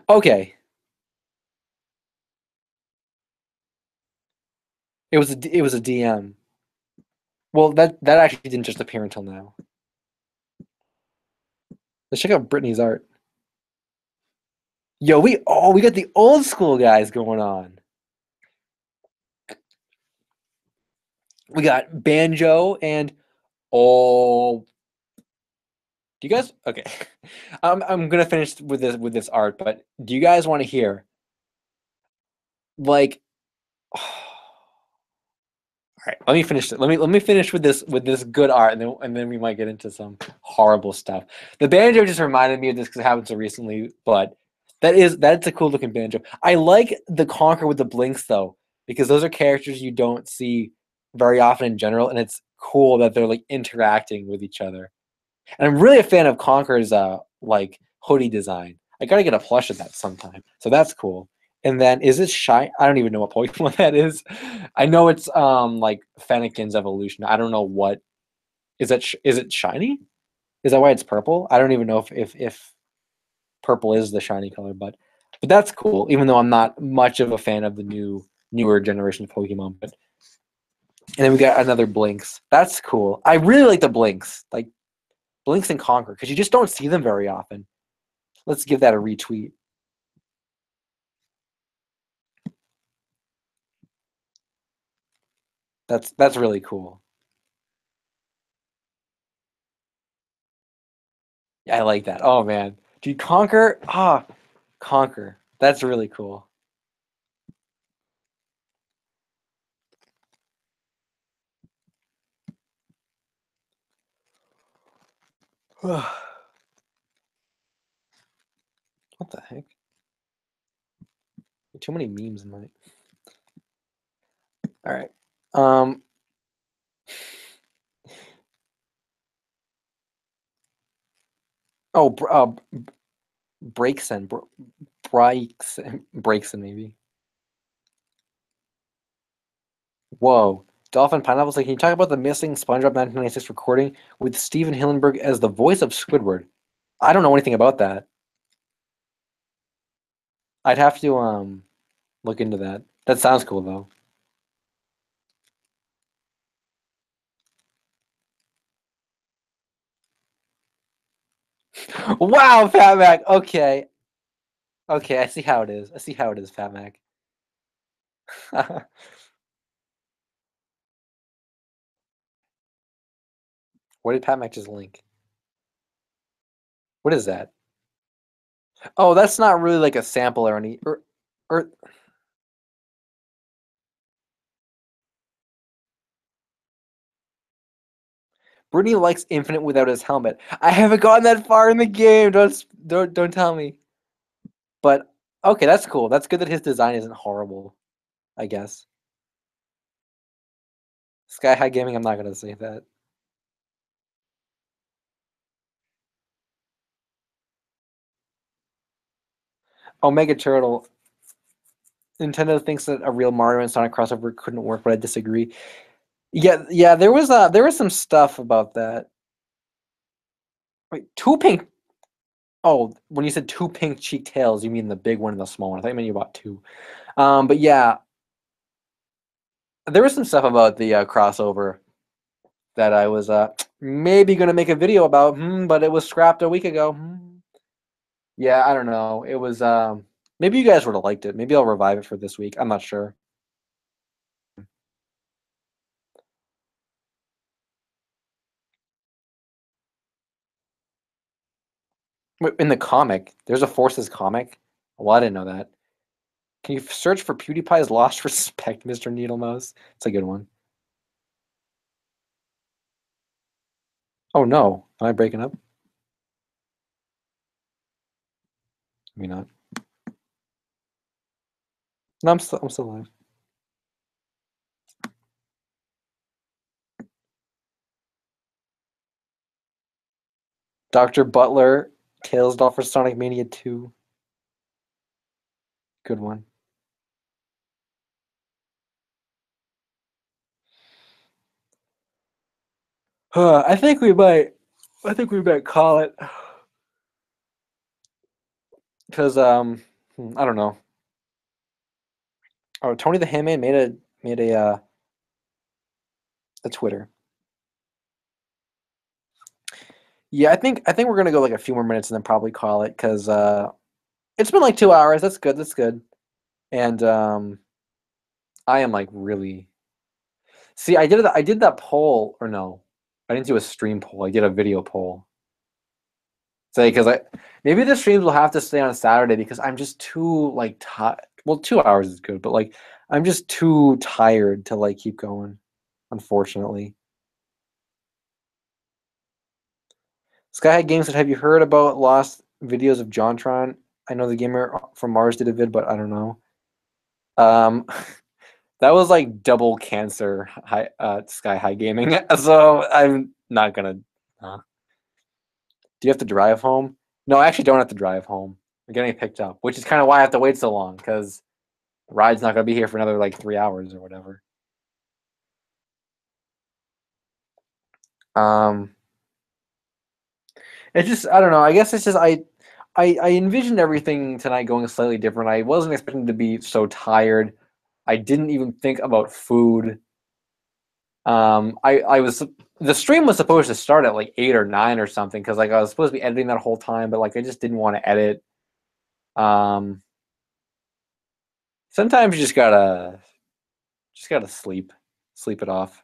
Okay. It was a DM. Well, that actually didn't just appear until now. Let's check out Brittany's art. Yo, we got the old school guys going on. We got Banjo and oh, do you guys? Okay, I'm gonna finish with this art, but do you guys want to hear like? All right, let me finish it. Let me finish with this good art, and then we might get into some horrible stuff. The banjo just reminded me of this because it happened so recently, but that's a cool looking banjo. I like the Conker with the blinks though, because those are characters you don't see very often in general, and it's cool that they're like interacting with each other. And I'm really a fan of Conker's like hoodie design. I gotta get a plush of that sometime. So that's cool. And then is it shy? I don't even know what Pokemon that is. I know it's like Fennekin's evolution. I don't know what is it. Is it shiny? Is that why it's purple? I don't even know if purple is the shiny color, but that's cool. Even though I'm not much of a fan of the newer generation of Pokemon, but and then we got another Blinks. That's cool. I really like the Blinks, like Blinks and Conquer, because you just don't see them very often. Let's give that a retweet. That's really cool. Yeah, I like that. Oh man, dude, Conquer. Conquer. That's really cool. What the heck? Too many memes in my. All right. Oh, Breakson, Breakson, maybe. Whoa. Dolphin Pineapple's like, can you talk about the missing SpongeBob 1996 recording with Steven Hillenburg as the voice of Squidward? I don't know anything about that. I'd have to look into that. That sounds cool though. Wow, Fat Mac. Okay. Okay, I see how it is. I see how it is, Fat Mac. What did Pat Mac just link? What is that? Oh, that's not really like a sample or any or Brittany likes Infinite without his helmet. I haven't gotten that far in the game. Don't tell me. But okay, that's cool. That's good that his design isn't horrible, I guess. Sky High Gaming, I'm not gonna say that. Omega Turtle. Nintendo thinks that a real Mario and Sonic crossover couldn't work, but I disagree. Yeah. There was some stuff about that. Wait, two pink. Oh, when you said two pink cheek tails, you mean the big one and the small one. I thought you meant you bought two. But yeah, there was some stuff about the crossover that I was maybe gonna make a video about, but it was scrapped a week ago. Yeah, I don't know. It was maybe you guys would have liked it. Maybe I'll revive it for this week. I'm not sure. Wait, in the comic, there's a Forces comic. Well, I didn't know that. Can you search for PewDiePie's Lost Respect, Mr. Needlemouse? It's a good one. Oh no, am I breaking up? Maybe not. No, I'm still alive. Dr. Butler, Tails doll for Sonic Mania 2. Good one. I think we might call it. Because I don't know. Oh, Tony the Handman made a Twitter. Yeah, I think we're gonna go like a few more minutes and then probably call it because it's been like 2 hours. That's good. That's good. And I am like really. See, I did that poll or no, I didn't do a stream poll. I did a video poll. Say because maybe the streams will have to stay on Saturday because I'm just too like tired. Well, 2 hours is good, but like I'm just too tired to like keep going. Unfortunately. Skyhead Games said, "Have you heard about lost videos of JonTron? I know the gamer from Mars did a vid, but I don't know." Um, that was like double cancer Sky High Gaming, so I'm not gonna. Do you have to drive home? No, I actually don't have to drive home. I'm getting picked up, which is kind of why I have to wait so long because the ride's not gonna be here for another like 3 hours or whatever. Um, it's just I don't know. I guess it's just I envisioned everything tonight going slightly different. I wasn't expecting to be so tired. I didn't even think about food. I was the stream was supposed to start at like 8 or 9 or something because like I was supposed to be editing that whole time, but like I just didn't want to edit. Um, sometimes you just gotta sleep it off.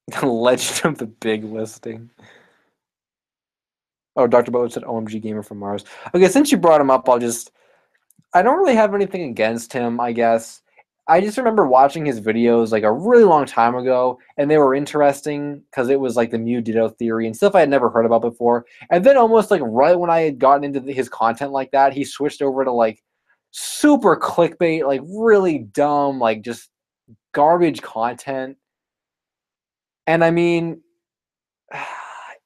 The Legend of the Big Listing. Oh, Dr. Butler said OMG Gamer from Mars. Okay, since you brought him up, I don't really have anything against him, I guess. I just remember watching his videos like a really long time ago, and they were interesting because it was like the Mew Ditto theory and stuff I had never heard about before. And then almost like right when I had gotten into his content like that, he switched over to like super clickbait, like really dumb, like just garbage content. And I mean,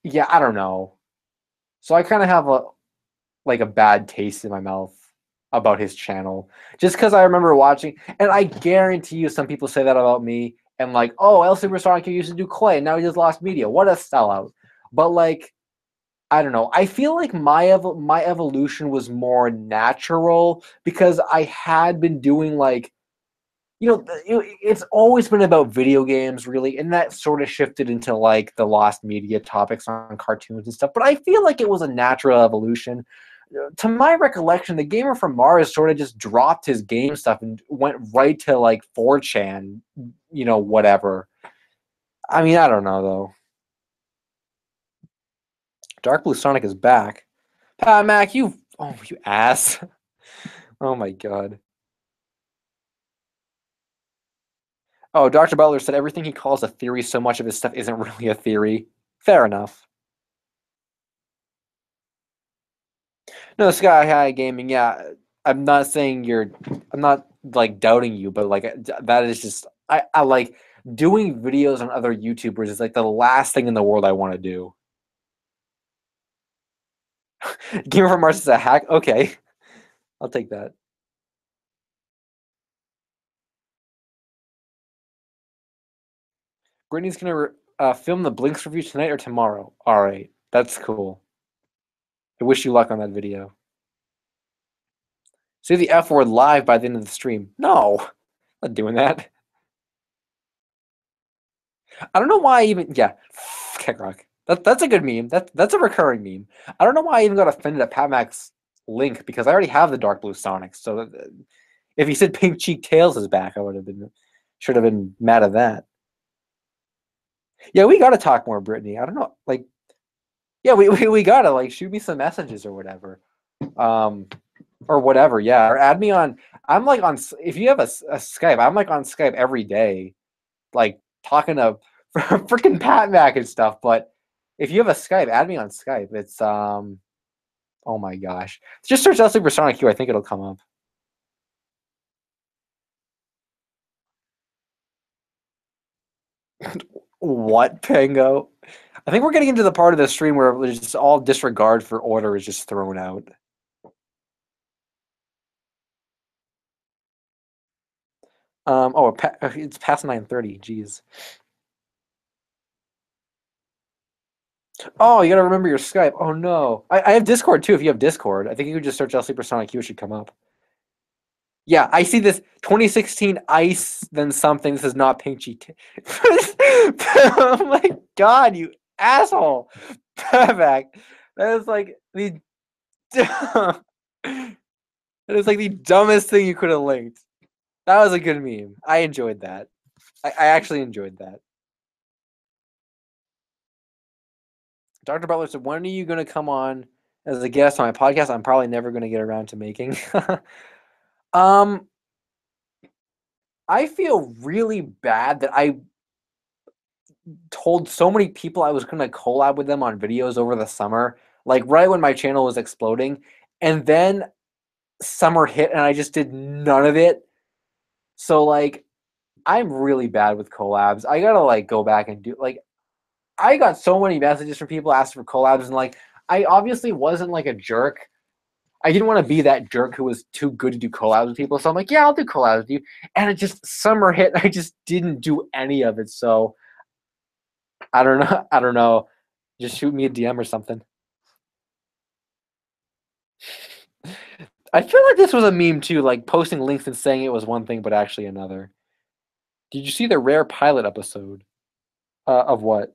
yeah, I don't know. So I kind of have a bad taste in my mouth about his channel just because I remember watching, and I guarantee you some people say that about me and like, oh, El Supersonic used to do clay, now he just lost media. What a sellout! But like, I don't know. I feel like my evolution was more natural because I had been doing like it's always been about video games, really, and that sort of shifted into like the lost media topics on cartoons and stuff. But I feel like it was a natural evolution. To my recollection, the gamer from Mars sort of just dropped his game stuff and went right to like 4chan, whatever. I mean, I don't know though. Dark Blue Sonic is back. Mac, you ass. Oh my god. Oh, Dr. Butler said everything he calls a theory, so much of his stuff isn't really a theory. Fair enough. No, Sky High Gaming, yeah. I'm not saying I'm not like doubting you, but like that is just I like doing videos on other YouTubers is like the last thing in the world I want to do. Gamer from Mars is a hack. Okay, I'll take that. Brittany's gonna film the Blinks review tonight or tomorrow. All right, that's cool. I wish you luck on that video. Say the F word live by the end of the stream. No, I'm not doing that. I don't know why I even. Yeah, Keckrock. That's a good meme. That's a recurring meme. I don't know why I even got offended at Pat Mac's link because I already have the Dark Blue Sonic. So if he said Pink Cheek Tails is back, I should have been mad at that. Yeah, we gotta talk more, Brittany. I don't know, like, yeah, we gotta like shoot me some messages or whatever, or whatever. Yeah, or add me on. I'm like on. If you have a Skype, I'm like on Skype every day, like talking to freaking Pat Mac and stuff. But if you have a Skype, add me on Skype. It's oh my gosh, just search out Supersonic Q. I think it'll come up. What, Pango? I think we're getting into the part of the stream where just all disregard for order is just thrown out. Oh, it's past 9:30. Jeez. Oh, you gotta remember your Skype. Oh no, I have Discord too. If you have Discord, I think you could just search out Supersonic Q. It should come up. Yeah, I see this 2016 ice, then something. This is not Pink Cheek. Oh my god, you asshole! Back. That is like the. That is like the dumbest thing you could have linked. That was a good meme. I enjoyed that. I actually enjoyed that. Dr. Butler said, when are you going to come on as a guest on my podcast? I'm probably never going to get around to making. I feel really bad that I told so many people I was going to collab with them on videos over the summer, like right when my channel was exploding. And then summer hit and I just did none of it. So, like, I'm really bad with collabs. I got to, like, go back and do, like, I got so many messages from people asking for collabs, and like I obviously wasn't like a jerk. I didn't want to be that jerk who was too good to do collabs with people. So I'm like, yeah, I'll do collabs with you. And it just summer hit, and I just didn't do any of it. So I don't know. I don't know. Just shoot me a DM or something. I feel like this was a meme too, like posting links and saying it was one thing but actually another. Did you see the rare pilot episode of what?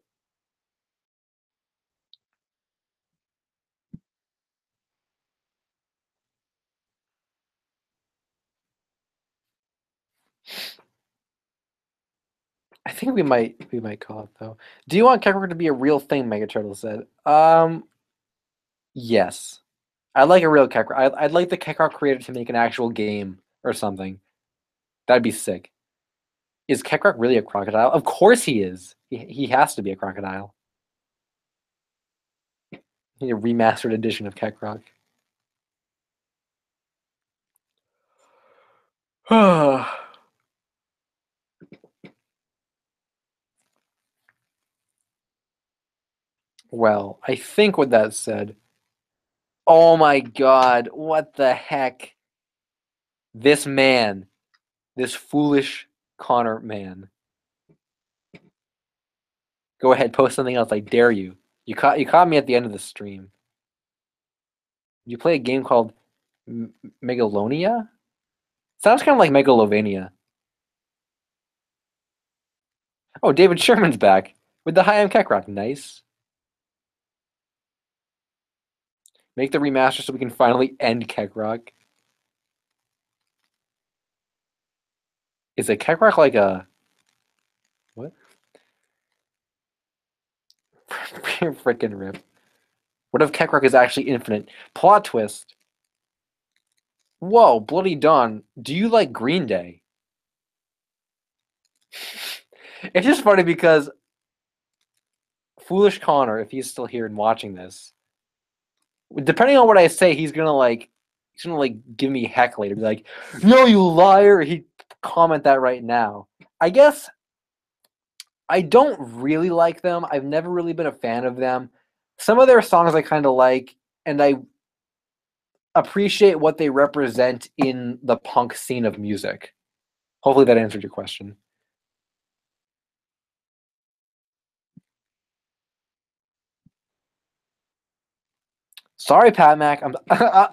I think we might call it though. Do you want Keckrock to be a real thing? Mega Turtle said. Yes. I'd like a real Keckrock. I'd like the Keckrock creator to make an actual game or something. That'd be sick. Is Keckrock really a crocodile? Of course he is. He has to be a crocodile. Need a remastered edition of Keckrock. Well, I think with that said, oh my god, what the heck? This man, this foolish Connor man. Go ahead, post something else. I dare you. You caught me at the end of the stream. You play a game called Megalonia? Sounds kind of like Megalovania. Oh, David Sherman's back with the Hi, I'm Keckrock. Nice. Make the remaster so we can finally end Keckrock. Is a Keckrock like a... What? Freaking rip. What if Keckrock is actually infinite? Plot twist. Whoa, Bloody Dawn. Do you like Green Day? It's just funny because Foolish Connor, if he's still here and watching this, depending on what I say, he's gonna give me heck later. Be like, no, you liar. He'd comment that right now. I guess I don't really like them. I've never really been a fan of them. Some of their songs I kind of like. and I appreciate what they represent in the punk scene of music. Hopefully that answered your question. Sorry, Pat Mac.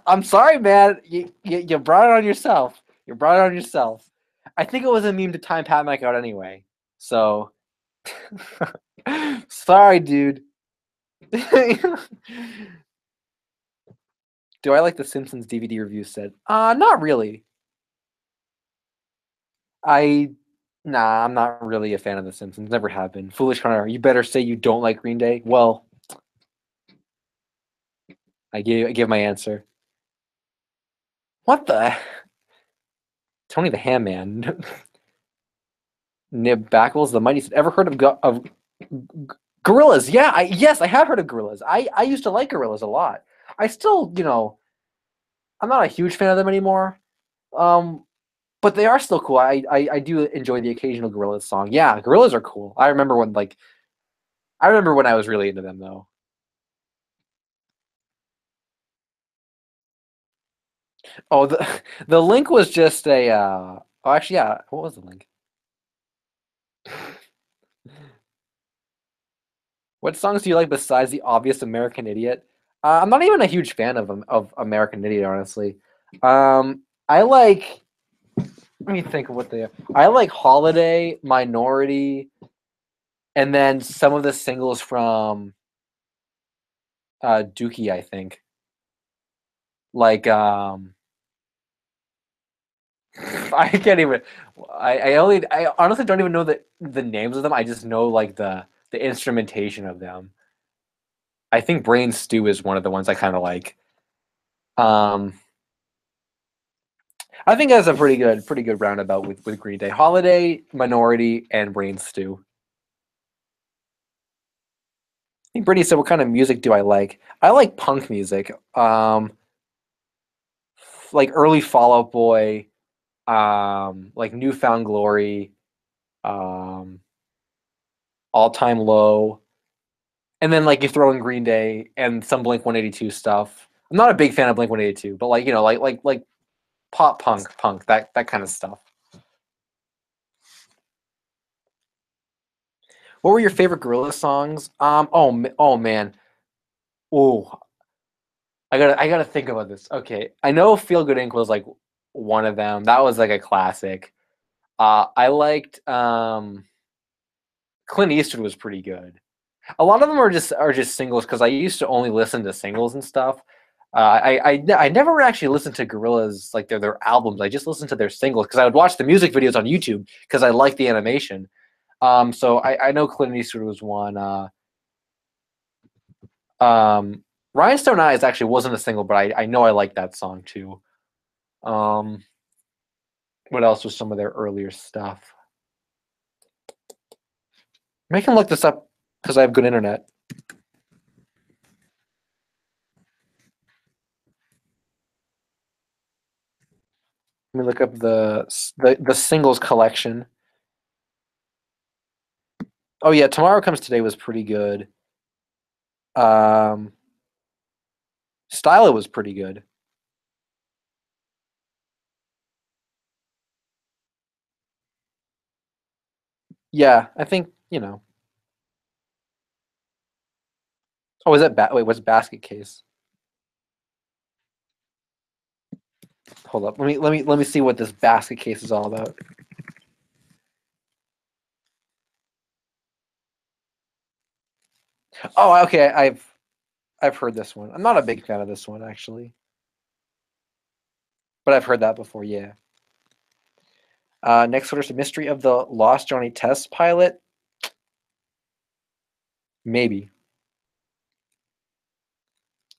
I'm sorry, man. You brought it on yourself. You brought it on yourself. I think it was a meme to time Pat Mac out anyway. So sorry, dude. Do I like the Simpsons DVD review said? Not really. I I'm not really a fan of the Simpsons. Never have been. Foolish Connor, you better say you don't like Green Day. Well, I give my answer. What the Tony the Ham Man? Nib Backles, the Mighty. Ever heard of Gorillas? Yeah, yes, I have heard of Gorillas. I used to like Gorillas a lot. I still, I'm not a huge fan of them anymore. But they are still cool. I do enjoy the occasional Gorillaz song. Yeah, Gorillas are cool. I remember when I was really into them though. Oh, the link was just a. Oh, actually, yeah. What was the link? What songs do you like besides the obvious American Idiot? I'm not even a huge fan of American Idiot, honestly. I like. Let me think of what they are. I like Holiday, Minority, and then some of the singles from Dookie, I think. Like I can't even. I honestly don't even know the names of them. I just know like the instrumentation of them. I think Brain Stew is one of the ones I kind of like. Um, I think that's a pretty good roundabout with Green Day, Holiday, Minority, and Brain Stew. I think Brittany said, "What kind of music do I like? I like punk music, like early Fall Out Boy, like Newfound Glory, um, All Time Low." And then like you throw in Green Day and some Blink 182 stuff. I'm not a big fan of Blink 182, but like like pop punk that kind of stuff. What were your favorite Gorilla songs? Oh man. Oh, I gotta think about this. Okay, I know Feel Good Inc was like one of them. That was like a classic. I liked Clint Eastwood was pretty good. A lot of them are just singles because I used to only listen to singles and stuff. I never actually listened to Gorillaz like their albums. I just listened to their singles because I would watch the music videos on YouTube because I liked the animation. So I know Clint Eastwood was one. Rhinestone Eyes actually wasn't a single, but I know I like that song too. Um, what else was some of their earlier stuff? I can look this up because I have good internet. Let me look up the singles collection. Oh yeah, Tomorrow Comes Today was pretty good. Um, Stylo was pretty good. Yeah, I think Oh, was that wait? What's Basket Case? Hold up. Let me see what this Basket Case is all about. Oh, okay. I've heard this one. I'm not a big fan of this one actually, but I've heard that before. Yeah. Next order is the Mystery of the Lost Johnny Test pilot. Maybe.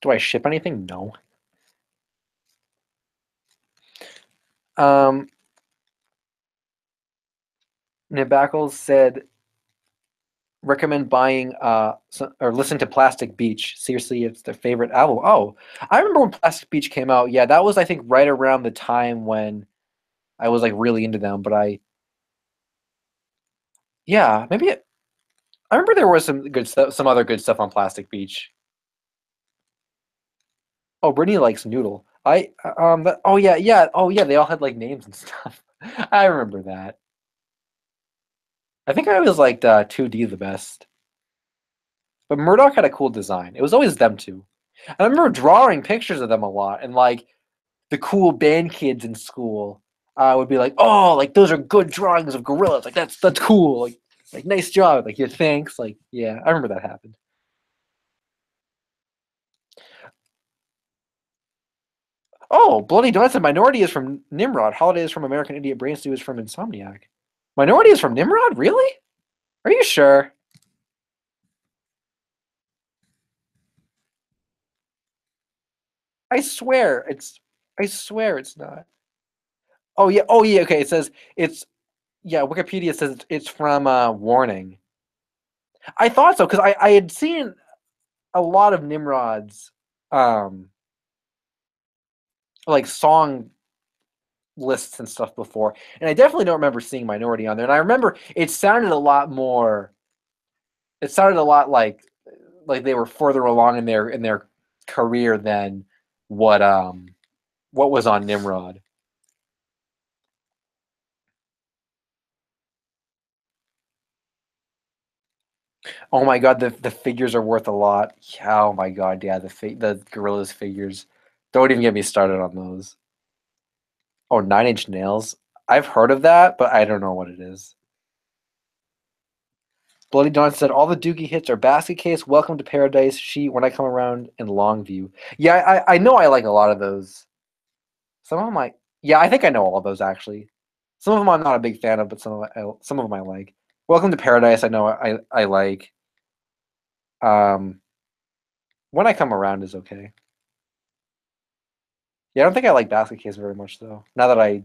Do I ship anything? No. Um, Nibackles said recommend buying or listen to Plastic Beach. Seriously, it's their favorite album. Oh, I remember when Plastic Beach came out. Yeah, that was I think right around the time when I was like really into them. But yeah, I remember there was some good stuff, some other good stuff on Plastic Beach. Oh, Brittany likes Noodle. Oh yeah, yeah. Oh yeah, they all had like names and stuff. I remember that. I think I always liked 2D the best. But Murdoch had a cool design. It was always them two. I remember drawing pictures of them a lot, and like the cool band kids in school would be like, "Oh, like those are good drawings of gorillas. Like that's cool. Like nice job. Like yeah, thanks. Like yeah, I remember that happened." Oh, Bloody Donuts and Minority is from Nimrod. Holiday is from American Idiot. Brain Stew is from Insomniac. Minority is from Nimrod? Really? Are you sure? I swear it's. I swear it's not. Oh yeah. Oh yeah. Okay. It says it's. Yeah. Wikipedia says it's from Warning. I thought so because I had seen a lot of Nimrod's um like song lists and stuff before, and I definitely don't remember seeing Minority on there. And I remember it sounded a lot more. It sounded a lot like they were further along in their career than what um what was on Nimrod. Oh my god, the figures are worth a lot. Yeah, oh my god, yeah, the gorillas figures. Don't even get me started on those. Oh, Nine Inch Nails. I've heard of that, but I don't know what it is. Bloody Dawn said all the Dookie hits are Basket Case, Welcome to Paradise, She, When I Come Around, and Longview. Yeah, I know I like a lot of those. Some of them I yeah, I think I know all of those actually. Some of them I'm not a big fan of, but some of them I like. Welcome to Paradise, I know I like. Um, When I Come Around is okay. Yeah, I don't think I like Basket Case very much though. Now that I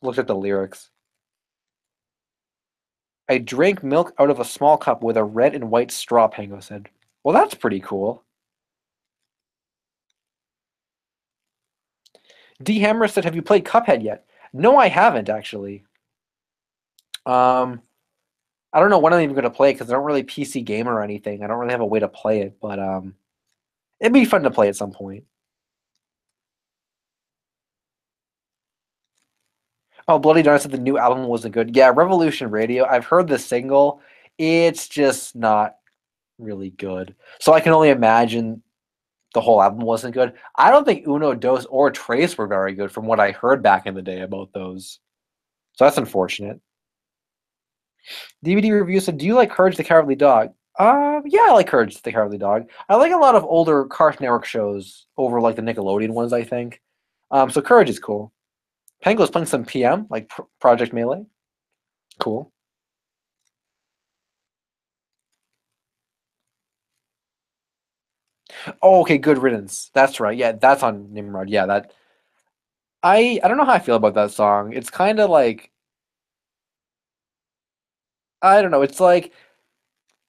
looked at the lyrics, I drank milk out of a small cup with a red and white straw. Pango said, "Well, that's pretty cool." D Hammer said, "Have you played Cuphead yet?" No, I haven't actually. Um, I don't know when I'm even going to play it because I don't really PC game or anything. I don't really have a way to play it, but it'd be fun to play at some point. Oh, Bloody Darn said the new album wasn't good. Yeah, Revolution Radio. I've heard the single. It's just not really good. So I can only imagine the whole album wasn't good. I don't think Uno, Dos, or Trace were very good from what I heard back in the day about those. So that's unfortunate. DVD review said, "Do you like Courage the Cowardly Dog?" Yeah, I like Courage the Cowardly Dog. I like a lot of older Cartoon Network shows over like the Nickelodeon ones. I think. So Courage is cool. Pango's playing some PM like Project Melee. Cool. Oh, okay. Good Riddance. That's right. Yeah, that's on Nimrod. Yeah, that. I don't know how I feel about that song. It's kind of like I don't know. It's like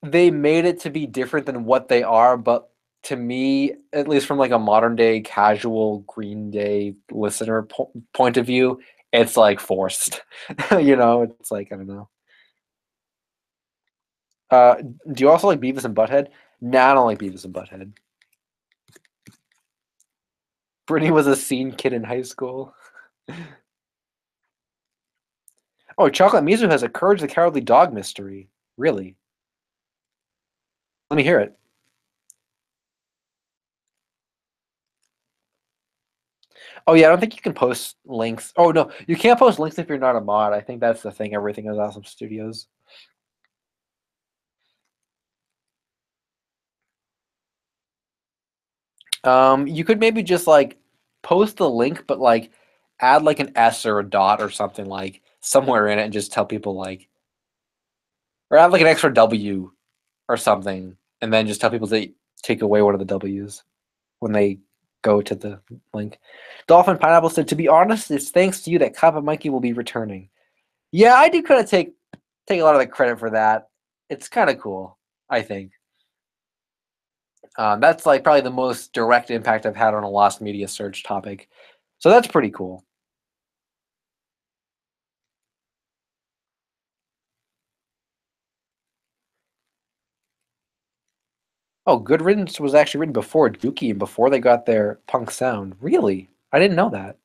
they made it to be different than what they are, but to me, at least from like a modern day casual Green Day listener point of view, it's like forced. It's like I don't know. Uh, do you also like Beavis and Butthead? Nah, I don't like Beavis and Butthead. Brittany was a scene kid in high school. Oh, Chocolate Mizu has a Courage the Cowardly Dog mystery. Really? Let me hear it. Oh yeah, I don't think you can post links. Oh no, you can't post links if you're not a mod. I think that's the thing. Everything is Awesome Studios. You could maybe just like post the link, but like add like an S or a dot or something like somewhere in it, and just tell people like, or add like an extra W or something, and then just tell people to take away one of the W's when they go to the link. Dolphin Pineapple said, "To be honest, it's thanks to you that Kappa Monkey will be returning." Yeah, I do kind of take a lot of the credit for that. It's kind of cool, I think. That's like probably the most direct impact I've had on a lost media search topic. So that's pretty cool. Oh, Good Riddance was actually written before Dookie and before they got their punk sound. Really? I didn't know that.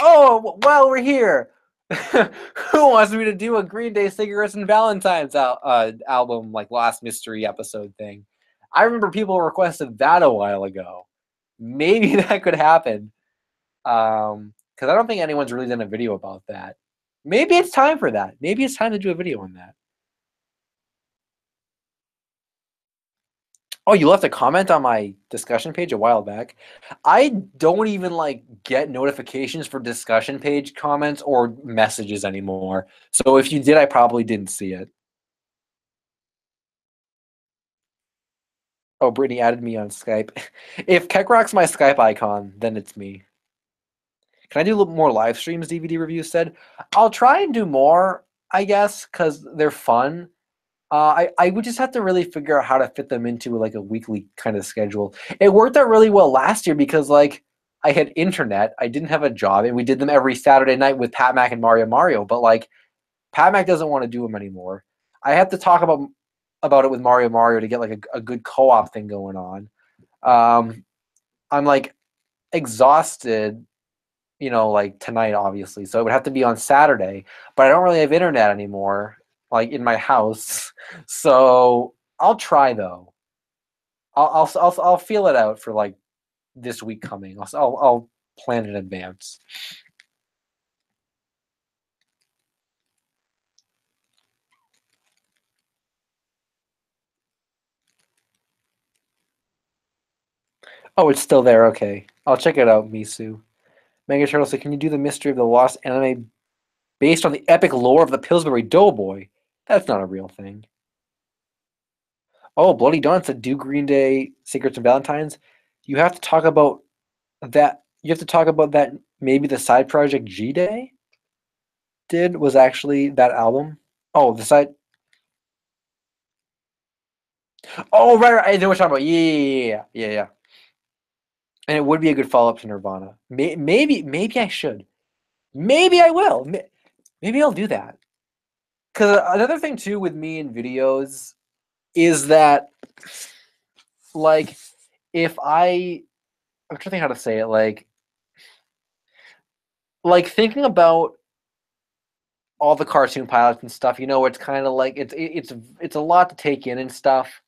Oh, well, we're here. Who wants me to do a Green Day Cigarettes and Valentine's album, like Lost Mystery episode thing? I remember people requested that a while ago. Maybe that could happen. Because I don't think anyone's really done a video about that. Maybe it's time for that. Maybe it's time to do a video on that. Oh, you left a comment on my discussion page a while back. I don't even like get notifications for discussion page comments or messages anymore. So if you did, I probably didn't see it. Oh, Brittany added me on Skype. If Keckrock's my Skype icon, then it's me. Can I do a little more live streams, DVD reviews said? I'll try and do more, I guess, because they're fun. I would just have to really figure out how to fit them into like a weekly kind of schedule. It worked out really well last year because like I had internet, I didn't have a job, and we did them every Saturday night with Pat Mac and Mario. But like Pat Mac doesn't want to do them anymore. I have to talk about it with Mario to get like a good co-op thing going on. I'm like exhausted, like tonight, obviously. So it would have to be on Saturday, but I don't really have internet anymore, like in my house. So I'll try though. I'll feel it out for like this week coming. I'll plan in advance. Oh, it's still there. Okay, I'll check it out, Misu. Mega Turtle said, "Can you do the mystery of the lost anime based on the epic lore of the Pillsbury Doughboy?" That's not a real thing. Oh, Bloody Dawn said, "Do Green Day Secrets and Valentines." You have to talk about that. You have to talk about that. Maybe the side project G Day did was actually that album. Oh, the side. Oh, right. I know what you're talking about. Yeah. And it would be a good follow up to Nirvana. Maybe I should. Maybe I will. Maybe I'll do that. Because another thing too with me in videos is that, like, if I'm trying to think how to say it, like thinking about all the cartoon pilots and stuff. It's kind of like it's a lot to take in and stuff,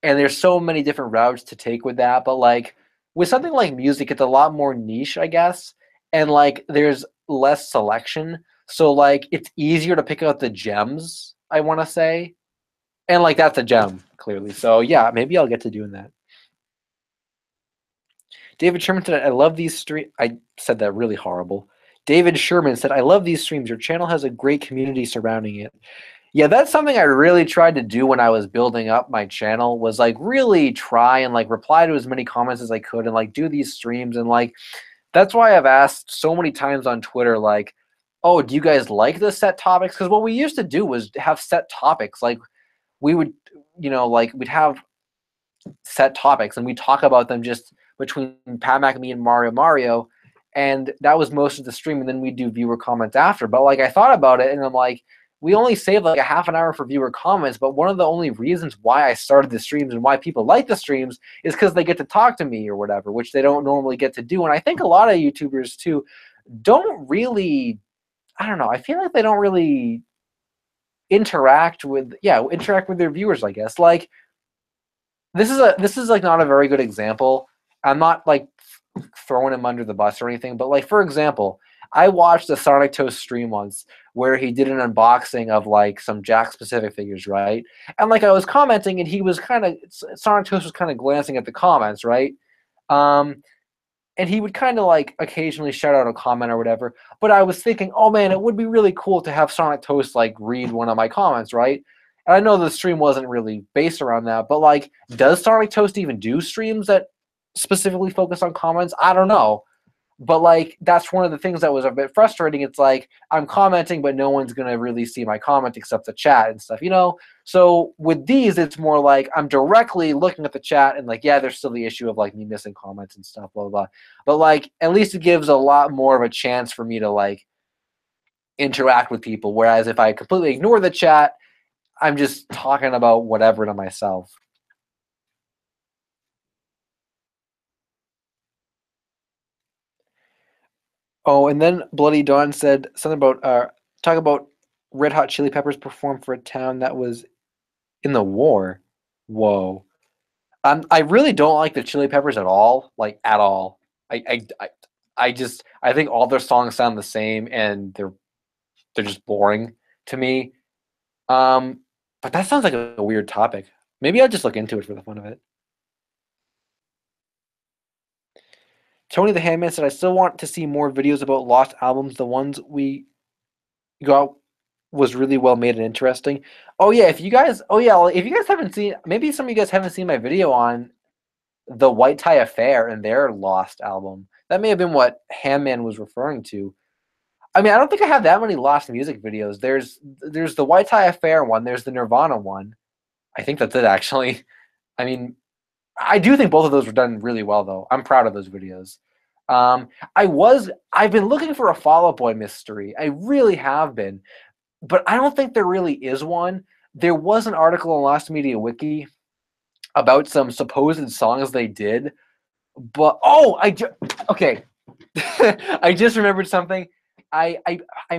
and there's so many different routes to take with that. But like with something like music, it's a lot more niche, I guess, and like there's less selection, so like it's easier to pick out the gems. I want to say, and like that's a gem clearly. So yeah, maybe I'll get to doing that. David Sherman said, "I love these streams." I said that really horrible. David Sherman said, "I love these streams. Your channel has a great community surrounding it." Yeah, that's something I really tried to do when I was building up my channel, was like really try and like reply to as many comments as I could and like do these streams. And like that's why I've asked so many times on Twitter, like, "Oh, do you guys like the set topics?" Because what we used to do was have set topics. Like we would, like we'd have set topics and we talk about them just between Pat McAmee and Mario, and that was most of the stream. And then we do viewer comments after. But like I thought about it, and I'm like, we only save like a half an hour for viewer comments. But one of the only reasons why I started the streams and why people like the streams is because they get to talk to me or whatever, which they don't normally get to do. And I think a lot of YouTubers too don't really. I don't know. I feel like they don't really interact with their viewers. I guess like this is like not a very good example. I'm not like throwing him under the bus or anything, but like for example, I watched a Sonic Toast stream once where he did an unboxing of like some Jack specific figures, right? And like I was commenting, and he was kind of Sonic Toast was kind of glancing at the comments, right? Um, and he would kind of like occasionally shout out a comment or whatever. But I was thinking, oh man, it would be really cool to have Sonic Toast like read one of my comments, right? And I know the stream wasn't really based around that, but like, does Sonic Toast even do streams that specifically focus on comments? I don't know. But like that's one of the things that was a bit frustrating. It's like I'm commenting, but no one's gonna really see my comment except the chat and stuff. So with these, it's more like I'm directly looking at the chat, and like, yeah, there's still the issue of like me missing comments and stuff, blah blah blah. But like at least it gives a lot more of a chance for me to like interact with people. Whereas if I completely ignore the chat, I'm just talking about whatever to myself. Oh, and then Bloody Dawn said something about talk about Red Hot Chili Peppers performed for a town that was in the war. Whoa. I really don't like the Chili Peppers at all, like at all. I think all their songs sound the same and they're just boring to me. Um, but that sounds like a weird topic. Maybe I'll just look into it for the fun of it. Tony the Handman said, I still want to see more videos about lost albums. The ones we got was really well made and interesting. Oh yeah, if you guys haven't seen, maybe some of you guys haven't seen my video on the White Tie Affair and their lost album. That may have been what Handman was referring to. I mean, I don't think I have that many lost music videos. There's the White Tie Affair one. There's the Nirvana one. I think that's it actually. I mean, I do think both of those were done really well though. I'm proud of those videos. I've been looking for a Fall Out Boy mystery. I really have been, but I don't think there really is one. There was an article in Lost Media Wiki about some supposed songs they did, but okay. I just remembered something. I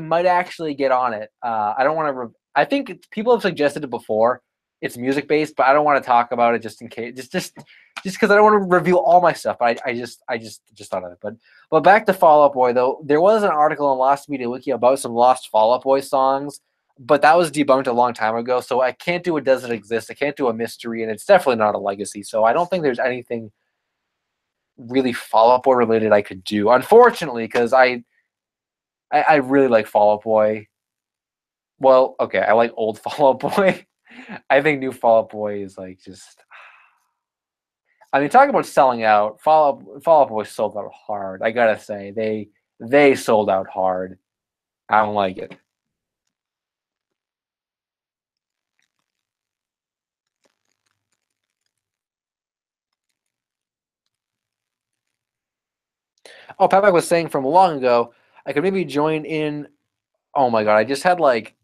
might actually get on it. I don't want to. I think people have suggested it before. It's music based, but I don't want to talk about it just in case. Just because I don't want to reveal all my stuff. But I just thought of it. But back to Fall Out Boy though. There was an article on Lost Media Wiki about some lost Fall Out Boy songs, but that was debunked a long time ago. So I can't do a Does It Exist? I can't do a mystery, and it's definitely not a legacy. So I don't think there's anything really Fall Out Boy related I could do, unfortunately, because I really like Fall Out Boy. Well, okay, I like old Fall Out Boy. I think new Fall Out Boy is like just. I mean, talking about selling out, Fall Out Boy sold out hard. I gotta say, they sold out hard. I don't like it. Oh, Patback was saying from long ago, I could maybe join in. Oh my god, I just had like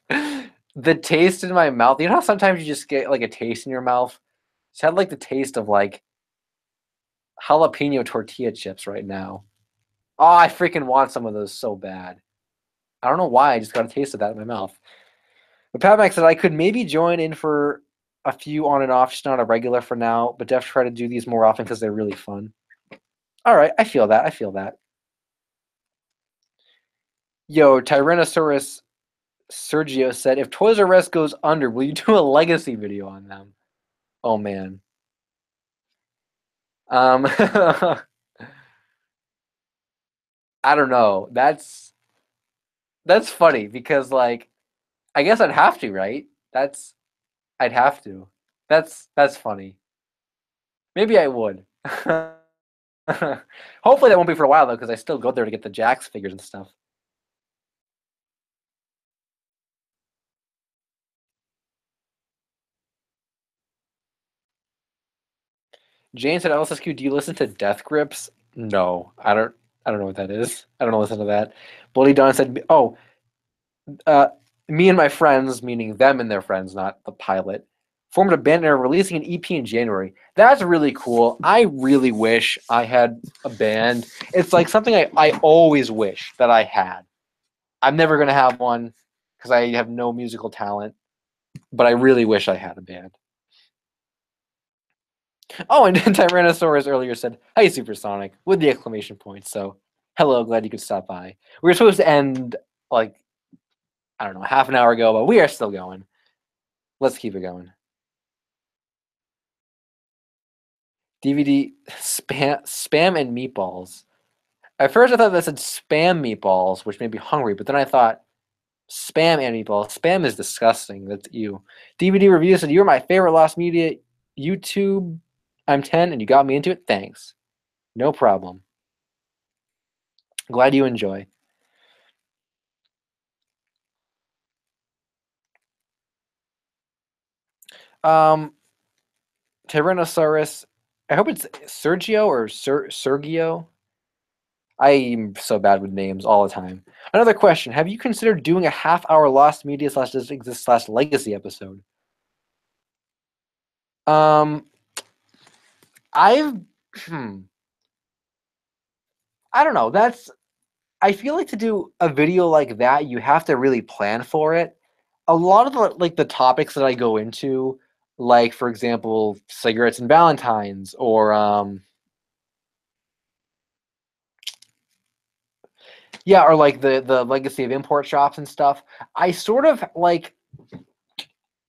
the taste in my mouth. You know how sometimes you just get like a taste in your mouth? Just had like the taste of like jalapeno tortilla chips right now. Oh, I freaking want some of those so bad. I don't know why. I just got a taste of that in my mouth. But Pat Mac said I could maybe join in for a few on and off, just not a regular for now, but definitely try to do these more often because they're really fun. All right, I feel that. I feel that. Yo, Tyrannosaurus Sergio said, if Toys R Us goes under, will you do a legacy video on them? Oh man. I don't know. That's funny because like I guess I'd have to, right? I'd have to. That's funny. Maybe I would. Hopefully that won't be for a while though, because I still go there to get the Jax figures and stuff. Jane said, LSSQ, do you listen to Death Grips? No, I don't know what that is. I don't listen to that. Bloody Dawn said, oh, uh, me and my friends, meaning them and their friends, not the pilot, formed a band and are releasing an EP in January. That's really cool. I really wish I had a band. It's like something I always wish that I had. I'm never going to have one because I have no musical talent, but I really wish I had a band. Oh, and Tyrannosaurus earlier said, "Hey, Supersonic," with the exclamation point. So, hello, glad you could stop by. We were supposed to end like I don't know, half an hour ago, but we are still going. Let's keep it going. DVD spam and meatballs. At first, I thought that said spam meatballs, which made me hungry. But then I thought spam and meatballs. Spam is disgusting. That's you. DVD review said you're my favorite Lost Media YouTube. I'm 10, and you got me into it. Thanks. No problem. Glad you enjoy. Um, Tyrannosaurus. I hope it's Sergio or Sergio. I'm so bad with names all the time. Another question: have you considered doing a half-hour Lost Media slash Does It Exist slash Legacy episode? Um, I've, hmm, I don't know. I feel like to do a video like that, you have to really plan for it. A lot of the topics that I go into, like for example, cigarettes and Valentines, or yeah, or like the legacy of import shops and stuff. I sort of like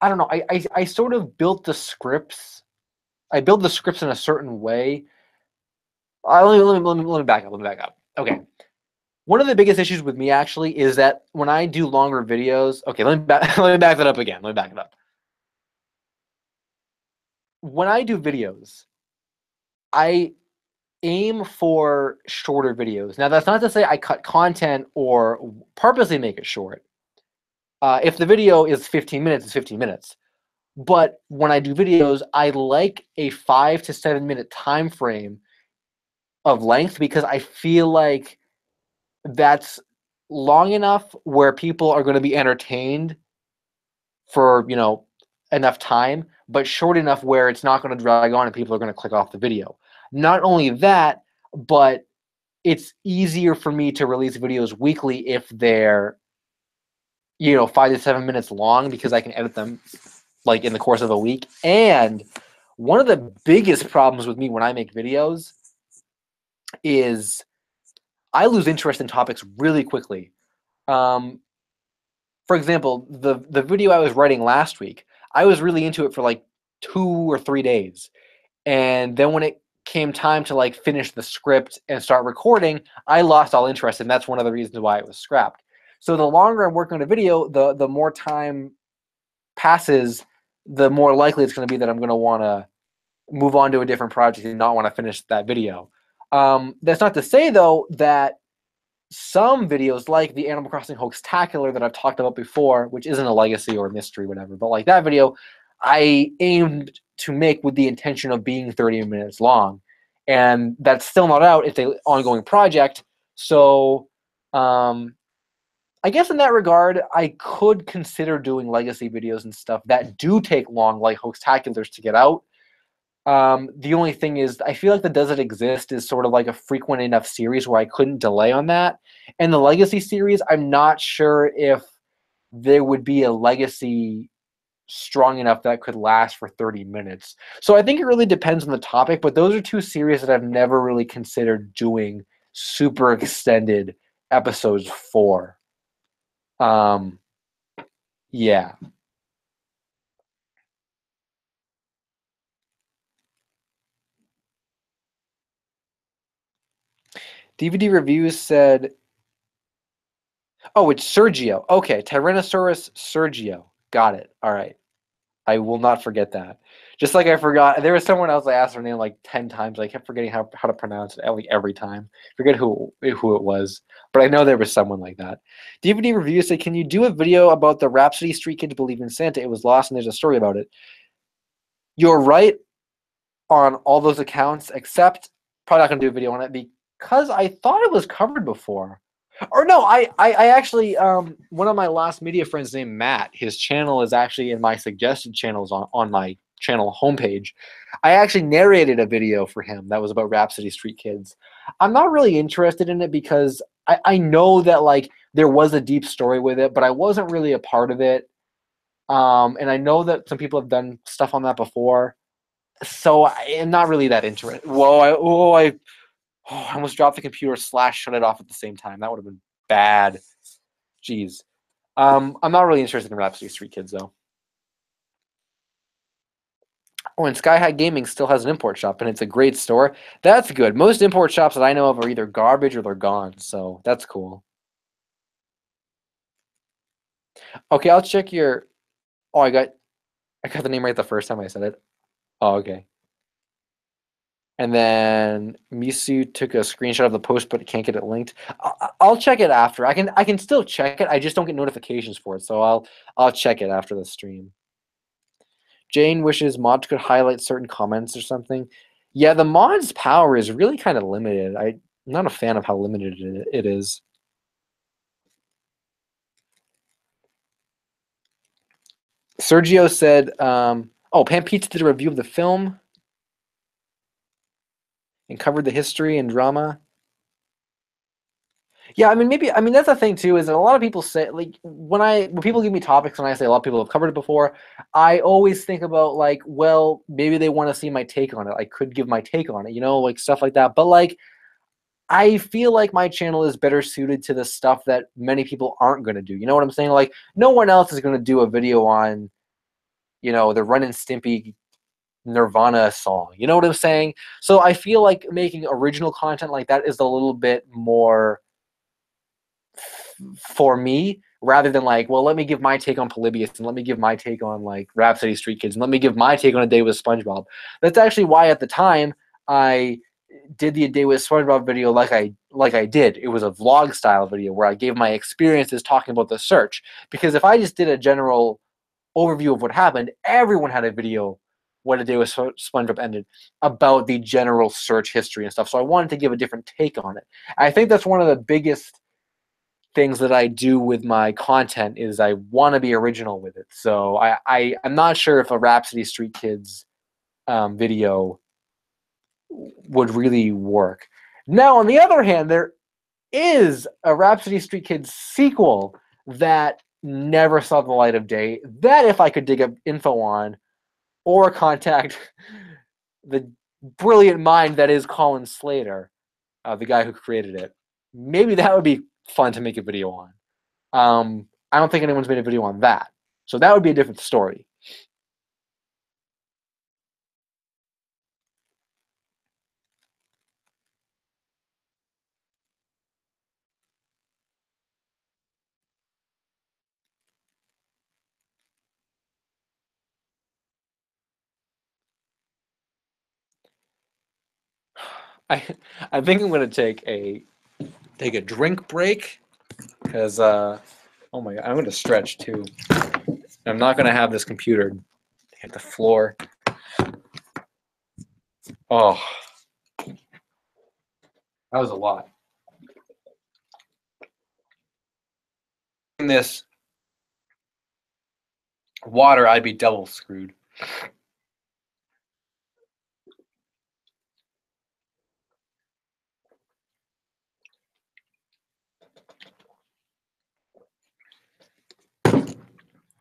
I don't know. I sort of built the scripts. I build the scripts in a certain way. Let me back up. Let me back up. Okay. One of the biggest issues with me actually is that when I do longer videos, okay, let me back that up again. Let me back it up. When I do videos, I aim for shorter videos. Now, that's not to say I cut content or purposely make it short. If the video is 15 minutes, it's 15 minutes. But when I do videos, I like a 5 to 7 minute time frame of length because I feel like that's long enough where people are going to be entertained for, enough time, but short enough where it's not going to drag on and people are going to click off the video. Not only that, but it's easier for me to release videos weekly if they're 5 to 7 minutes long because I can edit them like in the course of a week. And one of the biggest problems with me when I make videos is I lose interest in topics really quickly. For example, the video I was writing last week, I was really into it for like 2 or 3 days. And then when it came time to like finish the script and start recording, I lost all interest, and that's one of the reasons why it was scrapped. So the longer I'm working on a video, the more time passes, the more likely it's going to be that I'm going to want to move on to a different project and not want to finish that video. That's not to say though that some videos like the Animal Crossing Hoaxtacular that I've talked about before, which isn't a legacy or a mystery, whatever, but like that video, I aimed to make with the intention of being 30 minutes long. And that's still not out. It's an ongoing project. So I guess in that regard, I could consider doing legacy videos and stuff that do take long, like Hoaxtaculars, to get out. The only thing is, I feel like the Does It Exist is sort of like a frequent enough series where I couldn't delay on that. And the Legacy series, I'm not sure if there would be a legacy strong enough that could last for 30 minutes. So I think it really depends on the topic, but those are two series that I've never really considered doing super extended episodes for. Yeah. DVD Reviews said, oh, it's Sergio. Okay, Tyrannosaurus Sergio. Got it. All right. I will not forget that. Just like I forgot, there was someone else I asked her name like 10 times. I kept forgetting how to pronounce it like every time. Forget who it was, but I know there was someone like that. DVD Review said, "Can you do a video about the Rhapsody Street Kids Believe in Santa? It was lost and there's a story about it." You're right on all those accounts, except probably not going to do a video on it because I thought it was covered before. Or no, I actually one of my last media friends named Matt, his channel is actually in my suggested channels on my channel homepage. I actually narrated a video for him that was about Rhapsody Street Kids. I'm not really interested in it because I know that like there was a deep story with it, but I wasn't really a part of it. And I know that some people have done stuff on that before. So I am not really that interested. I almost dropped the computer / shut it off at the same time. That would have been bad. Jeez. I'm not really interested in Rhapsody Street Kids, though. Oh, and Sky High Gaming still has an import shop, and it's a great store. That's good. Most import shops that I know of are either garbage or they're gone, so that's cool. Okay, I'll check your... Oh, I got the name right the first time I said it. Oh, okay. And then Misu took a screenshot of the post, but can't get it linked. I'll check it after. I can still check it. I just don't get notifications for it, so I'll check it after the stream. Jane wishes mods could highlight certain comments or something. Yeah, the mod's power is really kind of limited. I'm not a fan of how limited it is. Sergio said, oh, Pan Pizza did a review of the film and covered the history and drama. Yeah, I mean, maybe. I mean, that's the thing too. Is that a lot of people say, like, when people give me topics and I say a lot of people have covered it before, I always think about like, well, maybe they want to see my take on it. I could give my take on it, like stuff like that. But like, I feel like my channel is better suited to the stuff that many people aren't going to do. You know what I'm saying? Like, no one else is going to do a video on, the Ren and Stimpy Nirvana song. You know what I'm saying? So I feel like making original content like that is a little bit more for me rather than like, well, let me give my take on Polybius and let me give my take on like Rhapsody Street Kids and let me give my take on A Day with SpongeBob. That's actually why at the time I did the A Day with SpongeBob video like I did. It was a vlog style video where I gave my experiences talking about the search. Because if I just did a general overview of what happened, everyone had a video when A Day with SpongeBob ended about the general search history and stuff. So I wanted to give a different take on it. I think that's one of the biggest things that I do with my content is I want to be original with it. So I'm not sure if a Rhapsody Street Kids video would really work. Now, on the other hand, there is a Rhapsody Street Kids sequel that never saw the light of day. That if I could dig up info on or contact the brilliant mind that is Colin Slater, the guy who created it, maybe that would be fun to make a video on. I don't think anyone's made a video on that. So that would be a different story. I I think I'm gonna take a drink break because oh my god, I'm gonna stretch too. I'm not gonna have this computer hit the floor. Oh, that was a lot. In this water, I'd be double screwed.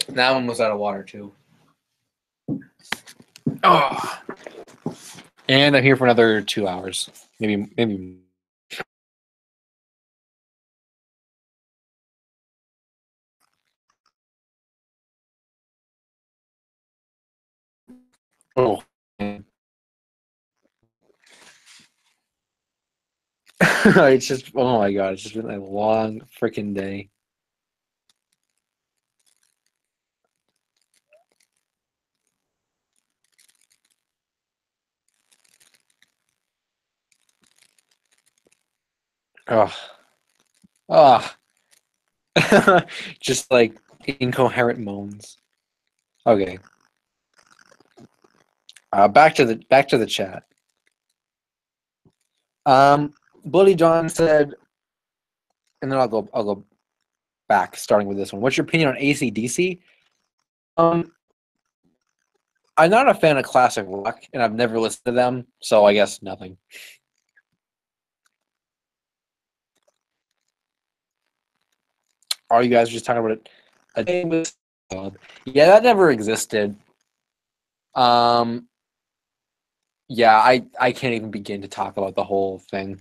That one was out of water too. Oh, and I'm here for another 2 hours, maybe. Oh. It's just, oh my god, it's just been a long freaking day. Oh, oh, just like incoherent moans. Okay. Back to the chat. Bloody John said, and then I'll go back, starting with this one. What's your opinion on AC/DC? I'm not a fan of classic rock, and I've never listened to them, so I guess nothing. Are you guys just talking about it? A Day with SpongeBob? Yeah, that never existed. Yeah, I can't even begin to talk about the whole thing.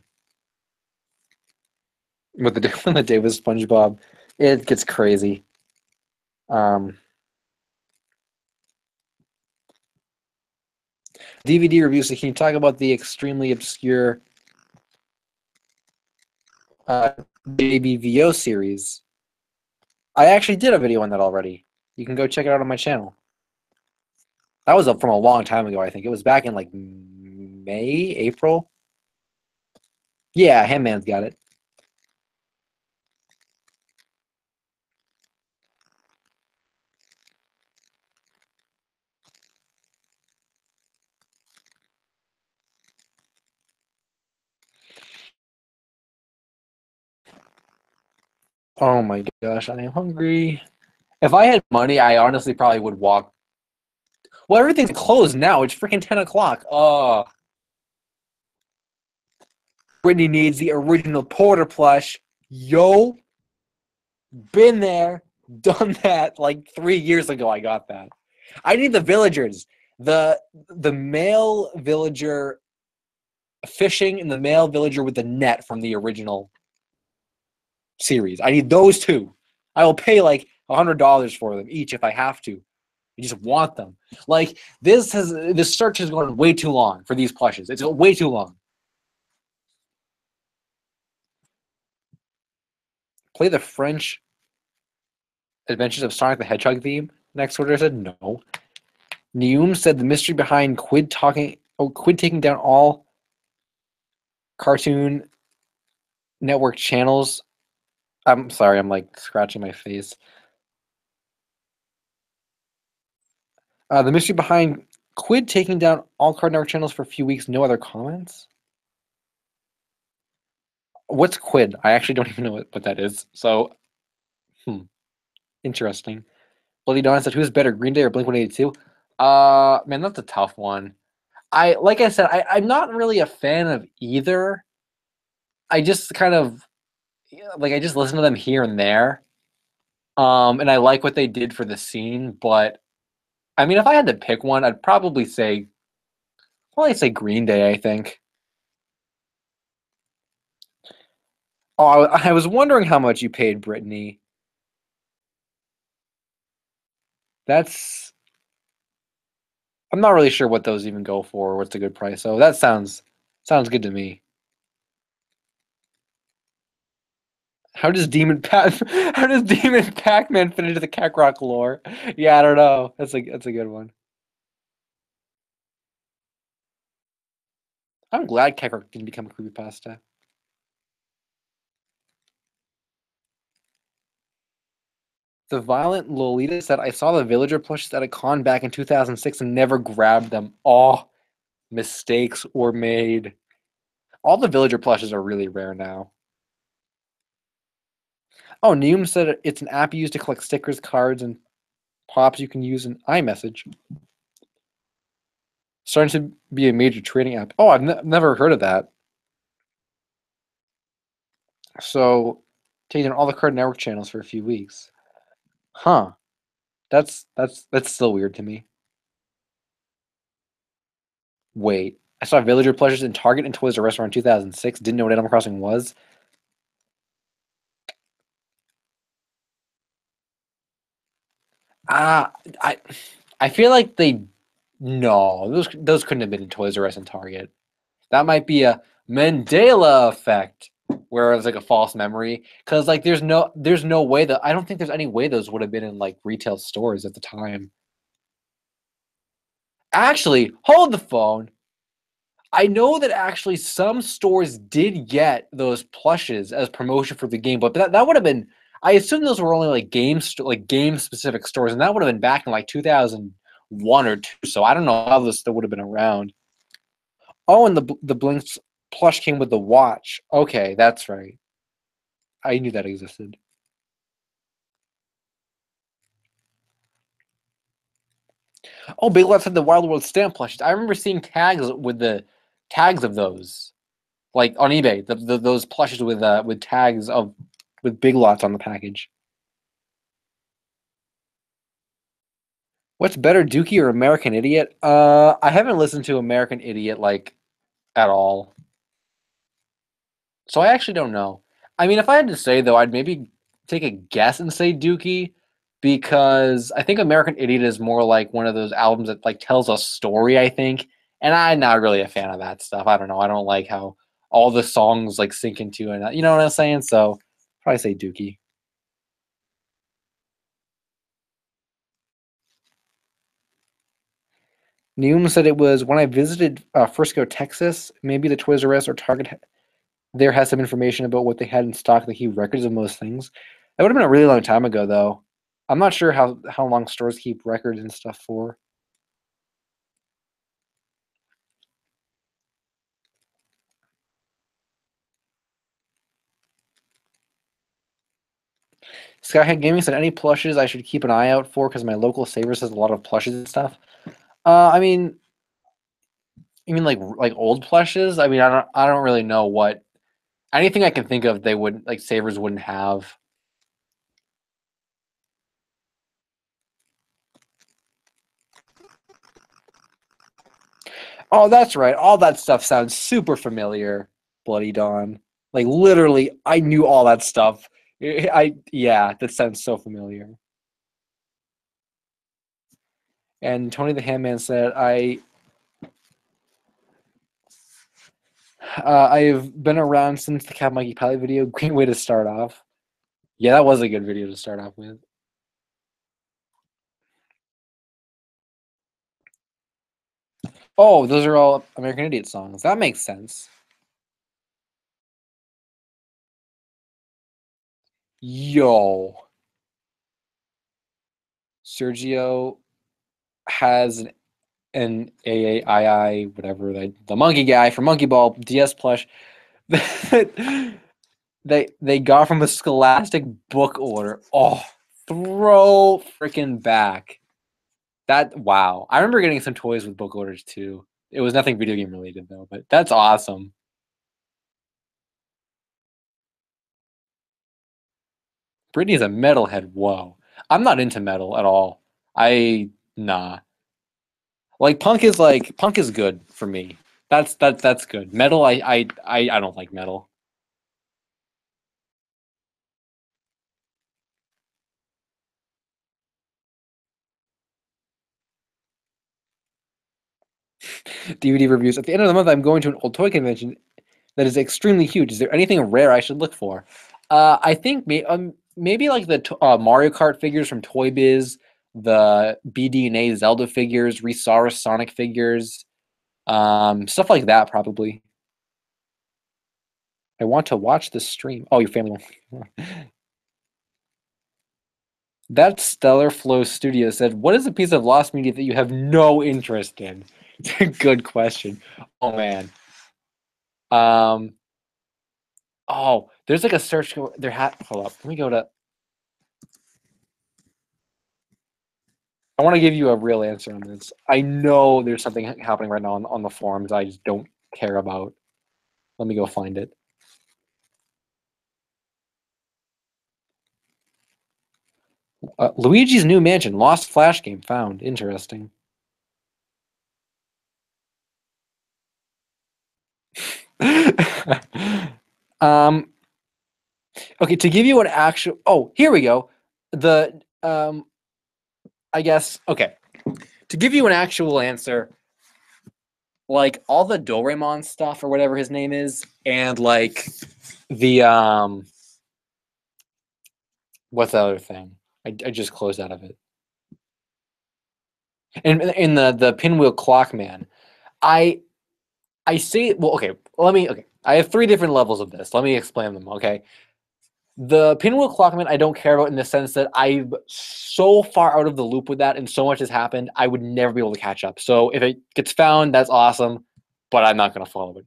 With the Day with SpongeBob, it gets crazy. DVD reviews. So can you talk about the extremely obscure JBVO series? I actually did a video on that already. You can go check it out on my channel. That was up from a long time ago, I think. It was back in like May, April. Yeah, Handman's got it. Oh my gosh, I am hungry. If I had money, I honestly probably would walk. Well, everything's closed now. It's freaking 10 o'clock. Oh. Brittany needs the original Porter plush. Yo, been there, done that. Like 3 years ago, I got that. I need the villagers. The male villager fishing and the male villager with the net from the original series. I need those two. I will pay like $100 for them each if I have to. I just want them. Like this search has gone way too long for these plushes. It's way too long. Play the French Adventures of Sonic the Hedgehog theme. Next Twitter said no. Neum said the mystery behind Quid taking down all Cartoon Network channels. I'm sorry, I'm like scratching my face. The mystery behind Quid taking down all Cartoon Network channels for a few weeks. No other comments. What's Quid? I actually don't even know what that is. So, interesting. Bloody Dawn said, "Who's better, Green Day or Blink-182?" Man, that's a tough one. Like I said, I'm not really a fan of either. I just kind of like I just listen to them here and there. And I like what they did for the scene, but I mean, if I had to pick one, I'd probably say Green Day, I think. Oh, I was wondering how much you paid Brittany. I'm not really sure what those even go for. What's a good price? So that sounds good to me. How does Demon Pac-Man fit into the Kakarot lore? Yeah, I don't know. That's a good one. I'm glad Kakarot didn't become a creepypasta. The Violent Lolita said, "I saw the Villager plushes at a con back in 2006 and never grabbed them. Oh, mistakes were made. All the Villager plushes are really rare now." Oh, Neum said it's an app used to collect stickers, cards, and pops you can use in iMessage. Starting to be a major trading app. Oh, I've never heard of that. So, taking all the Cartoon Network channels for a few weeks. Huh. That's still weird to me. Wait. I saw Villager plushes in Target and Toys R Us around 2006. Didn't know what Animal Crossing was. Ah, I feel like those couldn't have been in Toys R Us and Target. That might be a Mandela effect, where it's like a false memory. Because like there's no way that I don't think there's any way those would have been in like retail stores at the time. Actually, hold the phone. I know that actually some stores did get those plushes as promotion for the game, but that would have been. I assume those were only like game specific stores, and that would have been back in like 2001 or two. So I don't know how this still would have been around. Oh, and the Blinks plush came with the watch. Okay, that's right. I knew that existed. Oh, Big Lots had the Wild World stamp plushes. I remember seeing tags with the tags of those, like on eBay. Those plushes with tags of with Big Lots on the package. What's better, Dookie or American Idiot? I haven't listened to American Idiot like at all, so I actually don't know. I mean, if I had to say though, I'd maybe take a guess and say Dookie because I think American Idiot is more like one of those albums that like tells a story. I think, and I'm not really a fan of that stuff. I don't know. I don't like how all the songs like sink into it. You know what I'm saying? So probably say Dookie. Neum said it was when I visited Frisco, Texas. Maybe the Toys R Us or Target there has some information about what they had in stock that keep records of most things. That would have been a really long time ago, though. I'm not sure how long stores keep records and stuff for. Skyhead Gaming said any plushes I should keep an eye out for because my local Savers has a lot of plushes and stuff. I mean, you mean like old plushes? I mean, I don't really know what. Anything I can think of, they would like Savers wouldn't have. Oh, that's right. All that stuff sounds super familiar. Bloody Dawn. Like literally, I knew all that stuff. Yeah, that sounds so familiar. And Tony the Handman said, I've been around since the Cat Monkey Pilot video. Great way to start off. Yeah, that was a good video to start off with. Oh, those are all American Idiot songs. That makes sense. Yo. Sergio has an AAII, whatever, the monkey guy from Monkey Ball DS plush they got from a Scholastic book order. Oh, throw freaking back. That wow. I remember getting some toys with book orders too. It was nothing video game related though, but that's awesome. Brittany's a metalhead. Whoa. I'm not into metal at all. Nah. Punk is good for me. That's good. Metal I don't like metal. DVD reviews. At the end of the month, I'm going to an old toy convention that is extremely huge. Is there anything rare I should look for? I think maybe like the Mario Kart figures from Toy Biz, the BD&A Zelda figures, Resaurus Sonic figures, stuff like that probably. I want to watch the stream. Oh, your family won't. That Stellar Flow Studio said, "What is a piece of lost media that you have no interest in?" It's a good question. Oh man. Um. Oh, there's like a search. Hold up. Let me go to. I want to give you a real answer on this. I know there's something happening right now on the forums I just don't care about. Let me go find it. Luigi's New Mansion, Lost Flash game found. Interesting. um. Okay, to give you an actual. Oh, here we go. The I guess okay. To give you an actual answer, like all the Doraemon stuff or whatever his name is, and like the what's the other thing? I just closed out of it. And in the Pinwheel Clock Man, I see. Well, okay. Okay. I have three different levels of this. Let me explain them. Okay. The Pinwheel Clockman I don't care about in the sense that I'm so far out of the loop with that and so much has happened, I would never be able to catch up. So if it gets found, that's awesome, but I'm not going to follow it.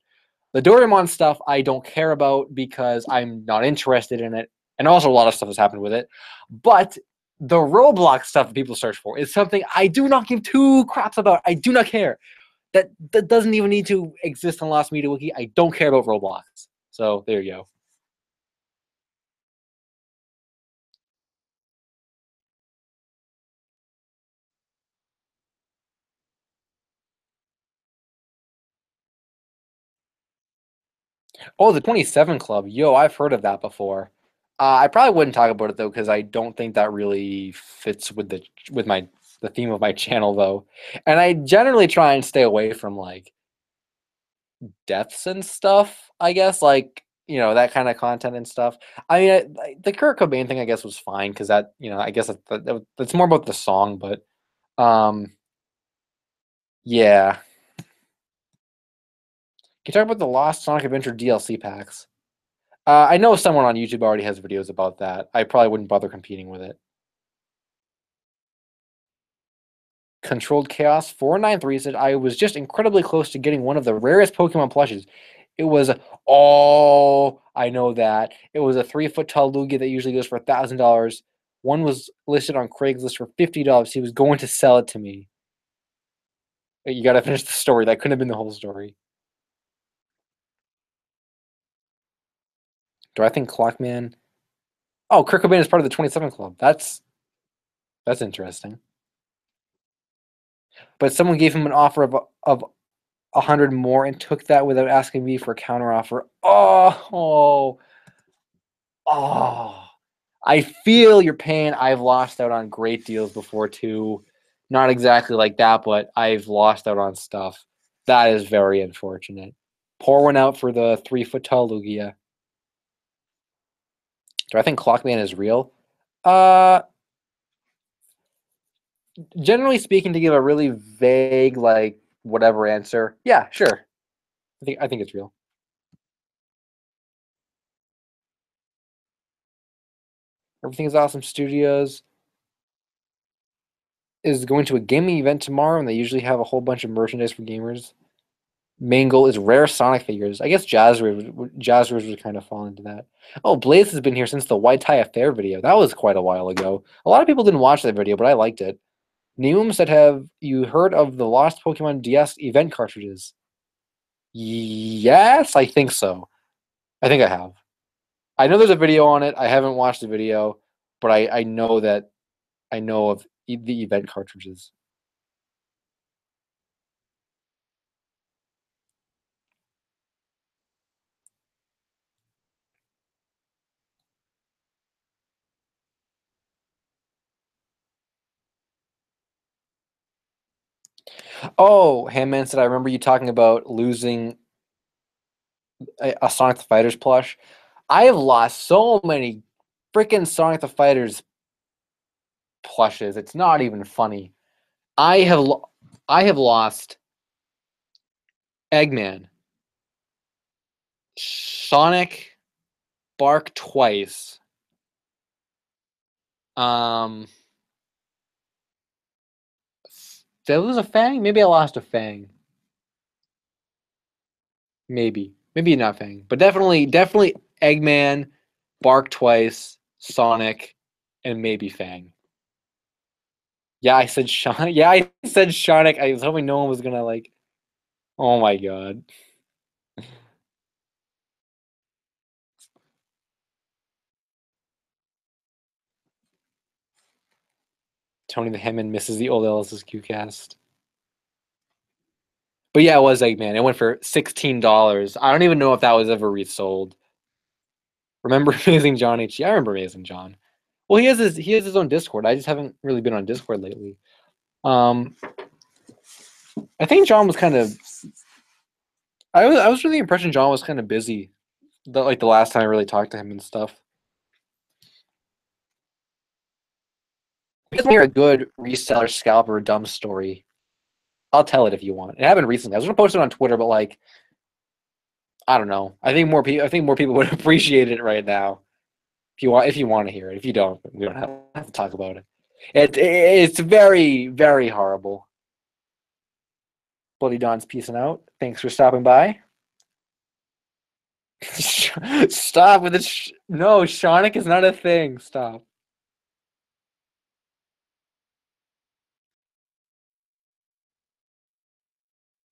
The Doraemon stuff I don't care about because I'm not interested in it, and also a lot of stuff has happened with it. But the Roblox stuff that people search for is something I do not give two craps about. I do not care. That doesn't even need to exist on Lost Media Wiki. I don't care about Roblox. So there you go. Oh, the 27 Club. Yo, I've heard of that before. I probably wouldn't talk about it though because I don't think that really fits with the theme of my channel though. And I generally try and stay away from like deaths and stuff, I guess, like, that kind of content and stuff. I mean, the Kurt Cobain thing I guess was fine because that, I guess that's more about the song, but yeah. Can you talk about the Lost Sonic Adventure DLC packs? I know someone on YouTube already has videos about that. I probably wouldn't bother competing with it. Controlled Chaos 493 said, I was just incredibly close to getting one of the rarest Pokemon plushes. It was, oh, I know that. It was a 3-foot tall Lugia that usually goes for $1,000. One was listed on Craigslist for $50. He was going to sell it to me. You got to finish the story. That couldn't have been the whole story. Do I think Clockman? Oh, Kurt Cobain is part of the 27 Club. That's interesting. But someone gave him an offer of 100 more and took that without asking me for a counteroffer. Oh. I feel your pain. I've lost out on great deals before too. Not exactly like that, but I've lost out on stuff. That is very unfortunate. Pour one out for the 3 foot tall Lugia. Do I think Clockman is real? Uh, Generally speaking, to give a really vague, like whatever answer, yeah, sure. I think it's real. Everything is Awesome Studios is going to a gaming event tomorrow, and they usually have a whole bunch of merchandise for gamers. Main goal is rare Sonic figures. I guess Jazzers would kind of fall into that. Oh, Blaze has been here since the White Tie Affair video. That was quite a while ago. A lot of people didn't watch that video, but I liked it. Neum said, have you heard of the Lost Pokemon DS event cartridges? Yes, I think so. I think I have. I know there's a video on it. I haven't watched the video, but I know that I know of the event cartridges. Oh, Handman said, I remember you talking about losing a Sonic the Fighters plush. I have lost so many freaking Sonic the Fighters plushes. It's not even funny. I have lost Eggman, Sonic, Bark twice. Did I lose a Fang? Maybe I lost a Fang. Maybe not Fang, but definitely Eggman, Bark twice, Sonic, and maybe Fang. Yeah, I said Sonic. Yeah, I said Sonic. I was hoping no one was gonna like. Oh my god. Tony the Hemman misses the old LSSQ cast. But yeah, it was Eggman. It went for $16. I don't even know if that was ever resold. Remember Amazing John HG? I remember Amazing John. Well, he has his own Discord. I just haven't really been on Discord lately. I think John was kind of. I was really the impression John was kind of busy. The last time I really talked to him and stuff. If you hear a good reseller scalper dumb story, I'll tell it if you want. It happened recently. I was gonna post it on Twitter, but like, I don't know. I think more people would appreciate it right now. If you want to hear it. If you don't, we don't have to talk about it. It's very, very horrible. Bloody Don's peacing out. Thanks for stopping by. Stop with this. No, Sonic is not a thing. Stop.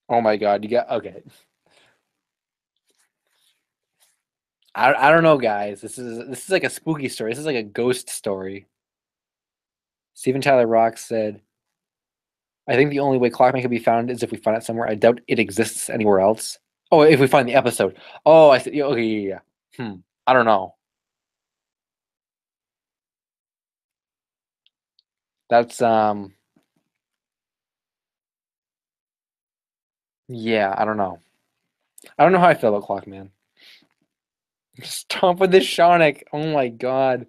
Oh my god, you got okay. I don't know, guys. This is like a spooky story. This is like a ghost story. Steven Tyler Rock said, I think the only way Clockman can be found is if we find it somewhere. I doubt it exists anywhere else. Oh, if we find the episode. Oh, I said okay, yeah. I don't know. That's yeah, I don't know. I don't know how I feel about Clockman. Stop with this Sonic. Oh my god.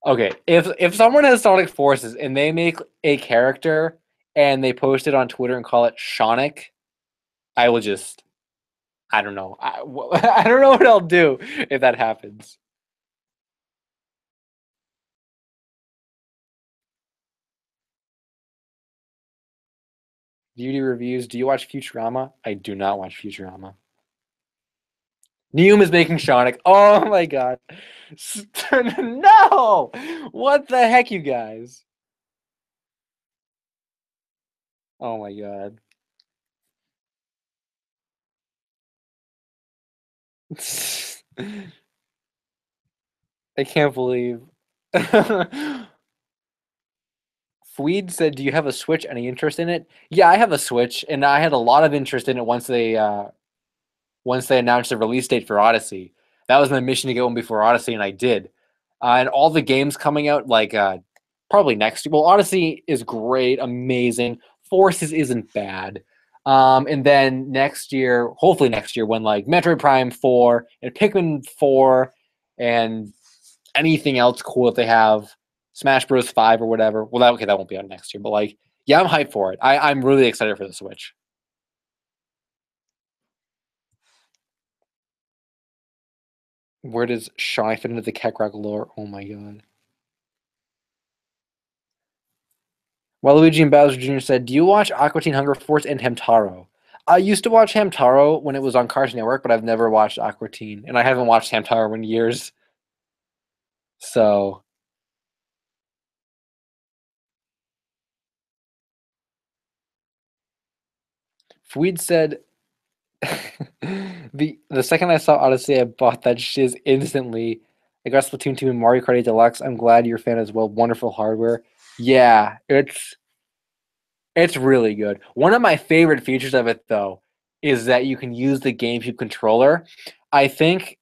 Okay, if someone has Sonic Forces and they make a character and they post it on Twitter and call it Sonic, I will just I don't know. I don't know what I'll do if that happens. Beauty reviews. Do you watch Futurama? I do not watch Futurama. Neum is making Sonic. Oh my god. No! What the heck, you guys? Oh my god. I can't believe. Fweed said, "Do you have a Switch? Any interest in it?" Yeah, I have a Switch, and I had a lot of interest in it once they announced the release date for Odyssey. That was my mission to get one before Odyssey, and I did. And all the games coming out, like probably next year. Well, Odyssey is great, amazing. Forces isn't bad. And then next year, hopefully next year, when like Metroid Prime 4 and Pikmin 4 and anything else cool that they have, Smash Bros. 5 or whatever. Well, that won't be out next year, but like, yeah, I'm hyped for it. I'm really excited for the Switch. Where does Shy fit into the Kekrag lore? Oh my god. Waluigi and Bowser Jr. said, "Do you watch Aqua Teen Hunger Force and Hamtaro?" I used to watch Hamtaro when it was on Cartoon Network, but I've never watched Aqua Teen, and I haven't watched Hamtaro in years. So, Fweed said, the second I saw Odyssey, I bought that shiz instantly. I got Splatoon 2 and Mario Kart 8 Deluxe. I'm glad you're a fan as well. Wonderful hardware. Yeah, it's really good. One of my favorite features of it, though, is that you can use the GameCube controller. I think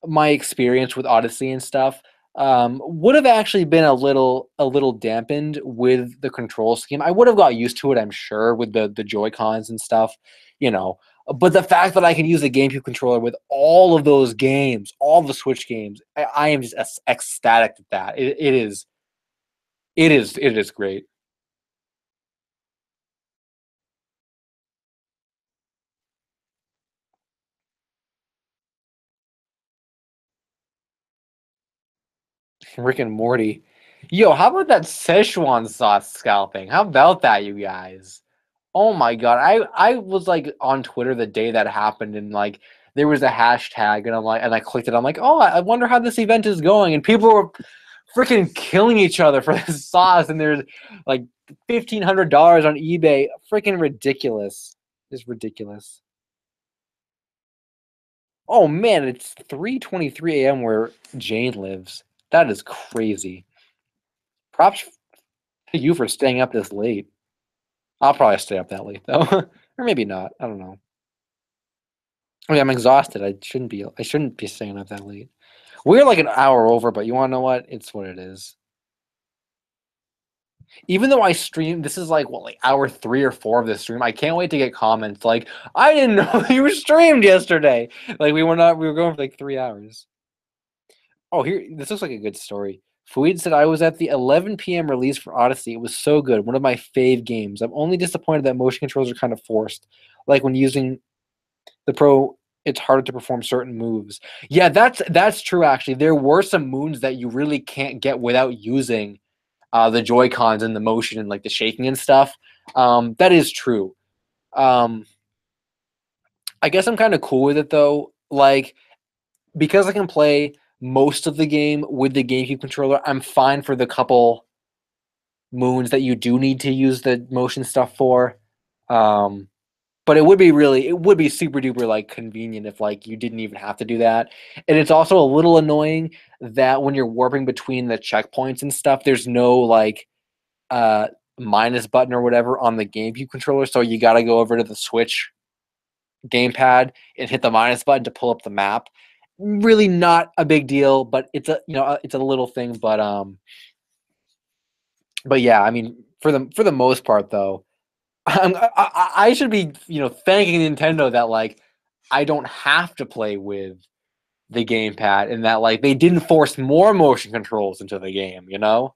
my experience with Odyssey and stuff would have actually been a little dampened with the control scheme. I would have got used to it, I'm sure, with the Joy Cons and stuff, you know. But the fact that I can use the GameCube controller with all of those games, all the Switch games, I am just ecstatic at that. It is great. Rick and Morty. Yo, how about that Szechuan sauce scalping? How about that, you guys? Oh my god. I was like on Twitter the day that happened and like there was a hashtag and I clicked it. I'm like, "Oh, I wonder how this event is going." And people were freaking killing each other for this sauce and there's like $1,500 on eBay. Freaking ridiculous. It's ridiculous. Oh man, it's 3:23 a.m. where Jane lives. That is crazy. Props to you for staying up this late. I'll probably stay up that late though, or maybe not. I don't know. I mean, I'm exhausted. I shouldn't be. I shouldn't be staying up that late. We're like an hour over, but you want to know what? It's what it is. Even though I stream, this is like what, like hour 3 or 4 of this stream. I can't wait to get comments like, "I didn't know you streamed yesterday." Like we were not. We were going for like 3 hours. Oh, here. This looks like a good story. Fouid said, "I was at the 11 p.m. release for Odyssey. It was so good. One of my fave games. I'm only disappointed that motion controls are kind of forced. Like when using the Pro, it's harder to perform certain moves." Yeah, that's true. Actually, there were some moves that you really can't get without using the Joy Cons and the motion and like the shaking and stuff. That is true. Um, I guess I'm kind of cool with it though. Like because I can play most of the game with the GameCube controller, I'm fine for the couple moons that you do need to use the motion stuff for. Um, but it would be super duper like convenient if like you didn't even have to do that. And it's also a little annoying that when you're warping between the checkpoints and stuff, there's no like uh minus button or whatever on the GameCube controller, so you got to go over to the Switch gamepad and hit the minus button to pull up the map. Really not a big deal, but it's a it's a little thing, but yeah, I mean for the most part though, I should be thanking Nintendo that like I don't have to play with the gamepad and that like they didn't force more motion controls into the game, you know?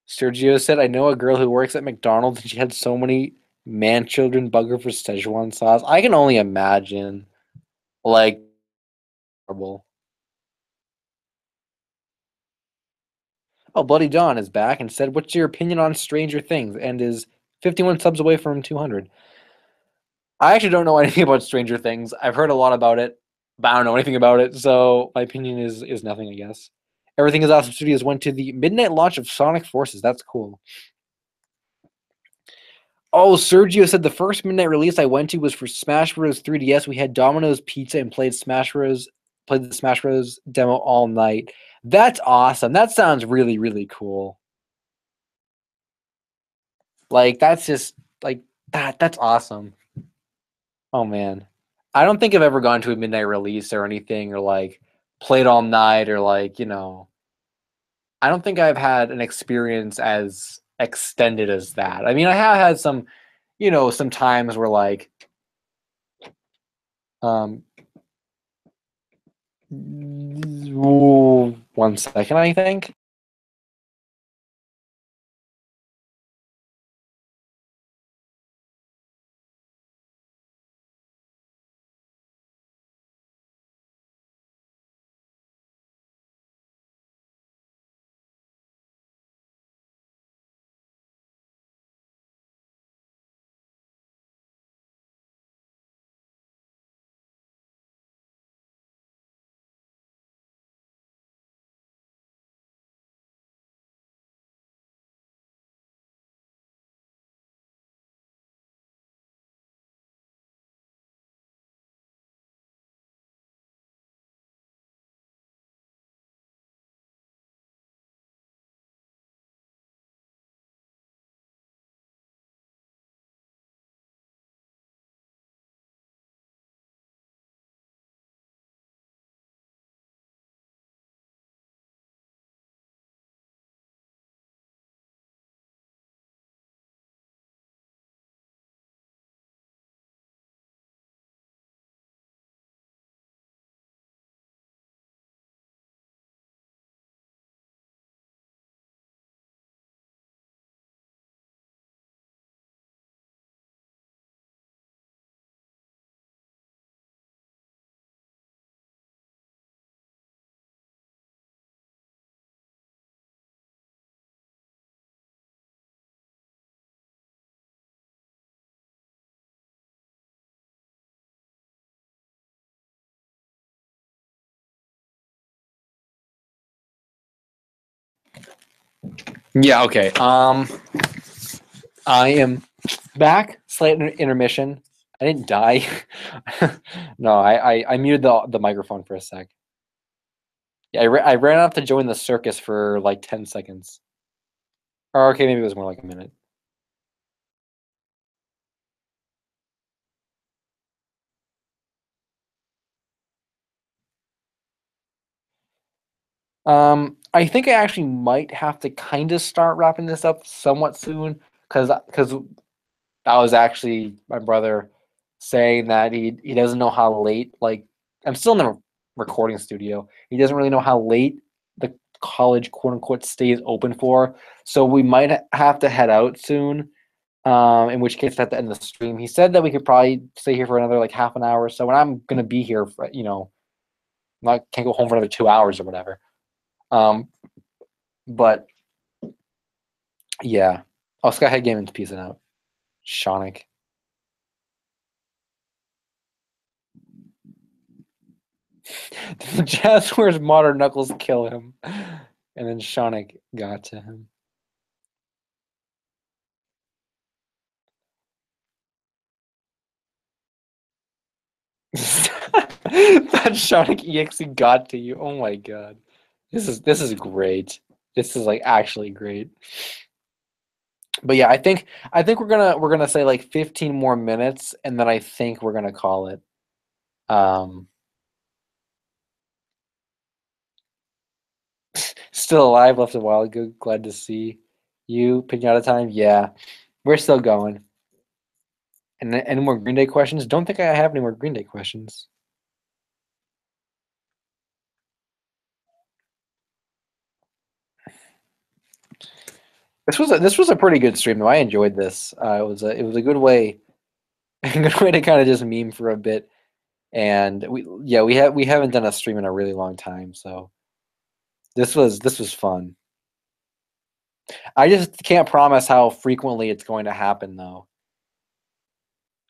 Sergio said, "I know a girl who works at McDonald's and she had so many man children bug her for Szechuan sauce." I can only imagine. Like horrible. Oh, Bloody John is back and said, "What's your opinion on Stranger Things?" and is 51 subs away from 200. I actually don't know anything about Stranger Things. I've heard a lot about it, but I don't know anything about it, so my opinion is nothing, I guess. Everything is Awesome Studios went to the midnight launch of Sonic Forces. That's cool. Oh, Sergio said the first midnight release I went to was for Smash Bros. 3DS. We had Domino's Pizza and played the Smash Bros. Demo all night. That's awesome. That sounds really, really cool. Like that's just like that's awesome. Oh man. I don't think I've ever gone to a midnight release or anything or like played all night or like, I don't think I've had an experience as extended as that. I mean, I have had some, some times where like um ooh, 1 second, I think. Yeah, okay. I am back. Slight intermission. I didn't die. No, I muted the microphone for a sec. Yeah, I ran off to join the circus for like 10 seconds. Or okay, maybe it was more like a minute. I think I actually might have to kind of start wrapping this up somewhat soon because that was actually my brother saying that he doesn't know how late, like I'm still in the recording studio. He doesn't really know how late the college quote unquote stays open for. So we might have to head out soon. In which case at the end of the stream. He said that we could probably stay here for another like half an hour or so, and I'm gonna be here for not can't go home for another 2 hours or whatever. Um, but yeah. Oh, Skyhead Gaming's peacing out. Shonic. Jazzware's Modern Knuckles kill him. And then Shonic got to him. That Sonic EXE got to you. Oh my god. This is great. This is like actually great. But yeah, I think we're gonna say like 15 more minutes and then I think we're gonna call it. Um Still alive, left a while ago. Glad to see you. Pinata time, yeah. We're still going. And any more Green Day questions? Don't think I have any more Green Day questions. This was a pretty good stream though. I enjoyed this. It was a good way a good way to kind of just meme for a bit. And we haven't done a stream in a really long time, so this was fun. I just can't promise how frequently it's going to happen though.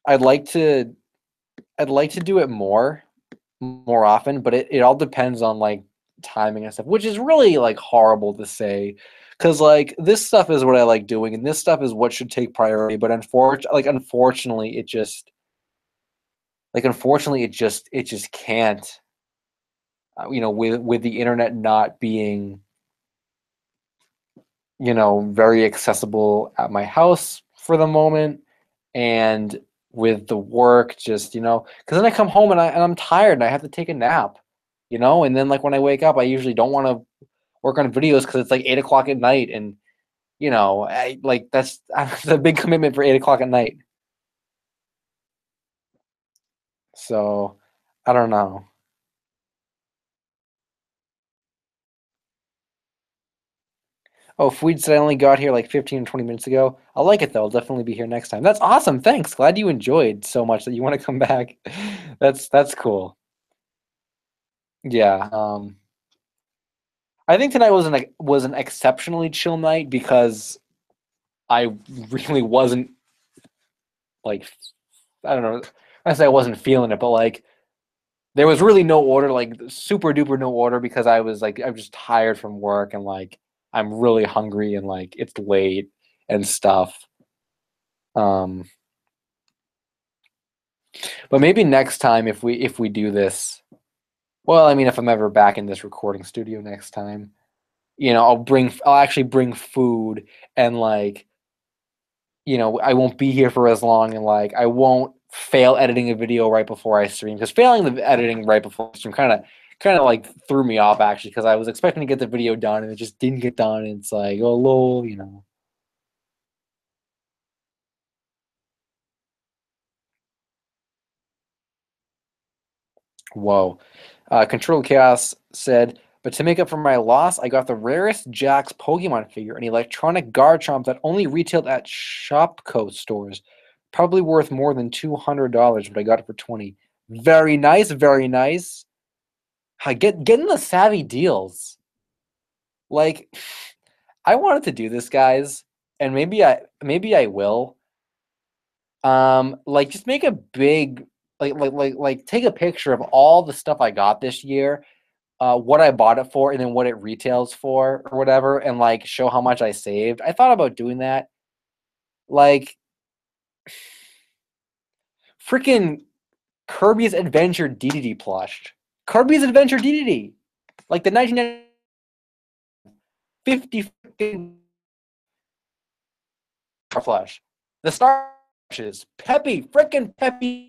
I'd like to do it more often, but it all depends on like timing and stuff, which is really like horrible to say Because like this stuff is what I like doing, and this stuff is what should take priority. But unfortunately, it just can't. With the internet not being very accessible at my house for the moment, and with the work, just because then I come home and I'm tired and I have to take a nap, and then like when I wake up, I usually don't want to work on videos because it's like 8 o'clock at night, and that's a big commitment for 8 o'clock at night. So I don't know. Oh, Fweed said I only got here like 15 or 20 minutes ago. I like it though. I'll definitely be here next time. That's awesome. Thanks. Glad you enjoyed so much that you want to come back. That's cool. Yeah. I think tonight was an exceptionally chill night because I really wasn't like, I don't know. I say I wasn't feeling it, but like there was really no order, like super duper no order, because I'm just tired from work, and like I'm really hungry, and like it's late and stuff. Um, but maybe next time if we do this, well, I mean, if I'm ever back in this recording studio next time, I'll actually bring food, and like I won't be here for as long, and like I won't fail editing a video right before I stream, because failing the editing right before I stream kind of like threw me off actually, because I was expecting to get the video done and it just didn't get done, and it's like, oh lol. Whoa. Control Chaos said, but to make up for my loss, I got the rarest Jax Pokemon figure, an electronic Garchomp that only retailed at Shopko stores. Probably worth more than $200, but I got it for 20. Very nice, very nice. Getting the savvy deals. Like, I wanted to do this, guys, and maybe I will. Like just make a big like take a picture of all the stuff I got this year, what I bought it for, and then what it retails for or whatever, and like show how much I saved. I thought about doing that. Like freaking Kirby's Adventure DDD plush. Kirby's Adventure DDD. Like the 1950 freaking plush. The Star Plushes. Peppy, freaking Peppy.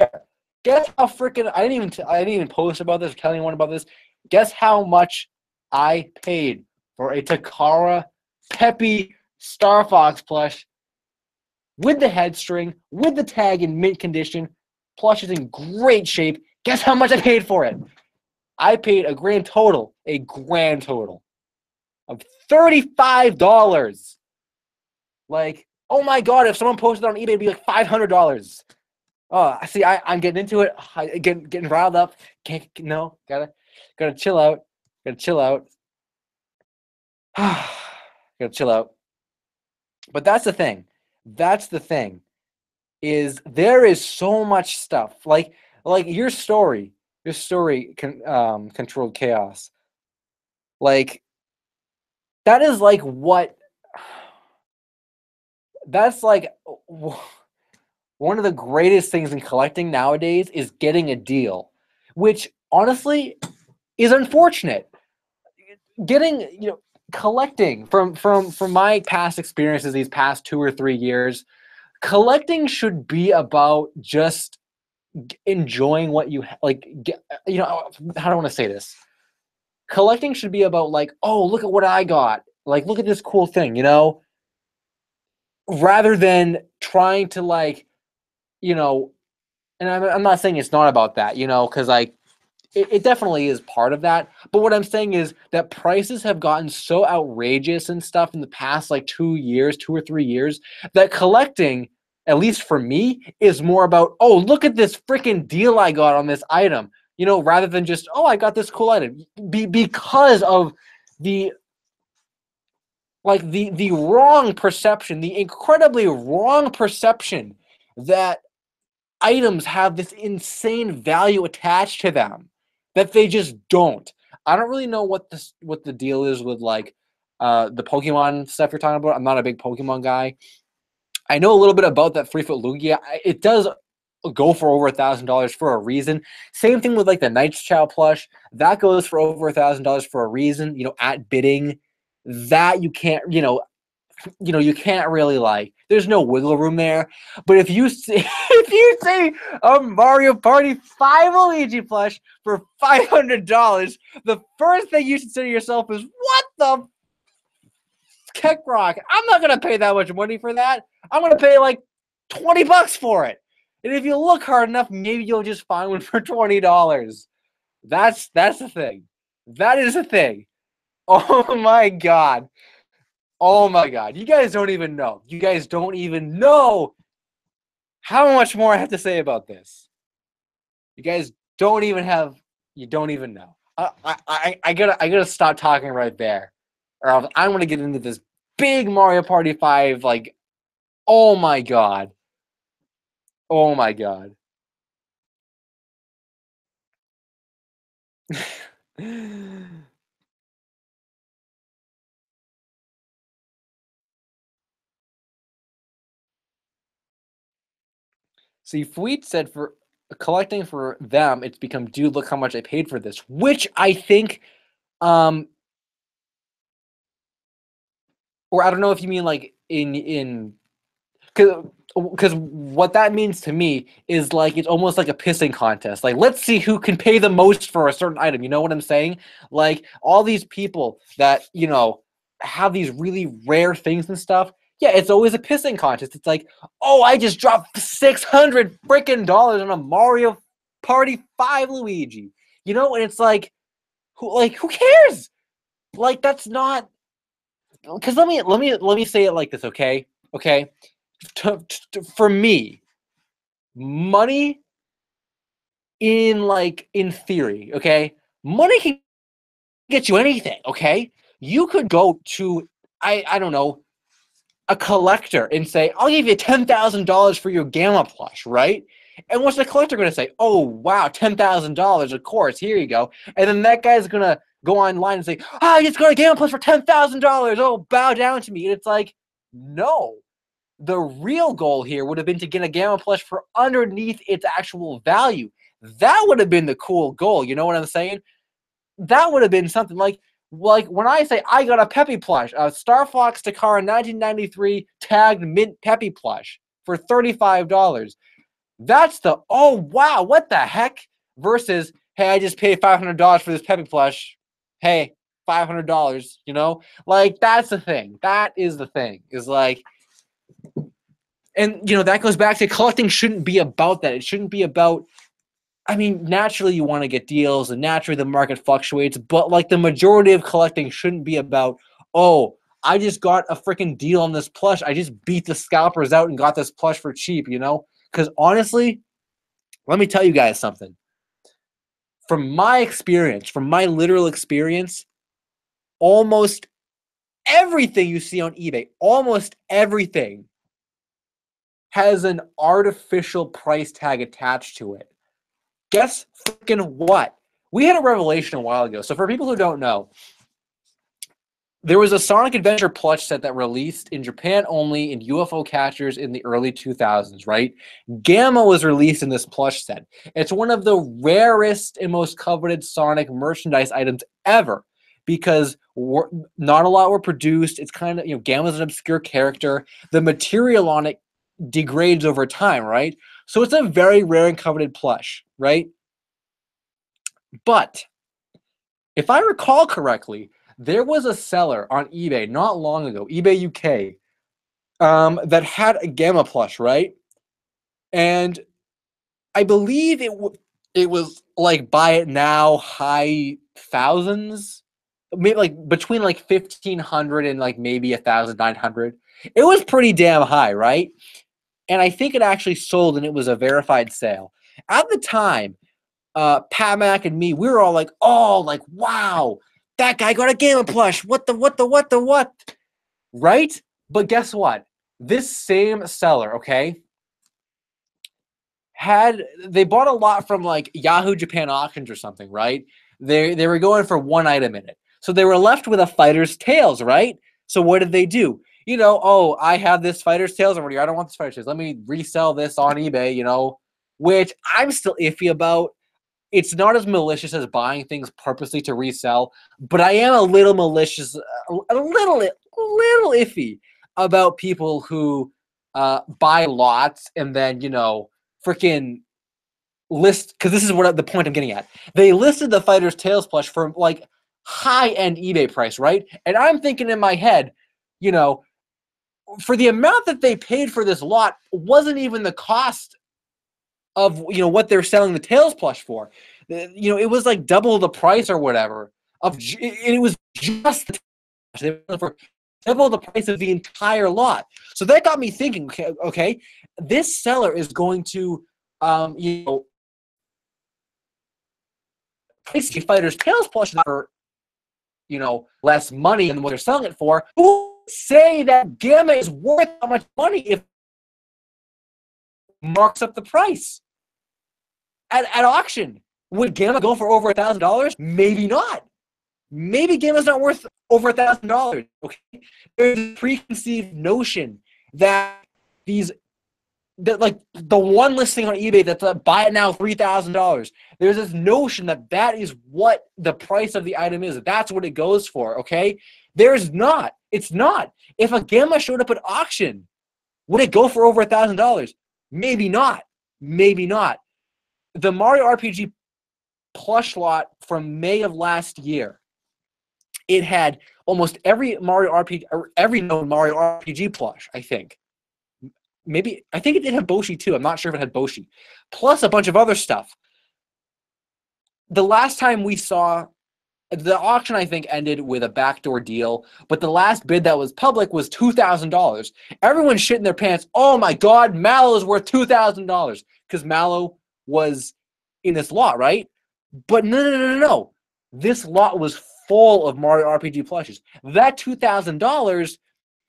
Guess how freaking I didn't even post about this or tell anyone about this. Guess how much I paid for a Takara Peppy Star Fox plush with the head string, with the tag in mint condition. Plush is in great shape. Guess how much I paid for it? I paid a grand total of $35. Like, oh my god, if someone posted on eBay, it'd be like $500. Oh, see, I'm getting into it. Getting riled up. No, gotta chill out. Gotta chill out. Gotta chill out. But that's the thing. That's the thing. Is there is so much stuff like your story. Controlled chaos. Like that is like what. That's like one of the greatest things in collecting nowadays is getting a deal, which honestly is unfortunate. Getting, collecting from my past experiences these past 2 or 3 years, collecting should be about just enjoying what you like. How do I want to say this? Collecting should be about like, oh, look at what I got. Like, look at this cool thing, rather than trying to like, and I'm not saying it's not about that, because like it definitely is part of that. But what I'm saying is that prices have gotten so outrageous and stuff in the past like 2 years, 2 or 3 years, that collecting, at least for me, is more about, oh, look at this freaking deal I got on this item, rather than just, oh, I got this cool item. Because of the the wrong perception, the incredibly wrong perception that items have this insane value attached to them that they just don't. I don't really know what the deal is with like the Pokemon stuff you're talking about. I'm not a big Pokemon guy. I know a little bit about that 3-foot Lugia. It does go for over $1,000 for a reason. Same thing with like the Knight's Chow plush. That goes for over $1,000 for a reason. At bidding, that you can't. You can't really like. There's no wiggle room there. But if you see, if you see a Mario Party 5 Luigi plush for $500, the first thing you should say to yourself is, "What the Keck Rock? I'm not gonna pay that much money for that. I'm gonna pay like $20 for it. And if you look hard enough, maybe you'll just find one for $20. That's the thing. That is the thing. Oh my god. Oh my god. You guys don't even know. You guys don't even know how much more I have to say about this. You guys don't even have. You don't even know. I gotta stop talking right there, or else I'm gonna get into this big Mario Party 5. Like, oh my god. Oh my god. See, Fleet said for collecting for them, it's become, dude, look how much I paid for this, which I think, or I don't know if you mean like in because what that means to me is like it's almost like a pissing contest. Like, let's see who can pay the most for a certain item. You know what I'm saying? Like all these people that have these really rare things and stuff. Yeah, it's always a pissing contest. It's like, oh, I just dropped $600 freaking dollars on a Mario Party 5 Luigi. And it's like, who cares? Like that's not. Because let me say it like this, okay? Okay, for me, money in theory, okay? Money can get you anything, okay? You could go to I don't know, a collector and say, "I'll give you $10,000 for your Gamma plush," right? And what's the collector going to say? "Oh, wow, $10,000, of course, here you go." And then that guy's going to go online and say, "I just got a Gamma plush for $10,000. Oh, bow down to me." And it's like, no. The real goal here would have been to get a Gamma plush for underneath its actual value. That would have been the cool goal. You know what I'm saying? That would have been something like when I say I got a Peppy plush, a Star Fox Takara 1993 tagged mint Peppy plush for $35. That's the, oh wow, what the heck? Versus, hey, I just paid $500 for this Peppy plush. Hey, $500. Like that's the thing. That is the thing. Is like. And, that goes back to collecting shouldn't be about that. It shouldn't be about, I mean, naturally you want to get deals and naturally the market fluctuates, but like the majority of collecting shouldn't be about, oh, I just got a freaking deal on this plush. I just beat the scalpers out and got this plush for cheap, Because honestly, let me tell you guys something. From my experience, from my literal experience, almost everything you see on eBay, almost everything has an artificial price tag attached to it. Guess freaking what? We had a revelation a while ago. So for people who don't know, there was a Sonic Adventure plush set that released in Japan only in UFO catchers in the early 2000s, right? Gamma was released in this plush set. It's one of the rarest and most coveted Sonic merchandise items ever because not a lot were produced. It's kind of, Gamma's an obscure character. The material on it degrades over time, right? So it's a very rare and coveted plush, right? But if I recall correctly, there was a seller on eBay not long ago, eBay UK, that had a Gamma plush, right? And I believe it was like buy it now high thousands, maybe like between like 1,500 and like maybe 1,900. It was pretty damn high, right? And I think it actually sold and it was a verified sale. At the time, Pat Mac and me, we were all like, oh, like, wow, that guy got a Gamma plush. What? Right? But guess what? This same seller, okay, they bought a lot from like Yahoo Japan Auctions or something, right? They were going for one item in it. So they were left with a fighter's tails, right? So what did they do? Oh, I have this fighter's tails over here. I don't want this fighter's tails. Let me resell this on eBay, which I'm still iffy about. It's not as malicious as buying things purposely to resell, but I am a little malicious, a little iffy about people who buy lots and then, freaking list, because this is what the point I'm getting at. They listed the Fighter's Tails plush for like high-end eBay price, right? And I'm thinking in my head, for the amount that they paid for this lot wasn't even the cost of what they're selling the Tails plush for. It was like double the price or whatever. It was just the they were for double the price of the entire lot. So that got me thinking. Okay, this seller is going to price the Fighter's Tails plush for less money than what they're selling it for. Who say that Gamma is worth how much money if it marks up the price at auction? Would Gamma go for over $1,000? Maybe not. Maybe Gamma's not worth over $1,000. Okay, there's a preconceived notion that like the one listing on eBay that's buy it now $3,000. There's this notion that is what the price of the item is. That's what it goes for. Okay, there's not. It's not. If a Gamma showed up at auction, would it go for over $1,000? Maybe not. Maybe not. The Mario RPG plush lot from May of last year, it had almost every Mario RPG, or every known Mario RPG plush, I think. I think it did have Boshi too. I'm not sure if it had Boshi. Plus a bunch of other stuff. The last time we saw the auction, I think, ended with a backdoor deal, but the last bid that was public was $2,000. Everyone's shitting their pants. Oh my God, Mallow is worth $2,000 because Mallow was in this lot, right? But no. This lot was full of Mario RPG plushes. That $2,000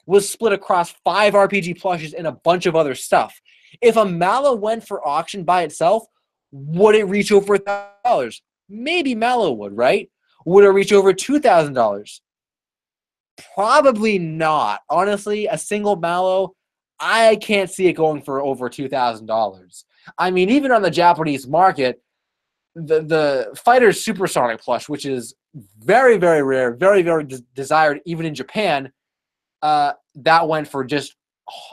was split across 5 RPG plushes and a bunch of other stuff. If a Mallow went for auction by itself, would it reach over $1,000? Maybe Mallow would, right? Would it reach over $2,000? Probably not. Honestly, a single Mallow, I can't see it going for over $2,000. I mean, even on the Japanese market, the Fighter's Supersonic plush, which is very, very rare, very, very desired, even in Japan, that went for just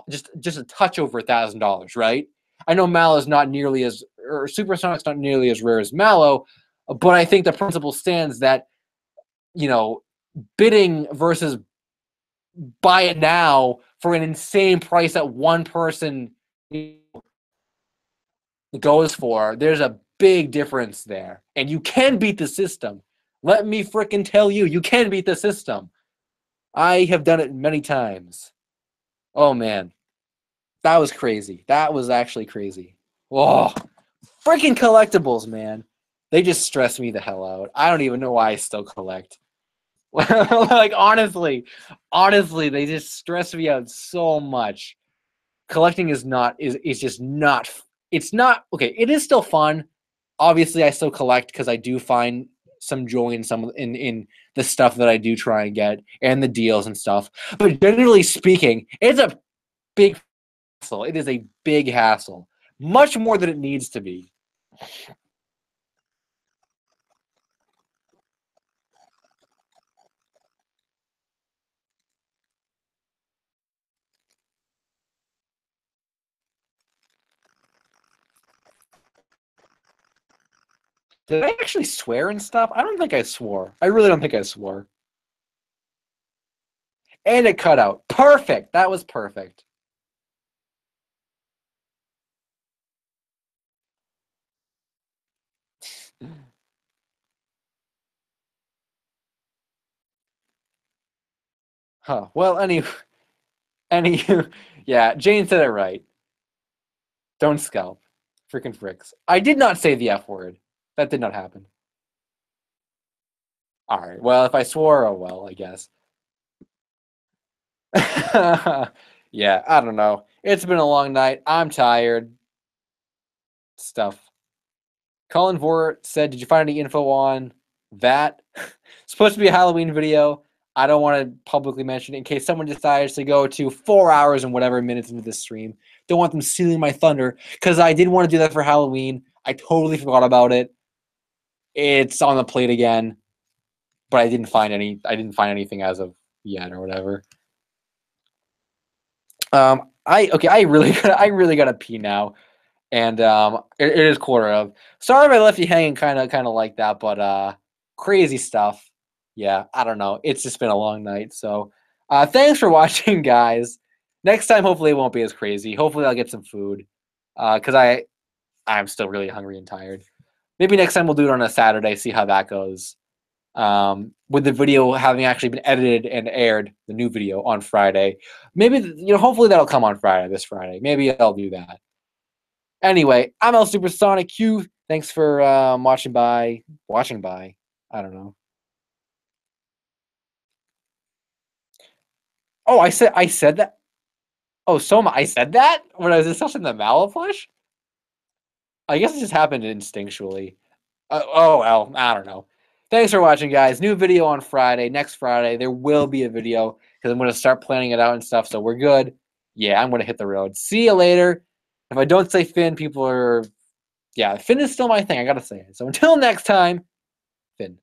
a touch over $1,000, right? I know Mallow's not nearly as, or Supersonic's not nearly as rare as Mallow, but I think the principle stands that, bidding versus buy it now for an insane price that one person goes for, there's a big difference there. And you can beat the system. Let me frickin' tell you, you can beat the system. I have done it many times. Oh, man. That was crazy. That was actually crazy. Oh, freaking collectibles, man. They just stress me the hell out. I don't even know why I still collect. Like, honestly, they just stress me out so much. Collecting is just not, it's not, okay, it is still fun. Obviously, I still collect because I do find some joy in the stuff that I do try and get and the deals and stuff. But generally speaking, it's a big hassle. It is a big hassle. Much more than it needs to be. Did I actually swear and stuff? I don't think I swore. I really don't think I swore. And it cut out. Perfect. That was perfect. Huh. Well, yeah, Jane said it right. Don't scalp. Freaking fricks. I did not say the F word. That did not happen. All right. Well, if I swore, oh well, I guess. Yeah, I don't know. It's been a long night. I'm tired. Stuff. Colin Vort said, "Did you find any info on that. It's supposed to be a Halloween video. I don't want to publicly mention it in case someone decides to go to 4 hours and whatever minutes into this stream. Don't want them stealing my thunder because I did want to do that for Halloween. I totally forgot about it. It's on the plate again, but I didn't find anything as of yet or whatever. I really gotta pee now, and it is quarter of. Sorry if I left you hanging, kind of like that, but crazy stuff. Yeah, I don't know. It's just been a long night, so thanks for watching, guys. Next time, hopefully, it won't be as crazy. Hopefully, I'll get some food, because I'm still really hungry and tired. Maybe next time we'll do it on a Saturday, see how that goes. With the video having actually been edited and aired, the new video on Friday. Maybe, hopefully that'll come on Friday, this Friday. Maybe I'll do that. Anyway, I'm El Supersonic Q. Thanks for watching by. I don't know. Oh, I said that. Oh, Soma, I said that when I was discussing the Maliflush? I guess it just happened instinctually. Oh, well, I don't know. Thanks for watching, guys. New video on Friday. Next Friday, there will be a video because I'm going to start planning it out and stuff, so we're good. Yeah, I'm going to hit the road. See you later. If I don't say Finn, people are... Yeah, Finn is still my thing. I got to say it. So until next time, Finn.